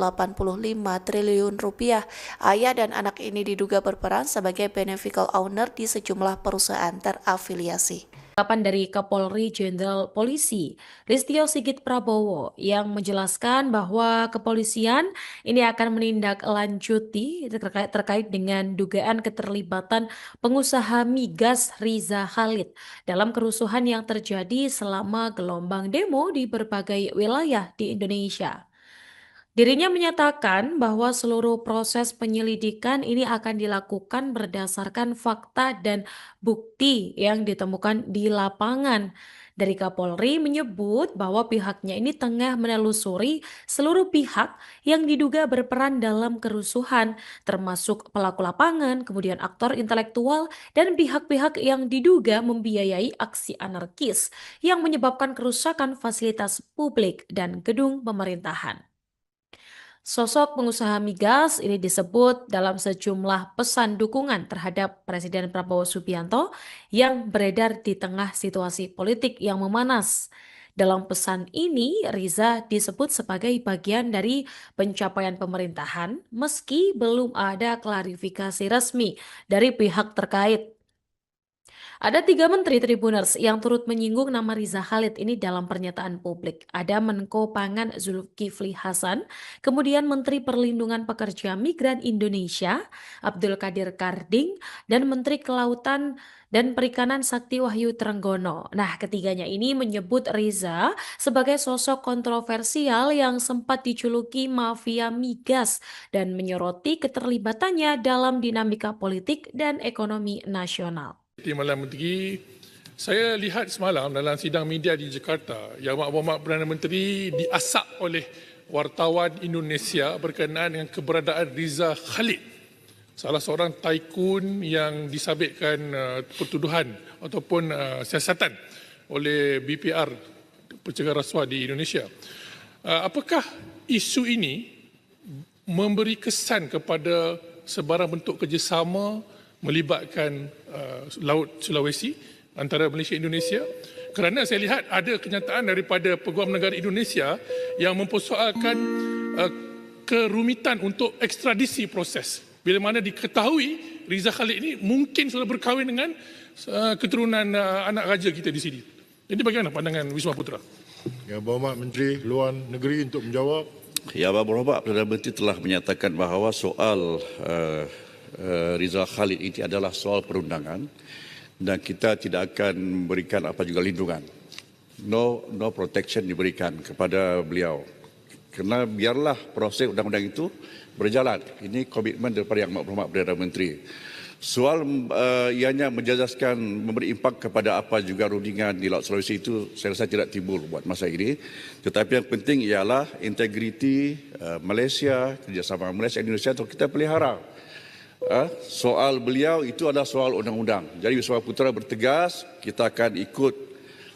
triliun rupiah. Ayah dan anak ini diduga berperan sebagai beneficial owner di sejumlah perusahaan terafiliasi. Tanggapan dari Kapolri Jenderal Polisi Listio Sigit Prabowo yang menjelaskan bahwa kepolisian ini akan menindaklanjuti terkait dengan dugaan keterlibatan pengusaha migas Riza Khalid dalam kerusuhan yang terjadi selama gelombang demo di berbagai wilayah di Indonesia. Dirinya menyatakan bahwa seluruh proses penyelidikan ini akan dilakukan berdasarkan fakta dan bukti yang ditemukan di lapangan. Dari Kapolri menyebut bahwa pihaknya ini tengah menelusuri seluruh pihak yang diduga berperan dalam kerusuhan, termasuk pelaku lapangan, kemudian aktor intelektual, dan pihak-pihak yang diduga membiayai aksi anarkis yang menyebabkan kerusakan fasilitas publik dan gedung pemerintahan. Sosok pengusaha migas ini disebut dalam sejumlah pesan dukungan terhadap Presiden Prabowo Subianto yang beredar di tengah situasi politik yang memanas. Dalam pesan ini, Riza disebut sebagai bagian dari pencapaian pemerintahan meski belum ada klarifikasi resmi dari pihak terkait. Ada 3 menteri Tribuners yang turut menyinggung nama Riza Khalid ini dalam pernyataan publik. Ada Menko Pangan Zulkifli Hasan, kemudian Menteri Perlindungan Pekerja Migran Indonesia Abdul Qadir Karding, dan Menteri Kelautan dan Perikanan Sakti Wahyu Trenggono. Nah, ketiganya ini menyebut Riza sebagai sosok kontroversial yang sempat dijuluki mafia migas dan menyoroti keterlibatannya dalam dinamika politik dan ekonomi nasional. Timbalan Menteri, saya lihat semalam dalam sidang media di Jakarta yang Mak Perdana Menteri diasak oleh wartawan Indonesia berkenaan dengan keberadaan Riza Khalid, salah seorang tycoon yang disabitkan pertuduhan ataupun siasatan oleh BPR, pencegahan rasuah di Indonesia. Apakah isu ini memberi kesan kepada sebarang bentuk kerjasama melibatkan Laut Sulawesi antara Malaysia dan Indonesia? Kerana saya lihat ada kenyataan daripada Peguam Negara Indonesia yang mempersoalkan kerumitan untuk ekstradisi proses. Bila mana diketahui Riza Khalid ini mungkin sudah berkahwin dengan keturunan anak raja kita di sini. Jadi bagaimana pandangan Wisma Putra? Yang Berhormat Menteri Luar Negeri untuk menjawab. Ya, Berhormat Perdana Menteri telah menyatakan bahawa soal Riza Khalid ini adalah soal perundangan dan kita tidak akan memberikan apa juga lindungan. No protection diberikan kepada beliau. Kerana biarlah proses undang-undang itu berjalan. Ini komitmen daripada Yang Berhormat Perdana Menteri. Soal ianya menjejaskan memberi impak kepada apa juga rundingan di Laut Sulawesi itu saya rasa tidak timbul buat masa ini. Tetapi yang penting ialah integriti Malaysia, kerjasama Malaysia dan Indonesia untuk kita pelihara. Soal beliau itu adalah soal undang-undang. Jadi Wisma Putra bertegas kita akan ikut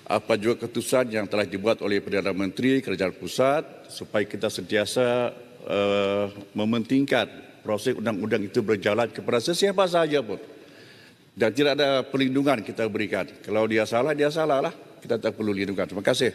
apa juga keputusan yang telah dibuat oleh Perdana Menteri Kerajaan Pusat supaya kita sentiasa mementingkan proses undang-undang itu berjalan kepada sesiapa sahaja pun. Dan tidak ada perlindungan kita berikan. Kalau dia salah lah. Kita tak perlu lindungan. Terima kasih.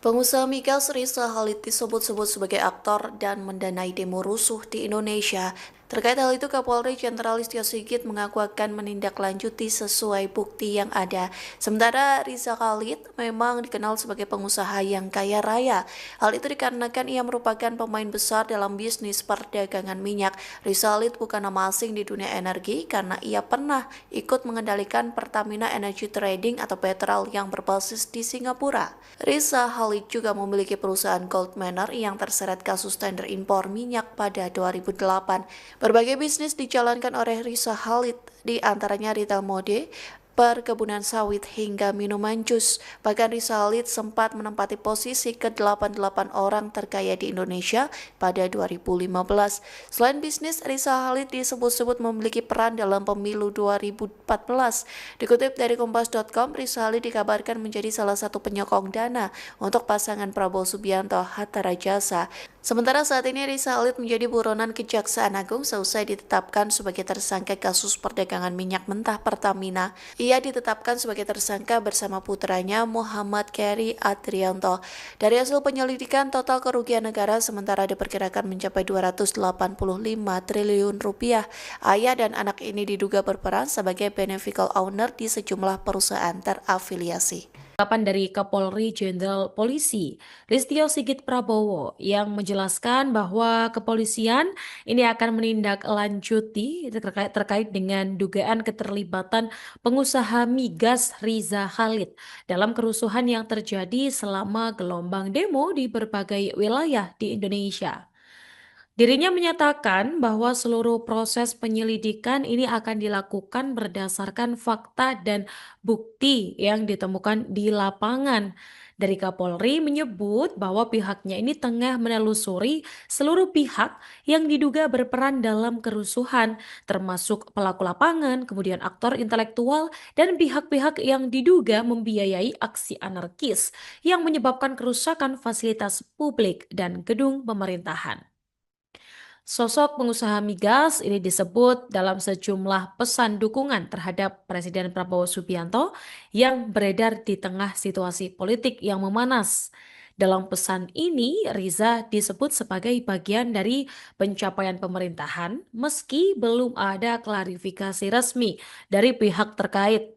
Pengusaha migas Riza Khalid disebut-sebut sebagai aktor dan mendanai demo rusuh di Indonesia. Terkait hal itu, Kapolri Jenderal Listio Sigit mengaku akan menindaklanjuti sesuai bukti yang ada. Sementara Riza Khalid memang dikenal sebagai pengusaha yang kaya raya. Hal itu dikarenakan ia merupakan pemain besar dalam bisnis perdagangan minyak. Riza Khalid bukan nama asing di dunia energi karena ia pernah ikut mengendalikan Pertamina Energy Trading atau Petrol yang berbasis di Singapura. Riza Khalid juga memiliki perusahaan Gold Manor yang terseret kasus tender impor minyak pada 2008. Berbagai bisnis dijalankan oleh Riza Khalid, di antaranya retail mode, perkebunan sawit hingga minuman jus. Bahkan Riza Khalid sempat menempati posisi ke-88 orang terkaya di Indonesia pada 2015. Selain bisnis, Riza Khalid disebut-sebut memiliki peran dalam pemilu 2014. Dikutip dari Kompas.com, Riza Khalid dikabarkan menjadi salah satu penyokong dana untuk pasangan Prabowo Subianto Hatta Rajasa. Sementara saat ini Riza Khalid menjadi buronan Kejaksaan Agung seusai ditetapkan sebagai tersangka kasus perdagangan minyak mentah Pertamina. Ia ditetapkan sebagai tersangka bersama putranya Muhammad Keri Adrianto. Dari hasil penyelidikan, total kerugian negara sementara diperkirakan mencapai 285 triliun rupiah. Ayah dan anak ini diduga berperan sebagai beneficial owner di sejumlah perusahaan terafiliasi. Tanggapan dari Kapolri Jenderal Polisi Listio Sigit Prabowo yang menjelaskan bahwa kepolisian ini akan menindaklanjuti terkait dengan dugaan keterlibatan pengusaha migas Riza Khalid dalam kerusuhan yang terjadi selama gelombang demo di berbagai wilayah di Indonesia. Dirinya menyatakan bahwa seluruh proses penyelidikan ini akan dilakukan berdasarkan fakta dan bukti yang ditemukan di lapangan. Dari Kapolri menyebut bahwa pihaknya ini tengah menelusuri seluruh pihak yang diduga berperan dalam kerusuhan, termasuk pelaku lapangan, kemudian aktor intelektual, dan pihak-pihak yang diduga membiayai aksi anarkis yang menyebabkan kerusakan fasilitas publik dan gedung pemerintahan. Sosok pengusaha migas ini disebut dalam sejumlah pesan dukungan terhadap Presiden Prabowo Subianto yang beredar di tengah situasi politik yang memanas. Dalam pesan ini, Riza disebut sebagai bagian dari pencapaian pemerintahan meski belum ada klarifikasi resmi dari pihak terkait.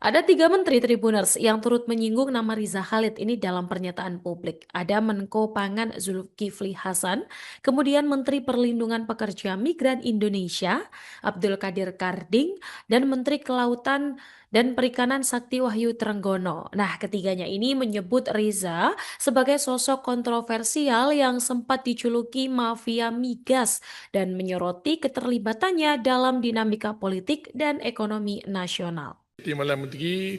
Ada 3 menteri Tribuners yang turut menyinggung nama Riza Khalid ini dalam pernyataan publik. Ada Menko Pangan Zulkifli Hasan, kemudian Menteri Perlindungan Pekerja Migran Indonesia Abdul Qadir Karding, dan Menteri Kelautan dan Perikanan Sakti Wahyu Trenggono. Nah, ketiganya ini menyebut Riza sebagai sosok kontroversial yang sempat dijuluki mafia migas dan menyoroti keterlibatannya dalam dinamika politik dan ekonomi nasional. Timbalan Menteri,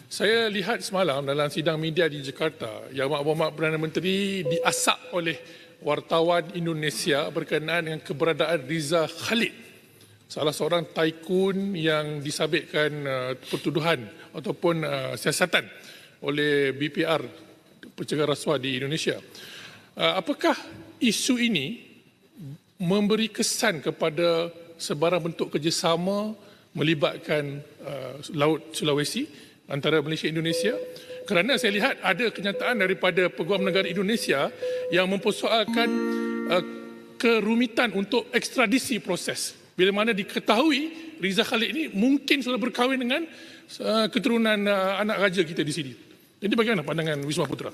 saya lihat semalam dalam sidang media di Jakarta, Yang Berhormat Perdana Menteri diasak oleh wartawan Indonesia berkenaan dengan keberadaan Riza Khalid, salah seorang tycoon yang disabitkan pertuduhan ataupun siasatan oleh BPR, pencegahan rasuah di Indonesia. Apakah isu ini memberi kesan kepada sebarang bentuk kerjasama melibatkan Laut Sulawesi antara Malaysia dan Indonesia? Kerana saya lihat ada kenyataan daripada Peguam Negara Indonesia yang mempersoalkan kerumitan untuk ekstradisi proses. Bila mana diketahui Riza Khalid ini mungkin sudah berkahwin dengan keturunan anak raja kita di sini. Jadi bagaimana pandangan Wisma Putra?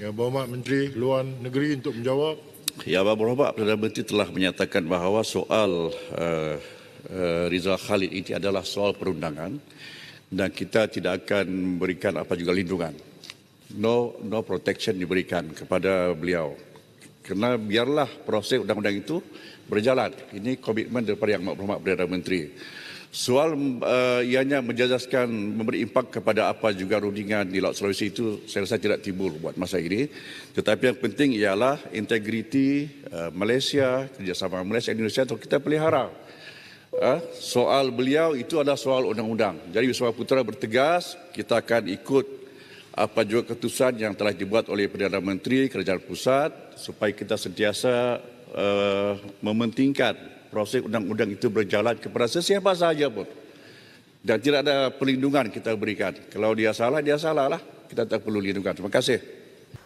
Yang Berhormat Menteri Luar Negeri untuk menjawab. Yang Berhormat Perdana Menteri telah menyatakan bahawa soal Riza Khalid ini adalah soal perundangan dan kita tidak akan memberikan apa juga lindungan. No protection diberikan kepada beliau. Kerana biarlah proses undang-undang itu berjalan. Ini komitmen daripada Yang Berhormat Perdana Menteri. Soal ianya menjejaskan memberi impak kepada apa juga rundingan di Laut Sulawesi itu saya rasa tidak timbul buat masa ini. Tetapi yang penting ialah integriti Malaysia, kerjasama Malaysia dan Indonesia untuk kita pelihara. Soal beliau itu adalah soal undang-undang. Jadi Wisma Putra bertegas kita akan ikut apa juga keputusan yang telah dibuat oleh Perdana Menteri Kerajaan Pusat supaya kita sentiasa mementingkan proses undang-undang itu berjalan kepada sesiapa sahaja pun. dan tidak ada perlindungan kita berikan. Kalau dia salah lah. Kita tak perlu lindungan. Terima kasih.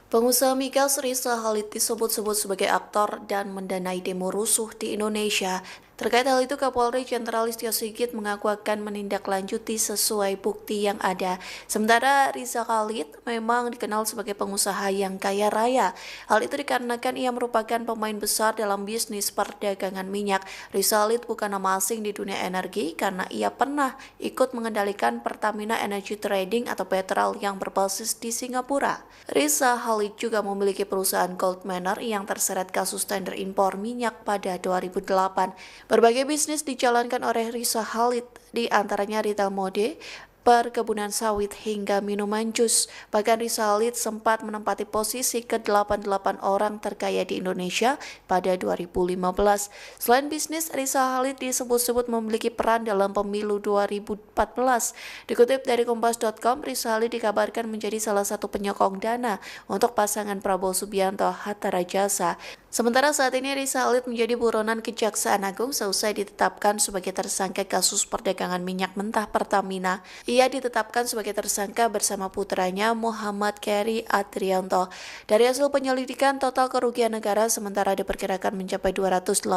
Pengusaha migas Riza Khalid disebut-sebut sebagai aktor dan mendanai demo rusuh di Indonesia. Terkait hal itu, Kapolri Jenderal Listio Sigit mengaku akan menindaklanjuti sesuai bukti yang ada. Sementara Riza Khalid memang dikenal sebagai pengusaha yang kaya raya. Hal itu dikarenakan ia merupakan pemain besar dalam bisnis perdagangan minyak. Riza Khalid bukan nama asing di dunia energi karena ia pernah ikut mengendalikan Pertamina Energy Trading atau Petrol yang berbasis di Singapura. Riza Khalid juga memiliki perusahaan Gold Manor yang terseret kasus tender impor minyak pada 2008. Berbagai bisnis dijalankan oleh Riza Khalid, di antaranya retail mode, perkebunan sawit hingga minuman jus. Bahkan Riza Khalid sempat menempati posisi ke-88 orang terkaya di Indonesia pada 2015. Selain bisnis, Riza Khalid disebut-sebut memiliki peran dalam pemilu 2014. Dikutip dari Kompas.com, Riza Khalid dikabarkan menjadi salah satu penyokong dana untuk pasangan Prabowo Subianto Hatta Rajasa. Sementara saat ini Riza Khalid menjadi buronan Kejaksaan Agung seusai ditetapkan sebagai tersangka kasus perdagangan minyak mentah Pertamina. Ia ditetapkan sebagai tersangka bersama putranya Muhammad Keri Adrianto. Dari hasil penyelidikan, total kerugian negara sementara diperkirakan mencapai 285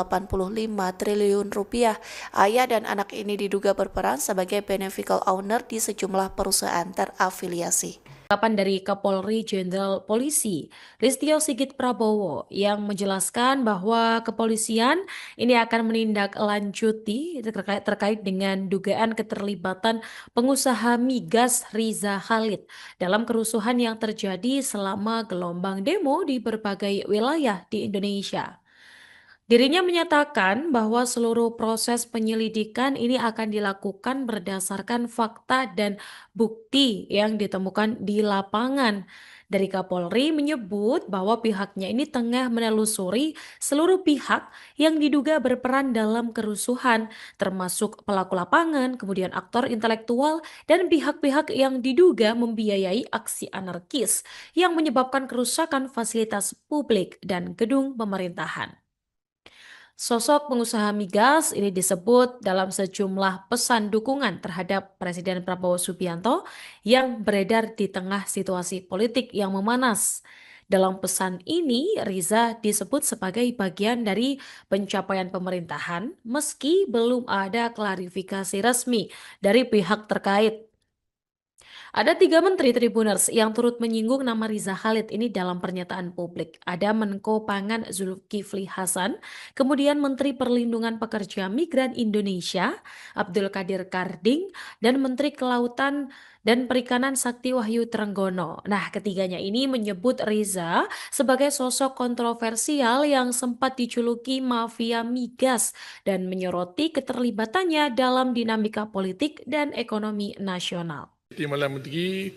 triliun rupiah. Ayah dan anak ini diduga berperan sebagai beneficial owner di sejumlah perusahaan terafiliasi. Tanggapan dari Kapolri Jenderal Polisi Listio Sigit Prabowo yang menjelaskan bahwa kepolisian ini akan menindaklanjuti terkait dengan dugaan keterlibatan pengusaha migas Riza Khalid dalam kerusuhan yang terjadi selama gelombang demo di berbagai wilayah di Indonesia. Dirinya menyatakan bahwa seluruh proses penyelidikan ini akan dilakukan berdasarkan fakta dan bukti yang ditemukan di lapangan. Dari Kapolri menyebut bahwa pihaknya ini tengah menelusuri seluruh pihak yang diduga berperan dalam kerusuhan, termasuk pelaku lapangan, kemudian aktor intelektual, dan pihak-pihak yang diduga membiayai aksi anarkis yang menyebabkan kerusakan fasilitas publik dan gedung pemerintahan. Sosok pengusaha migas ini disebut dalam sejumlah pesan dukungan terhadap Presiden Prabowo Subianto yang beredar di tengah situasi politik yang memanas. Dalam pesan ini, Riza disebut sebagai bagian dari pencapaian pemerintahan meski belum ada klarifikasi resmi dari pihak terkait. Ada 3 menteri Tribuners yang turut menyinggung nama Riza Khalid ini dalam pernyataan publik. Ada Menko Pangan Zulkifli Hasan, kemudian Menteri Perlindungan Pekerja Migran Indonesia Abdul Qadir Karding, dan Menteri Kelautan dan Perikanan Sakti Wahyu Trenggono. Nah, ketiganya ini menyebut Riza sebagai sosok kontroversial yang sempat dijuluki mafia migas dan menyoroti keterlibatannya dalam dinamika politik dan ekonomi nasional. Timbalan Menteri,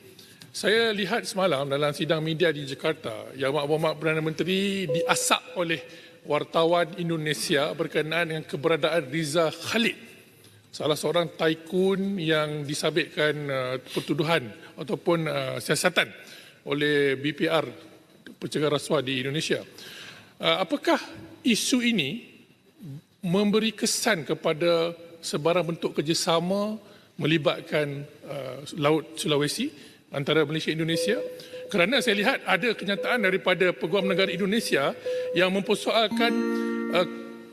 saya lihat semalam dalam sidang media di Jakarta yang Mak Perdana Menteri diasak oleh wartawan Indonesia berkenaan dengan keberadaan Riza Khalid, salah seorang tycoon yang disabitkan pertuduhan ataupun siasatan oleh BPR, pencegahan rasuah di Indonesia. Apakah isu ini memberi kesan kepada sebarang bentuk kerjasama melibatkan Laut Sulawesi antara Malaysia dan Indonesia? Kerana saya lihat ada kenyataan daripada Peguam Negara Indonesia yang mempersoalkan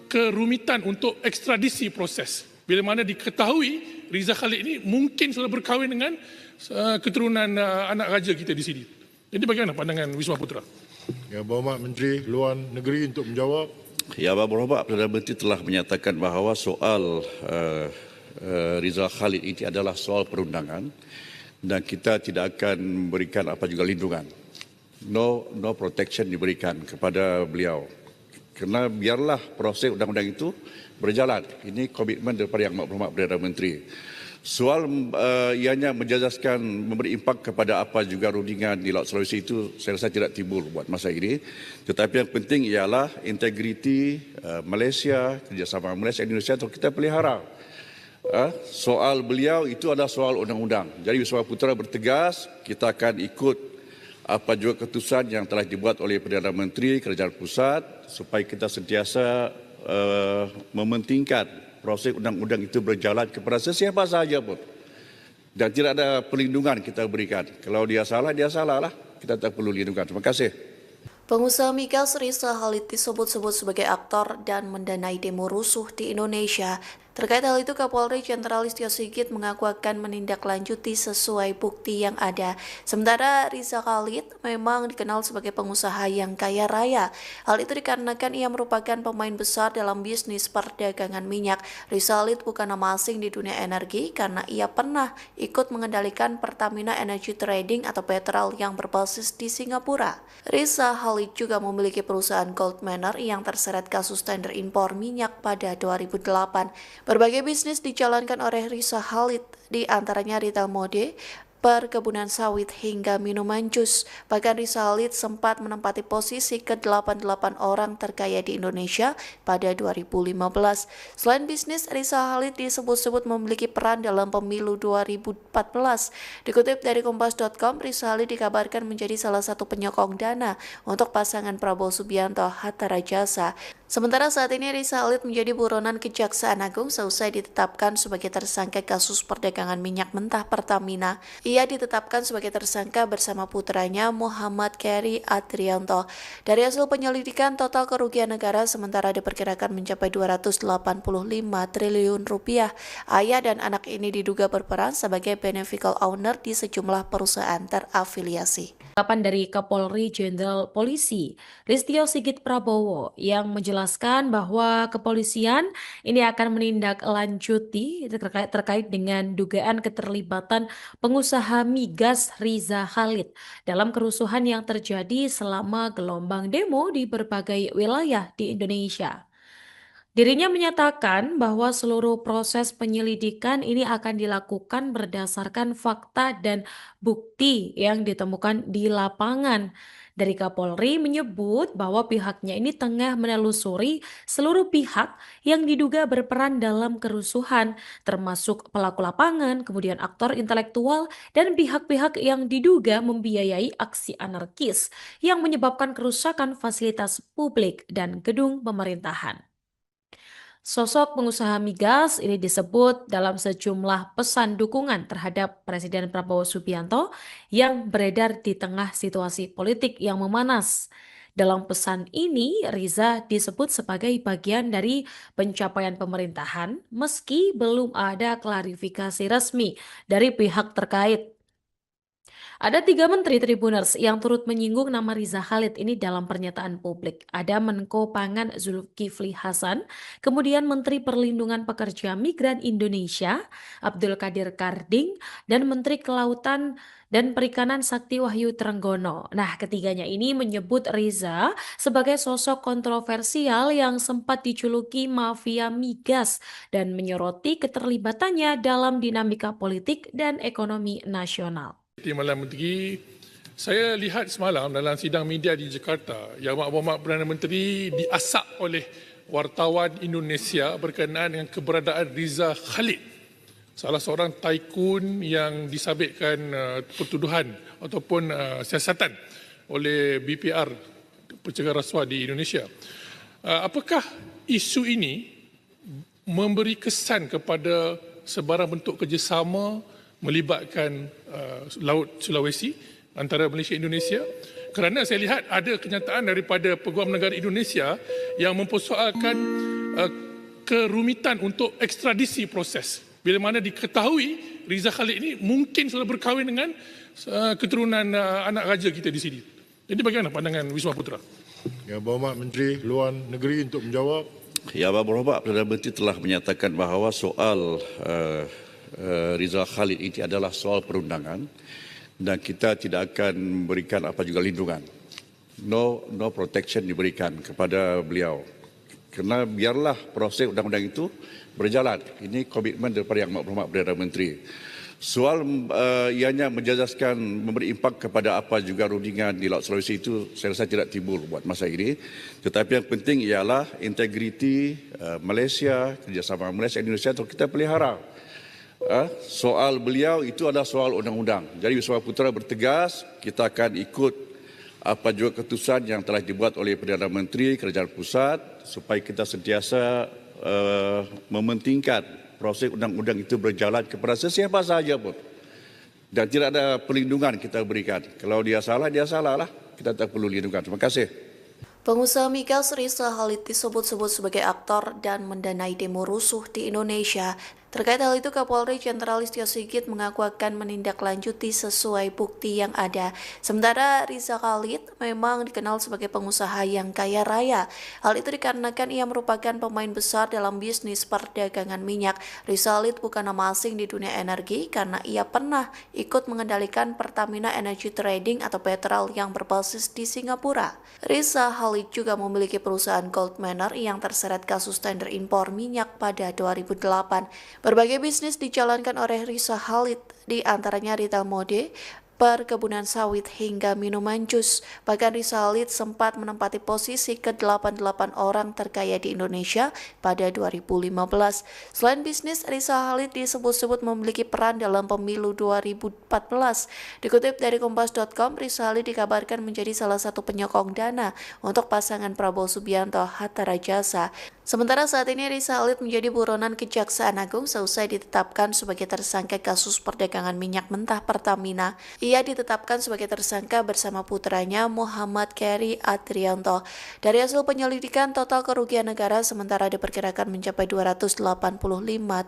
kerumitan untuk ekstradisi proses. Bila mana diketahui Riza Khalid ini mungkin sudah berkahwin dengan keturunan anak raja kita di sini. Jadi bagaimana pandangan Wisma Putra? Yang Berhormat Menteri Luar Negeri untuk menjawab. Ya, Bapak Perdana Menteri telah menyatakan bahawa soal Riza Khalid ini adalah soal perundangan dan kita tidak akan memberikan apa juga lindungan. No protection diberikan kepada beliau. Kerana biarlah proses undang-undang itu berjalan. Ini komitmen daripada Yang Berhormat Perdana Menteri. Soal ianya menjejaskan memberi impak kepada apa juga rundingan di Laut Sulawesi itu saya rasa tidak timbul buat masa ini. Tetapi yang penting ialah integriti Malaysia, kerjasama Malaysia dan Indonesia untuk kita pelihara. Soal beliau itu adalah soal undang-undang. Jadi Wisma Putra bertegas kita akan ikut apa juga keputusan yang telah dibuat oleh Perdana Menteri Kerajaan Pusat supaya kita sentiasa mementingkan proses undang-undang itu berjalan kepada sesiapa sahaja pun. Dan tidak ada perlindungan kita berikan. Kalau dia salah lah. Kita tak perlu lindungan. Terima kasih. Pengusaha migas Riza Khalid disebut-sebut sebagai aktor dan mendanai demo rusuh di Indonesia. Terkait hal itu, Kapolri Jenderal Listio Sigit mengaku akan menindaklanjuti sesuai bukti yang ada. Sementara Riza Khalid memang dikenal sebagai pengusaha yang kaya raya. Hal itu dikarenakan ia merupakan pemain besar dalam bisnis perdagangan minyak. Riza Khalid bukan nama asing di dunia energi karena ia pernah ikut mengendalikan Pertamina Energy Trading atau Petrol yang berbasis di Singapura. Riza Khalid juga memiliki perusahaan Gold Manor yang terseret kasus tender impor minyak pada 2008. Berbagai bisnis dijalankan oleh Riza Khalid, di antaranya retail mode, perkebunan sawit hingga minuman jus. Bahkan Riza Khalid sempat menempati posisi ke-88 orang terkaya di Indonesia pada 2015. Selain bisnis, Riza Khalid disebut-sebut memiliki peran dalam pemilu 2014. Dikutip dari Kompas.com, Riza Khalid dikabarkan menjadi salah satu penyokong dana untuk pasangan Prabowo Subianto Hatta Rajasa. Sementara saat ini Riza Khalid menjadi buronan Kejaksaan Agung seusai ditetapkan sebagai tersangka kasus perdagangan minyak mentah Pertamina. Ia ditetapkan sebagai tersangka bersama putranya Muhammad Keri Adrianto. Dari hasil penyelidikan, total kerugian negara sementara diperkirakan mencapai 285 triliun rupiah. Ayah dan anak ini diduga berperan sebagai beneficial owner di sejumlah perusahaan terafiliasi. Ungkapan dari Kapolri Jenderal Polisi Listio Sigit Prabowo yang menjelaskan bahwa kepolisian ini akan menindaklanjuti terkait dengan dugaan keterlibatan pengusaha migas Riza Khalid dalam kerusuhan yang terjadi selama gelombang demo di berbagai wilayah di Indonesia. Dirinya menyatakan bahwa seluruh proses penyelidikan ini akan dilakukan berdasarkan fakta dan bukti yang ditemukan di lapangan. Dari Kapolri menyebut bahwa pihaknya ini tengah menelusuri seluruh pihak yang diduga berperan dalam kerusuhan, termasuk pelaku lapangan, kemudian aktor intelektual, dan pihak-pihak yang diduga membiayai aksi anarkis yang menyebabkan kerusakan fasilitas publik dan gedung pemerintahan. Sosok pengusaha migas ini disebut dalam sejumlah pesan dukungan terhadap Presiden Prabowo Subianto yang beredar di tengah situasi politik yang memanas. Dalam pesan ini, Riza disebut sebagai bagian dari pencapaian pemerintahan meski belum ada klarifikasi resmi dari pihak terkait. Ada 3 menteri Tribuners yang turut menyinggung nama Riza Khalid ini dalam pernyataan publik. Ada Menko Pangan Zulkifli Hasan, kemudian Menteri Perlindungan Pekerja Migran Indonesia Abdul Qadir Karding, dan Menteri Kelautan dan Perikanan Sakti Wahyu Trenggono. Nah, ketiganya ini menyebut Riza sebagai sosok kontroversial yang sempat dijuluki mafia migas dan menyoroti keterlibatannya dalam dinamika politik dan ekonomi nasional. Timbalan Menteri, saya lihat semalam dalam sidang media di Jakarta, Yang Berhormat Perdana Menteri diasak oleh wartawan Indonesia berkenaan dengan keberadaan Riza Khalid, salah seorang tycoon yang disabitkan pertuduhan ataupun siasatan oleh BPR, pencegahan rasuah di Indonesia. Apakah isu ini memberi kesan kepada sebarang bentuk kerjasama melibatkan Laut Sulawesi antara Malaysia dan Indonesia? Kerana saya lihat ada kenyataan daripada Peguam Negara Indonesia yang mempersoalkan kerumitan untuk ekstradisi proses. Bila mana diketahui Riza Khalid ini mungkin sudah berkahwin dengan keturunan anak raja kita di sini. Jadi bagaimana pandangan Wisma Putra? Yang Berhormat Menteri Luar Negeri untuk menjawab. Yang Berhormat Perdana Menteri telah menyatakan bahawa soal Riza Khalid ini adalah soal perundangan dan kita tidak akan memberikan apa juga lindungan. No protection diberikan kepada beliau. Kerana biarlah proses undang-undang itu berjalan. Ini komitmen daripada Yang Berhormat Perdana Menteri. Soal ianya menjejaskan memberi impak kepada apa juga rundingan di Laut Sulawesi itu saya rasa tidak timbul buat masa ini. Tetapi yang penting ialah integriti Malaysia, kerjasama Malaysia dan Indonesia untuk kita pelihara. Soal beliau itu adalah soal undang-undang. Jadi Wisma Putra bertegas kita akan ikut apa juga keputusan yang telah dibuat oleh Perdana Menteri Kerajaan Pusat supaya kita sentiasa mementingkan proses undang-undang itu berjalan kepada sesiapa sahaja pun. dan tidak ada perlindungan kita berikan. Kalau dia salah lah. Kita tak perlu lindungan. Terima kasih. Pengusaha migas Riza Khalid disebut-sebut sebagai aktor dan mendanai demo rusuh di Indonesia. Terkait hal itu, Kapolri Jenderal Listio Sigit mengaku akan menindaklanjuti sesuai bukti yang ada. Sementara Riza Khalid memang dikenal sebagai pengusaha yang kaya raya. Hal itu dikarenakan ia merupakan pemain besar dalam bisnis perdagangan minyak. Riza Khalid bukan nama asing di dunia energi karena ia pernah ikut mengendalikan Pertamina Energy Trading atau Petrol yang berbasis di Singapura. Riza Khalid juga memiliki perusahaan Gold Manor yang terseret kasus tender impor minyak pada 2008. Berbagai bisnis dijalankan oleh Riza Khalid, di antaranya retail mode, perkebunan sawit hingga minuman jus. Bahkan Riza Khalid sempat menempati posisi ke-88 orang terkaya di Indonesia pada 2015. Selain bisnis, Riza Khalid disebut-sebut memiliki peran dalam pemilu 2014. Dikutip dari Kompas.com, Riza Khalid dikabarkan menjadi salah satu penyokong dana untuk pasangan Prabowo Subianto Hatta Rajasa. Sementara saat ini Riza Khalid menjadi buronan Kejaksaan Agung seusai ditetapkan sebagai tersangka kasus perdagangan minyak mentah Pertamina. Ia ditetapkan sebagai tersangka bersama putranya Muhammad Keri Adrianto. Dari hasil penyelidikan, total kerugian negara sementara diperkirakan mencapai 285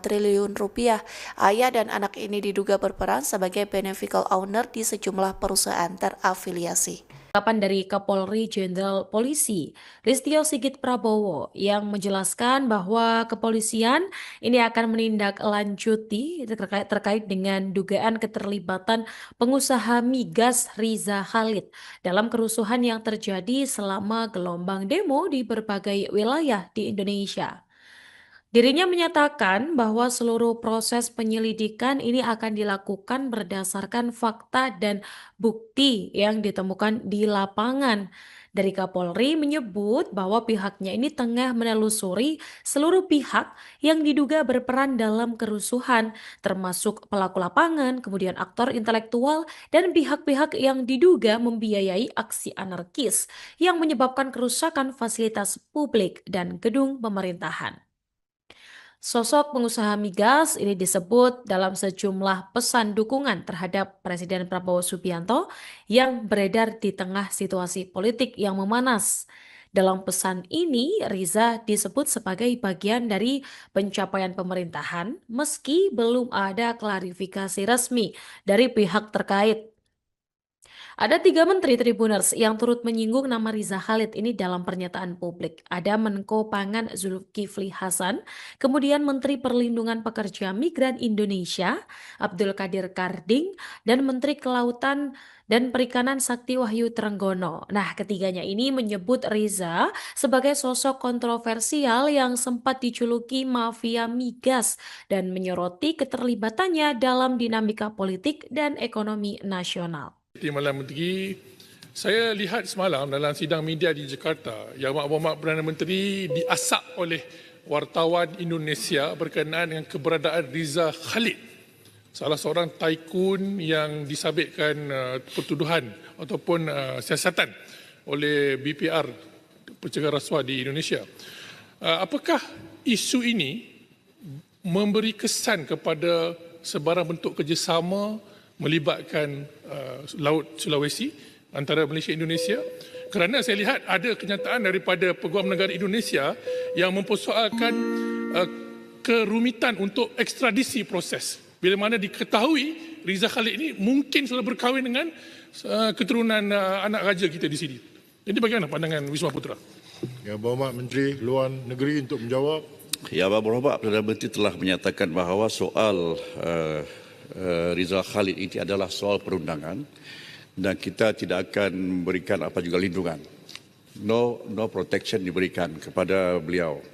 triliun rupiah. Ayah dan anak ini diduga berperan sebagai beneficial owner di sejumlah perusahaan terafiliasi. Tanggapan dari Kapolri Jenderal Polisi Listio Sigit Prabowo yang menjelaskan bahwa kepolisian ini akan menindaklanjuti terkait dengan dugaan keterlibatan pengusaha migas Riza Khalid dalam kerusuhan yang terjadi selama gelombang demo di berbagai wilayah di Indonesia. Dirinya menyatakan bahwa seluruh proses penyelidikan ini akan dilakukan berdasarkan fakta dan bukti yang ditemukan di lapangan. Dari Kapolri menyebut bahwa pihaknya ini tengah menelusuri seluruh pihak yang diduga berperan dalam kerusuhan, termasuk pelaku lapangan, kemudian aktor intelektual, dan pihak-pihak yang diduga membiayai aksi anarkis yang menyebabkan kerusakan fasilitas publik dan gedung pemerintahan. Sosok pengusaha migas ini disebut dalam sejumlah pesan dukungan terhadap Presiden Prabowo Subianto yang beredar di tengah situasi politik yang memanas. Dalam pesan ini, Riza disebut sebagai bagian dari pencapaian pemerintahan meski belum ada klarifikasi resmi dari pihak terkait. Ada 3 menteri Tribuners yang turut menyinggung nama Riza Khalid ini dalam pernyataan publik. Ada Menko Pangan Zulkifli Hasan, kemudian Menteri Perlindungan Pekerja Migran Indonesia Abdul Qadir Karding, dan Menteri Kelautan dan Perikanan Sakti Wahyu Trenggono. Nah, ketiganya ini menyebut Riza sebagai sosok kontroversial yang sempat dijuluki mafia migas dan menyoroti keterlibatannya dalam dinamika politik dan ekonomi nasional. Timbalan Menteri, saya lihat semalam dalam sidang media di Jakarta yang Mak Perdana Menteri diasak oleh wartawan Indonesia berkenaan dengan keberadaan Riza Khalid, salah seorang tycoon yang disabitkan pertuduhan ataupun siasatan oleh BPR, pencegahan rasuah di Indonesia. Apakah isu ini memberi kesan kepada sebarang bentuk kerjasama melibatkan Laut Sulawesi antara Malaysia dan Indonesia? Kerana saya lihat ada kenyataan daripada Peguam Negara Indonesia yang mempersoalkan kerumitan untuk ekstradisi proses. Bila mana diketahui Riza Khalid ini mungkin sudah berkahwin dengan keturunan anak raja kita di sini. Jadi bagaimana pandangan Wisma Putra? Yang Berhormat Menteri Luar Negeri untuk menjawab. Ya, Berhormat Perdana Menteri telah menyatakan bahawa soal Riza Khalid ini adalah soal perundangan dan kita tidak akan memberikan apa juga lindungan. No protection diberikan kepada beliau.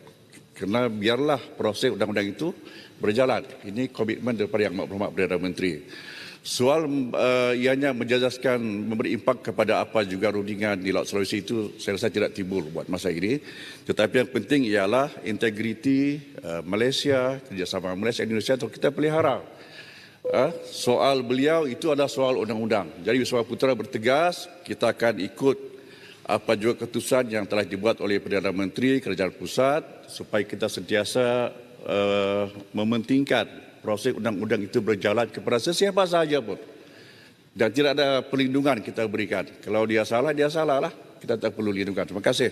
Kerana biarlah proses undang-undang itu berjalan. Ini komitmen daripada Yang Berhormat Perdana Menteri. Soal ianya menjejaskan memberi impak kepada apa juga rundingan di Laut Sulawesi itu saya rasa tidak timbul buat masa ini. Tetapi yang penting ialah integriti Malaysia, kerjasama Malaysia dan Indonesia untuk kita pelihara. Soal beliau itu adalah soal undang-undang. Jadi Wisma Putra bertegas kita akan ikut apa juga keputusan yang telah dibuat oleh Perdana Menteri Kerajaan Pusat supaya kita sentiasa mementingkan proses undang-undang itu berjalan kepada sesiapa sahaja pun. Dan tidak ada perlindungan kita berikan. Kalau dia salah lah. Kita tak perlu lindungan. Terima kasih.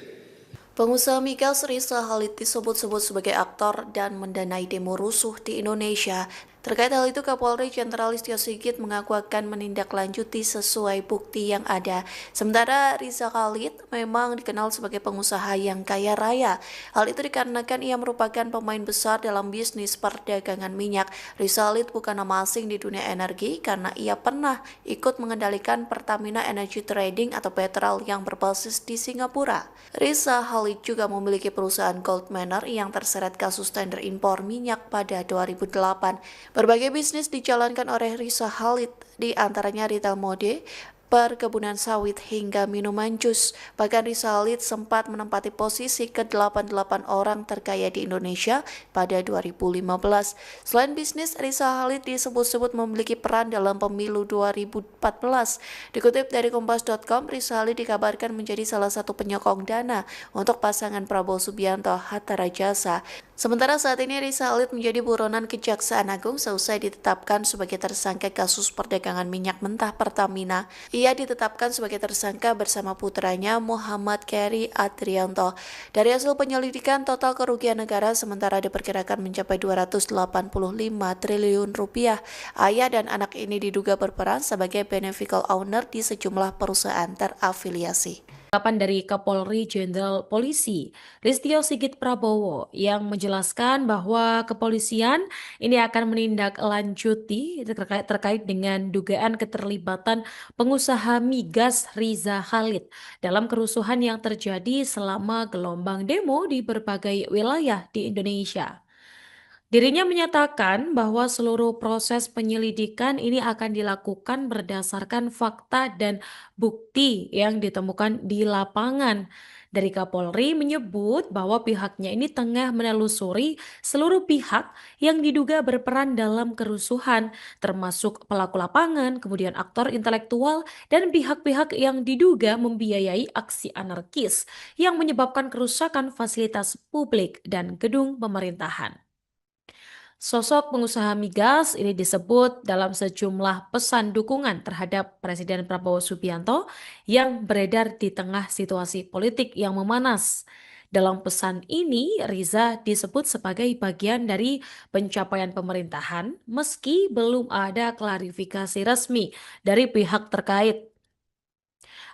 Pengusaha migas Riza Khalid disebut-sebut sebagai aktor dan mendanai demo rusuh di Indonesia. Terkait hal itu, Kapolri Jenderal Listio Sigit mengaku akan menindaklanjuti sesuai bukti yang ada. Sementara Riza Khalid memang dikenal sebagai pengusaha yang kaya raya. Hal itu dikarenakan ia merupakan pemain besar dalam bisnis perdagangan minyak. Riza Khalid bukan nama asing di dunia energi karena ia pernah ikut mengendalikan Pertamina Energy Trading atau Petrol yang berbasis di Singapura. Riza Khalid juga memiliki perusahaan Gold Manor yang terseret kasus tender impor minyak pada 2008. Berbagai bisnis dijalankan oleh Riza Khalid, di antaranya retail mode, perkebunan sawit hingga minuman jus. Bahkan Riza Khalid sempat menempati posisi ke-88 orang terkaya di Indonesia pada 2015. Selain bisnis, Riza Khalid disebut-sebut memiliki peran dalam pemilu 2014. Dikutip dari Kompas.com, Riza Khalid dikabarkan menjadi salah satu penyokong dana untuk pasangan Prabowo Subianto Hatta Rajasa. Sementara saat ini Riza Khalid menjadi buronan Kejaksaan Agung seusai ditetapkan sebagai tersangka kasus perdagangan minyak mentah Pertamina. Ia ditetapkan sebagai tersangka bersama putranya Muhammad Keri Adrianto. Dari hasil penyelidikan, total kerugian negara sementara diperkirakan mencapai 285 triliun rupiah. Ayah dan anak ini diduga berperan sebagai beneficial owner di sejumlah perusahaan terafiliasi. Tanggapan dari Kapolri Jenderal Polisi Listio Sigit Prabowo yang menjelaskan bahwa kepolisian ini akan menindaklanjuti terkait dengan dugaan keterlibatan pengusaha migas Riza Khalid dalam kerusuhan yang terjadi selama gelombang demo di berbagai wilayah di Indonesia. Dirinya menyatakan bahwa seluruh proses penyelidikan ini akan dilakukan berdasarkan fakta dan bukti yang ditemukan di lapangan. Dari Kapolri menyebut bahwa pihaknya ini tengah menelusuri seluruh pihak yang diduga berperan dalam kerusuhan, termasuk pelaku lapangan, kemudian aktor intelektual, dan pihak-pihak yang diduga membiayai aksi anarkis yang menyebabkan kerusakan fasilitas publik dan gedung pemerintahan. Sosok pengusaha migas ini disebut dalam sejumlah pesan dukungan terhadap Presiden Prabowo Subianto yang beredar di tengah situasi politik yang memanas. Dalam pesan ini, Riza disebut sebagai bagian dari pencapaian pemerintahan meski belum ada klarifikasi resmi dari pihak terkait.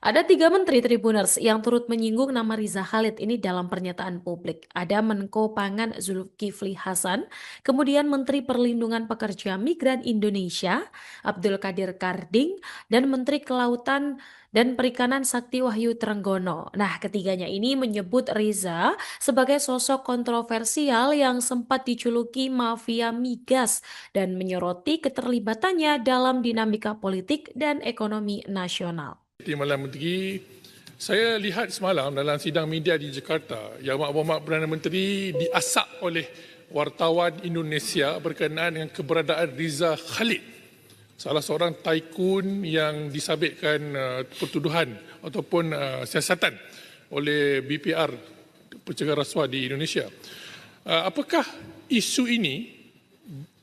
Ada 3 menteri Tribuners yang turut menyinggung nama Riza Khalid ini dalam pernyataan publik. Ada Menko Pangan Zulkifli Hasan, kemudian Menteri Perlindungan Pekerja Migran Indonesia Abdul Qadir Karding, dan Menteri Kelautan dan Perikanan Sakti Wahyu Trenggono. Nah, ketiganya ini menyebut Riza sebagai sosok kontroversial yang sempat dijuluki mafia migas dan menyoroti keterlibatannya dalam dinamika politik dan ekonomi nasional. Timbalan Menteri, saya lihat semalam dalam sidang media di Jakarta, Yang Berhormat Perdana Menteri diasak oleh wartawan Indonesia berkenaan dengan keberadaan Riza Khalid, salah seorang tycoon yang disabitkan pertuduhan ataupun siasatan oleh BPR, pencegahan rasuah di Indonesia. Apakah isu ini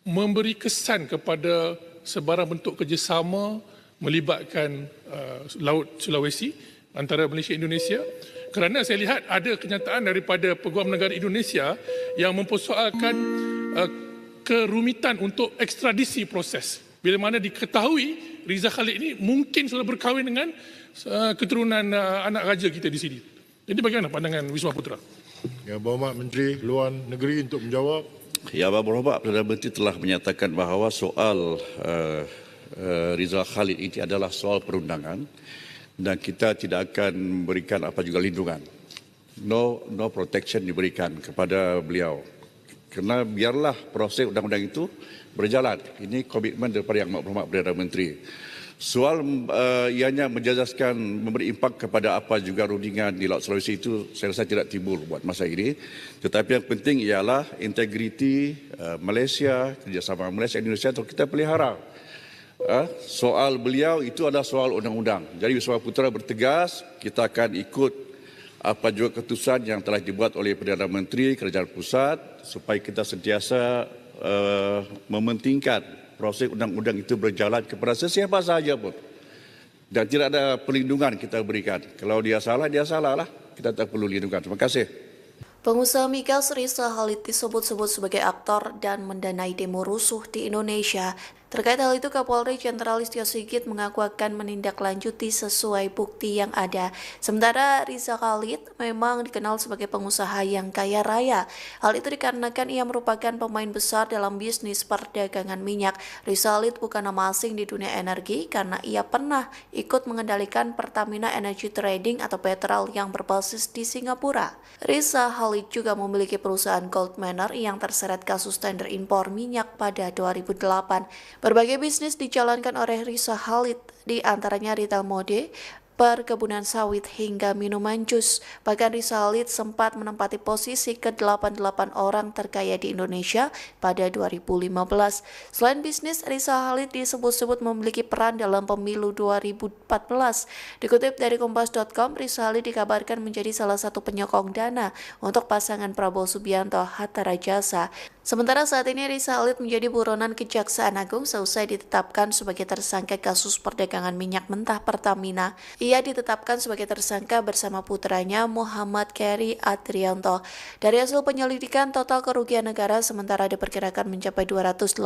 memberi kesan kepada sebarang bentuk kerjasama melibatkan Laut Sulawesi antara Malaysia dan Indonesia? Kerana saya lihat ada kenyataan daripada Peguam Negara Indonesia yang mempersoalkan kerumitan untuk ekstradisi proses. Bila mana diketahui Riza Khalid ini mungkin sudah berkahwin dengan keturunan anak raja kita di sini. Jadi bagaimana pandangan Wisma Putra? Yang Berhormat Menteri Luar Negeri untuk menjawab. Yang Berhormat Perdana Menteri telah menyatakan bahawa soal Riza Khalid ini adalah soal perundangan dan kita tidak akan memberikan apa juga lindungan. No protection diberikan kepada beliau. Kerana biarlah proses undang-undang itu berjalan. Ini komitmen daripada Yang Berhormat Perdana Menteri. Soal ianya menjejaskan memberi impak kepada apa juga rundingan di Laut Sulawesi itu saya rasa tidak timbul buat masa ini. Tetapi yang penting ialah integriti Malaysia, kerjasama Malaysia dan Indonesia untuk kita pelihara. Soal beliau itu adalah soal undang-undang. Jadi Wisma Putra bertegas kita akan ikut apa juga keputusan yang telah dibuat oleh Perdana Menteri Kerajaan Pusat supaya kita sentiasa mementingkan proses undang-undang itu berjalan kepada sesiapa sahaja pun. Dan tidak ada perlindungan kita berikan. Kalau dia salah lah. Kita tak perlu lindungan. Terima kasih. Pengusaha migas Riza Khalid disebut-sebut sebagai aktor dan mendanai demo rusuh di Indonesia. Terkait hal itu, Kapolri Jenderal Listio Sigit mengaku akan menindaklanjuti sesuai bukti yang ada. Sementara Riza Khalid memang dikenal sebagai pengusaha yang kaya raya. Hal itu dikarenakan ia merupakan pemain besar dalam bisnis perdagangan minyak. Riza Khalid bukan nama asing di dunia energi karena ia pernah ikut mengendalikan Pertamina Energy Trading atau Petrol yang berbasis di Singapura. Riza Khalid juga memiliki perusahaan Gold Manor yang terseret kasus tender impor minyak pada 2008. Berbagai bisnis dijalankan oleh Riza Khalid, di antaranya retail mode, perkebunan sawit hingga minuman jus. Bahkan Riza Khalid sempat menempati posisi ke-88 orang terkaya di Indonesia pada 2015. Selain bisnis, Riza Khalid disebut-sebut memiliki peran dalam pemilu 2014. Dikutip dari Kompas.com, Riza Khalid dikabarkan menjadi salah satu penyokong dana untuk pasangan Prabowo Subianto Hatta Rajasa. Sementara saat ini Riza Khalid menjadi buronan Kejaksaan Agung seusai ditetapkan sebagai tersangka kasus perdagangan minyak mentah Pertamina. Ia ditetapkan sebagai tersangka bersama putranya Muhammad Keri Adrianto. Dari hasil penyelidikan, total kerugian negara sementara diperkirakan mencapai 285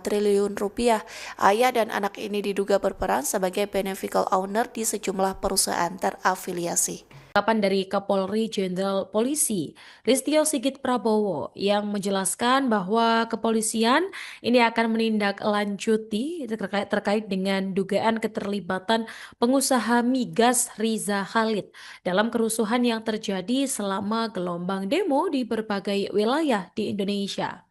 triliun rupiah. Ayah dan anak ini diduga berperan sebagai beneficial owner di sejumlah perusahaan terafiliasi. Tanggapan dari Kapolri Jenderal Polisi Listio Sigit Prabowo yang menjelaskan bahwa kepolisian ini akan menindaklanjuti terkait dengan dugaan keterlibatan pengusaha migas Riza Khalid dalam kerusuhan yang terjadi selama gelombang demo di berbagai wilayah di Indonesia.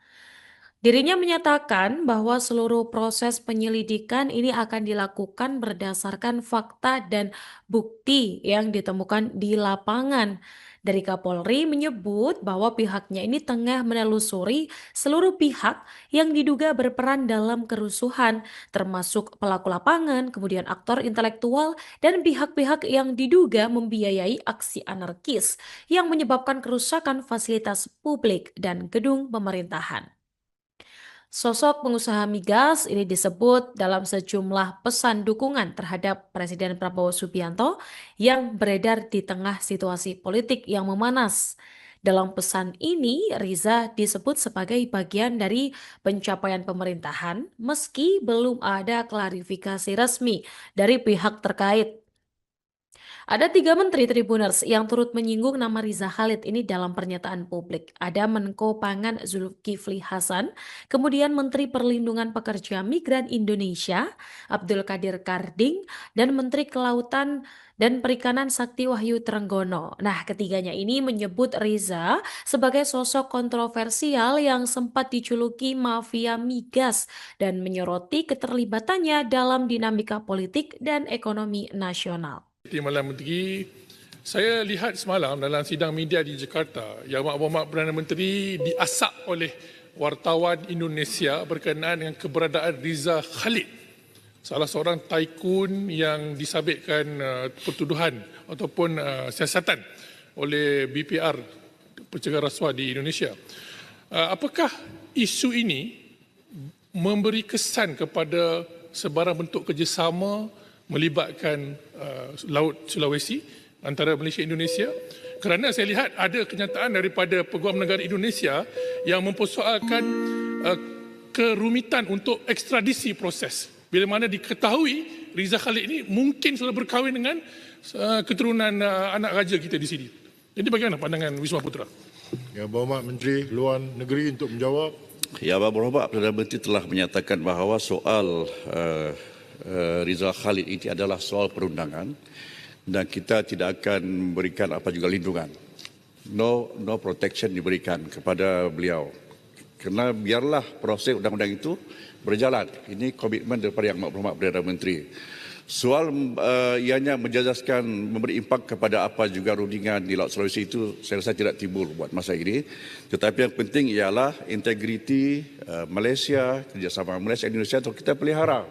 Dirinya menyatakan bahwa seluruh proses penyelidikan ini akan dilakukan berdasarkan fakta dan bukti yang ditemukan di lapangan. Dari Kapolri menyebut bahwa pihaknya ini tengah menelusuri seluruh pihak yang diduga berperan dalam kerusuhan, termasuk pelaku lapangan, kemudian aktor intelektual, dan pihak-pihak yang diduga membiayai aksi anarkis yang menyebabkan kerusakan fasilitas publik dan gedung pemerintahan. Sosok pengusaha migas ini disebut dalam sejumlah pesan dukungan terhadap Presiden Prabowo Subianto yang beredar di tengah situasi politik yang memanas. Dalam pesan ini, Riza disebut sebagai bagian dari pencapaian pemerintahan meski belum ada klarifikasi resmi dari pihak terkait. Ada 3 menteri Tribuners yang turut menyinggung nama Riza Khalid ini dalam pernyataan publik. Ada Menko Pangan Zulkifli Hasan, kemudian Menteri Perlindungan Pekerja Migran Indonesia Abdul Qadir Karding, dan Menteri Kelautan dan Perikanan Sakti Wahyu Trenggono. Nah, ketiganya ini menyebut Riza sebagai sosok kontroversial yang sempat dijuluki mafia migas dan menyoroti keterlibatannya dalam dinamika politik dan ekonomi nasional. Timbalan Menteri, saya lihat semalam dalam sidang media di Jakarta yang Mak Perdana Menteri diasak oleh wartawan Indonesia berkenaan dengan keberadaan Riza Khalid, salah seorang tycoon yang disabitkan pertuduhan ataupun siasatan oleh BPR, pencegahan rasuah di Indonesia. Apakah isu ini memberi kesan kepada sebarang bentuk kerjasama melibatkan Laut Sulawesi antara Malaysia dan Indonesia? Kerana saya lihat ada kenyataan daripada Peguam Negara Indonesia yang mempersoalkan kerumitan untuk ekstradisi proses. Bila mana diketahui Riza Khalid ini mungkin sudah berkahwin dengan keturunan anak raja kita di sini. Jadi bagaimana pandangan Wisma Putra? Yang Berhormat Menteri Luar Negeri untuk menjawab. Ya, Berhormat Perdana Menteri telah menyatakan bahawa soal Riza Khalid ini adalah soal perundangan dan kita tidak akan memberikan apa juga lindungan. No protection diberikan kepada beliau. Kerana biarlah proses undang-undang itu berjalan. Ini komitmen daripada Yang Berhormat Perdana Menteri. Soal ianya menjejaskan memberi impak kepada apa juga rundingan di Laut Sulawesi itu saya rasa tidak timbul buat masa ini. Tetapi yang penting ialah integriti Malaysia, kerjasama Malaysia dan Indonesia untuk kita pelihara.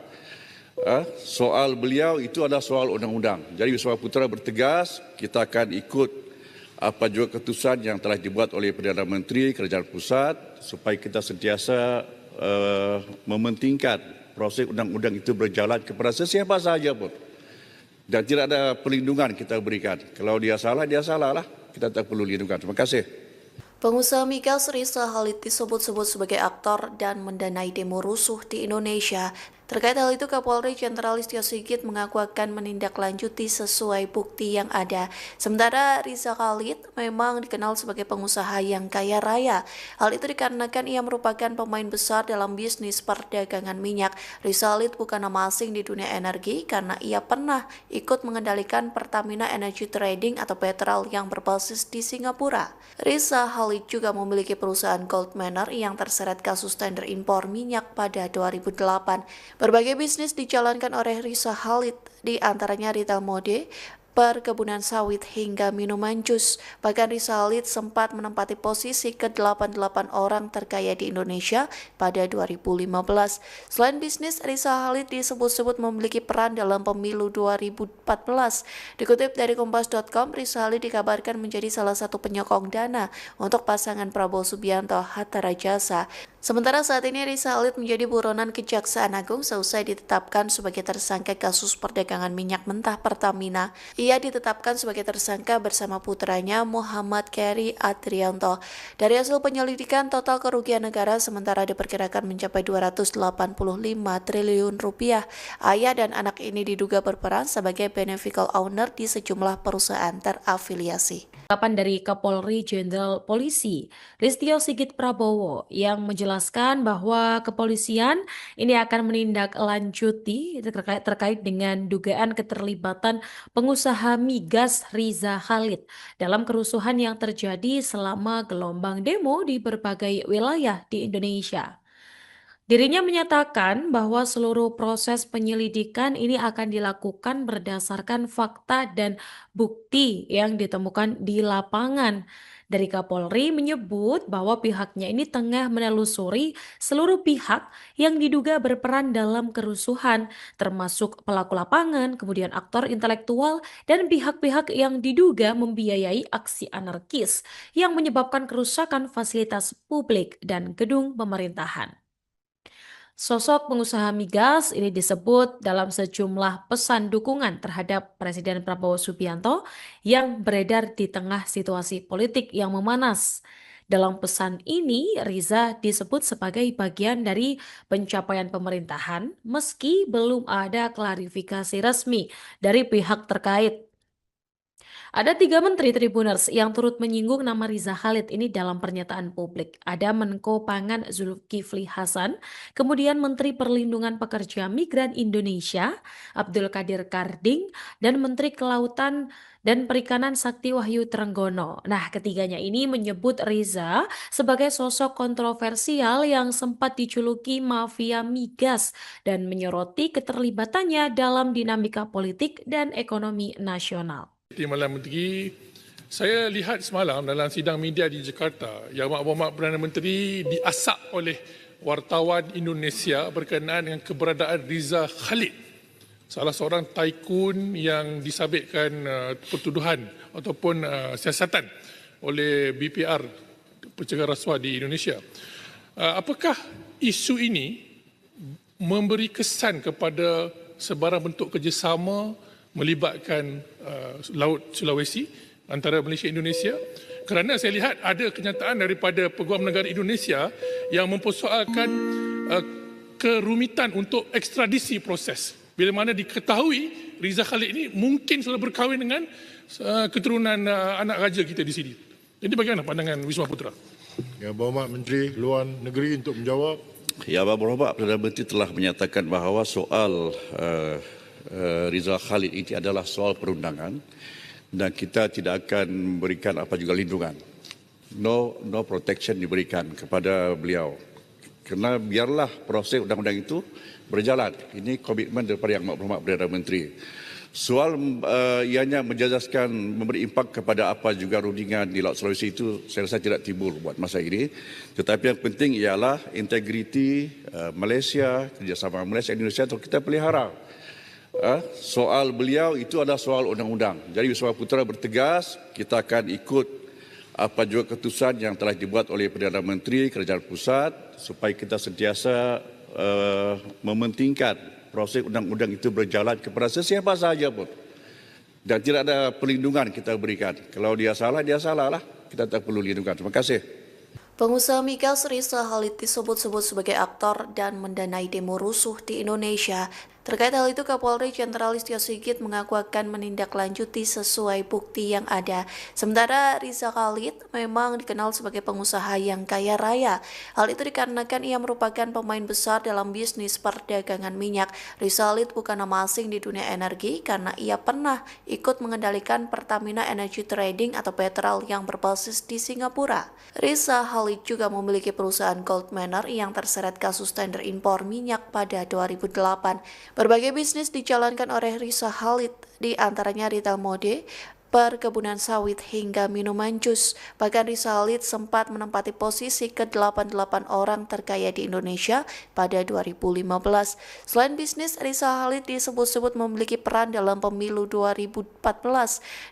Soal beliau itu adalah soal undang-undang. Jadi Wisma Putra bertegas kita akan ikut apa juga keputusan yang telah dibuat oleh Perdana Menteri Kerajaan Pusat supaya kita sentiasa mementingkan proses undang-undang itu berjalan kepada sesiapa sahaja pun. Dan tidak ada perlindungan kita berikan. Kalau dia salah lah. Kita tak perlu lindungan. Terima kasih. Pengusaha migas Riza Khalid disebut-sebut sebagai aktor dan mendanai demo rusuh di Indonesia. Terkait hal itu, Kapolri Jenderal Listio Sigit mengaku akan menindaklanjuti sesuai bukti yang ada. Sementara Riza Khalid memang dikenal sebagai pengusaha yang kaya raya. Hal itu dikarenakan ia merupakan pemain besar dalam bisnis perdagangan minyak. Riza Khalid bukan nama asing di dunia energi karena ia pernah ikut mengendalikan Pertamina Energy Trading atau Petrol yang berbasis di Singapura. Riza Khalid juga memiliki perusahaan Gold Manor yang terseret kasus tender impor minyak pada 2008. Berbagai bisnis dijalankan oleh Riza Khalid, di antaranya retail mode, perkebunan sawit hingga minuman jus. Bahkan Riza Khalid sempat menempati posisi ke-88 orang terkaya di Indonesia pada 2015. Selain bisnis, Riza Khalid disebut-sebut memiliki peran dalam pemilu 2014. Dikutip dari Kompas.com, Riza Khalid dikabarkan menjadi salah satu penyokong dana untuk pasangan Prabowo Subianto Hatta Rajasa. Sementara saat ini Riza Khalid menjadi buronan Kejaksaan Agung seusai ditetapkan sebagai tersangka kasus perdagangan minyak mentah Pertamina. Ia ditetapkan sebagai tersangka bersama putranya Muhammad Keri Adrianto. Dari hasil penyelidikan, total kerugian negara sementara diperkirakan mencapai 285 triliun rupiah. Ayah dan anak ini diduga berperan sebagai beneficial owner di sejumlah perusahaan terafiliasi. Tanggapan dari Kapolri Jenderal Polisi Listio Sigit Prabowo yang menjelaskan bahwa kepolisian ini akan menindaklanjuti terkait dengan dugaan keterlibatan pengusaha migas Riza Khalid dalam kerusuhan yang terjadi selama gelombang demo di berbagai wilayah di Indonesia. Dirinya menyatakan bahwa seluruh proses penyelidikan ini akan dilakukan berdasarkan fakta dan bukti yang ditemukan di lapangan. Dari Kapolri menyebut bahwa pihaknya ini tengah menelusuri seluruh pihak yang diduga berperan dalam kerusuhan, termasuk pelaku lapangan, kemudian aktor intelektual, dan pihak-pihak yang diduga membiayai aksi anarkis yang menyebabkan kerusakan fasilitas publik dan gedung pemerintahan. Sosok pengusaha migas ini disebut dalam sejumlah pesan dukungan terhadap Presiden Prabowo Subianto yang beredar di tengah situasi politik yang memanas. Dalam pesan ini, Riza disebut sebagai bagian dari pencapaian pemerintahan meski belum ada klarifikasi resmi dari pihak terkait. Ada 3 Menteri Tribuners yang turut menyinggung nama Riza Khalid ini dalam pernyataan publik. Ada Menko Pangan Zulkifli Hasan, kemudian Menteri Perlindungan Pekerja Migran Indonesia Abdul Qadir Karding, dan Menteri Kelautan dan Perikanan Sakti Wahyu Trenggono. Nah, ketiganya ini menyebut Riza sebagai sosok kontroversial yang sempat dijuluki mafia migas dan menyoroti keterlibatannya dalam dinamika politik dan ekonomi nasional. Timbalan Menteri, saya lihat semalam dalam sidang media di Jakarta, Yang Berhormat Perdana Menteri diasak oleh wartawan Indonesia berkenaan dengan keberadaan Riza Khalid, salah seorang tycoon yang disabitkan pertuduhan ataupun siasatan oleh BPR, pencegahan rasuah di Indonesia. Apakah isu ini memberi kesan kepada sebarang bentuk kerjasama melibatkan Laut Sulawesi antara Malaysia dan Indonesia? Kerana saya lihat ada kenyataan daripada Peguam Negara Indonesia yang mempersoalkan kerumitan untuk ekstradisi proses. Bila mana diketahui Riza Khalid ini mungkin sudah berkahwin dengan keturunan anak raja kita di sini. Jadi bagaimana pandangan Wisma Putra? Yang Berhormat Menteri Luar Negeri untuk menjawab. Yang Berhormat Perdana Menteri telah menyatakan bahawa soal Riza Khalid ini adalah soal perundangan dan kita tidak akan memberikan apa juga lindungan. No protection diberikan kepada beliau. Kerana biarlah proses undang-undang itu berjalan. Ini komitmen daripada Yang Berhormat Perdana Menteri. Soal ianya menjejaskan memberi impak kepada apa juga rundingan di Laut Sulawesi itu saya rasa tidak timbul buat masa ini. Tetapi yang penting ialah integriti Malaysia, kerjasama Malaysia dan Indonesia untuk kita pelihara. Soal beliau itu adalah soal undang-undang. Jadi Wisma Putra bertegas kita akan ikut apa juga keputusan yang telah dibuat oleh Perdana Menteri Kerajaan Pusat supaya kita sentiasa mementingkan proses undang-undang itu berjalan kepada sesiapa sahaja pun. Dan tidak ada perlindungan kita berikan. Kalau dia salah lah. Kita tak perlu lindungan. Terima kasih. Pengusaha migas Rizal Khalid disebut-sebut sebagai aktor dan mendanai demo rusuh di Indonesia. Terkait hal itu, Kapolri Jenderal Listio Sigit mengaku akan menindaklanjuti sesuai bukti yang ada. Sementara Rizal Khalid memang dikenal sebagai pengusaha yang kaya raya. Hal itu dikarenakan ia merupakan pemain besar dalam bisnis perdagangan minyak. Rizal Khalid bukan nama asing di dunia energi karena ia pernah ikut mengendalikan Pertamina Energy Trading atau Petrol yang berbasis di Singapura. Rizal Khalid juga memiliki perusahaan Gold Manor yang terseret kasus tender impor minyak pada 2008. Berbagai bisnis dijalankan oleh Rizal Khalid, di antaranya retail mode, perkebunan sawit hingga minuman jus. Bahkan Rizal Khalid sempat menempati posisi ke-88 orang terkaya di Indonesia pada 2015. Selain bisnis, Rizal Khalid disebut-sebut memiliki peran dalam pemilu 2014.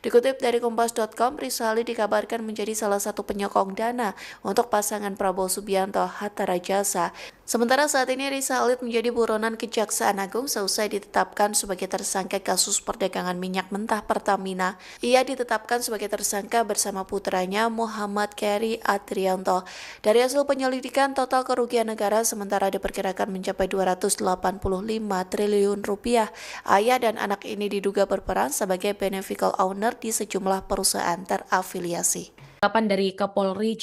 Dikutip dari Kompas.com, Rizal Khalid dikabarkan menjadi salah satu penyokong dana untuk pasangan Prabowo Subianto Hatta Rajasa. Sementara saat ini Rizal Khalid menjadi buronan Kejaksaan Agung seusai ditetapkan sebagai tersangka kasus perdagangan minyak mentah Pertamina. Ia ditetapkan sebagai tersangka bersama putranya Muhammad Keri Adrianto. Dari hasil penyelidikan, total kerugian negara sementara diperkirakan mencapai 285 triliun rupiah. Ayah dan anak ini diduga berperan sebagai beneficial owner di sejumlah perusahaan terafiliasi. Kapan dari Kapolri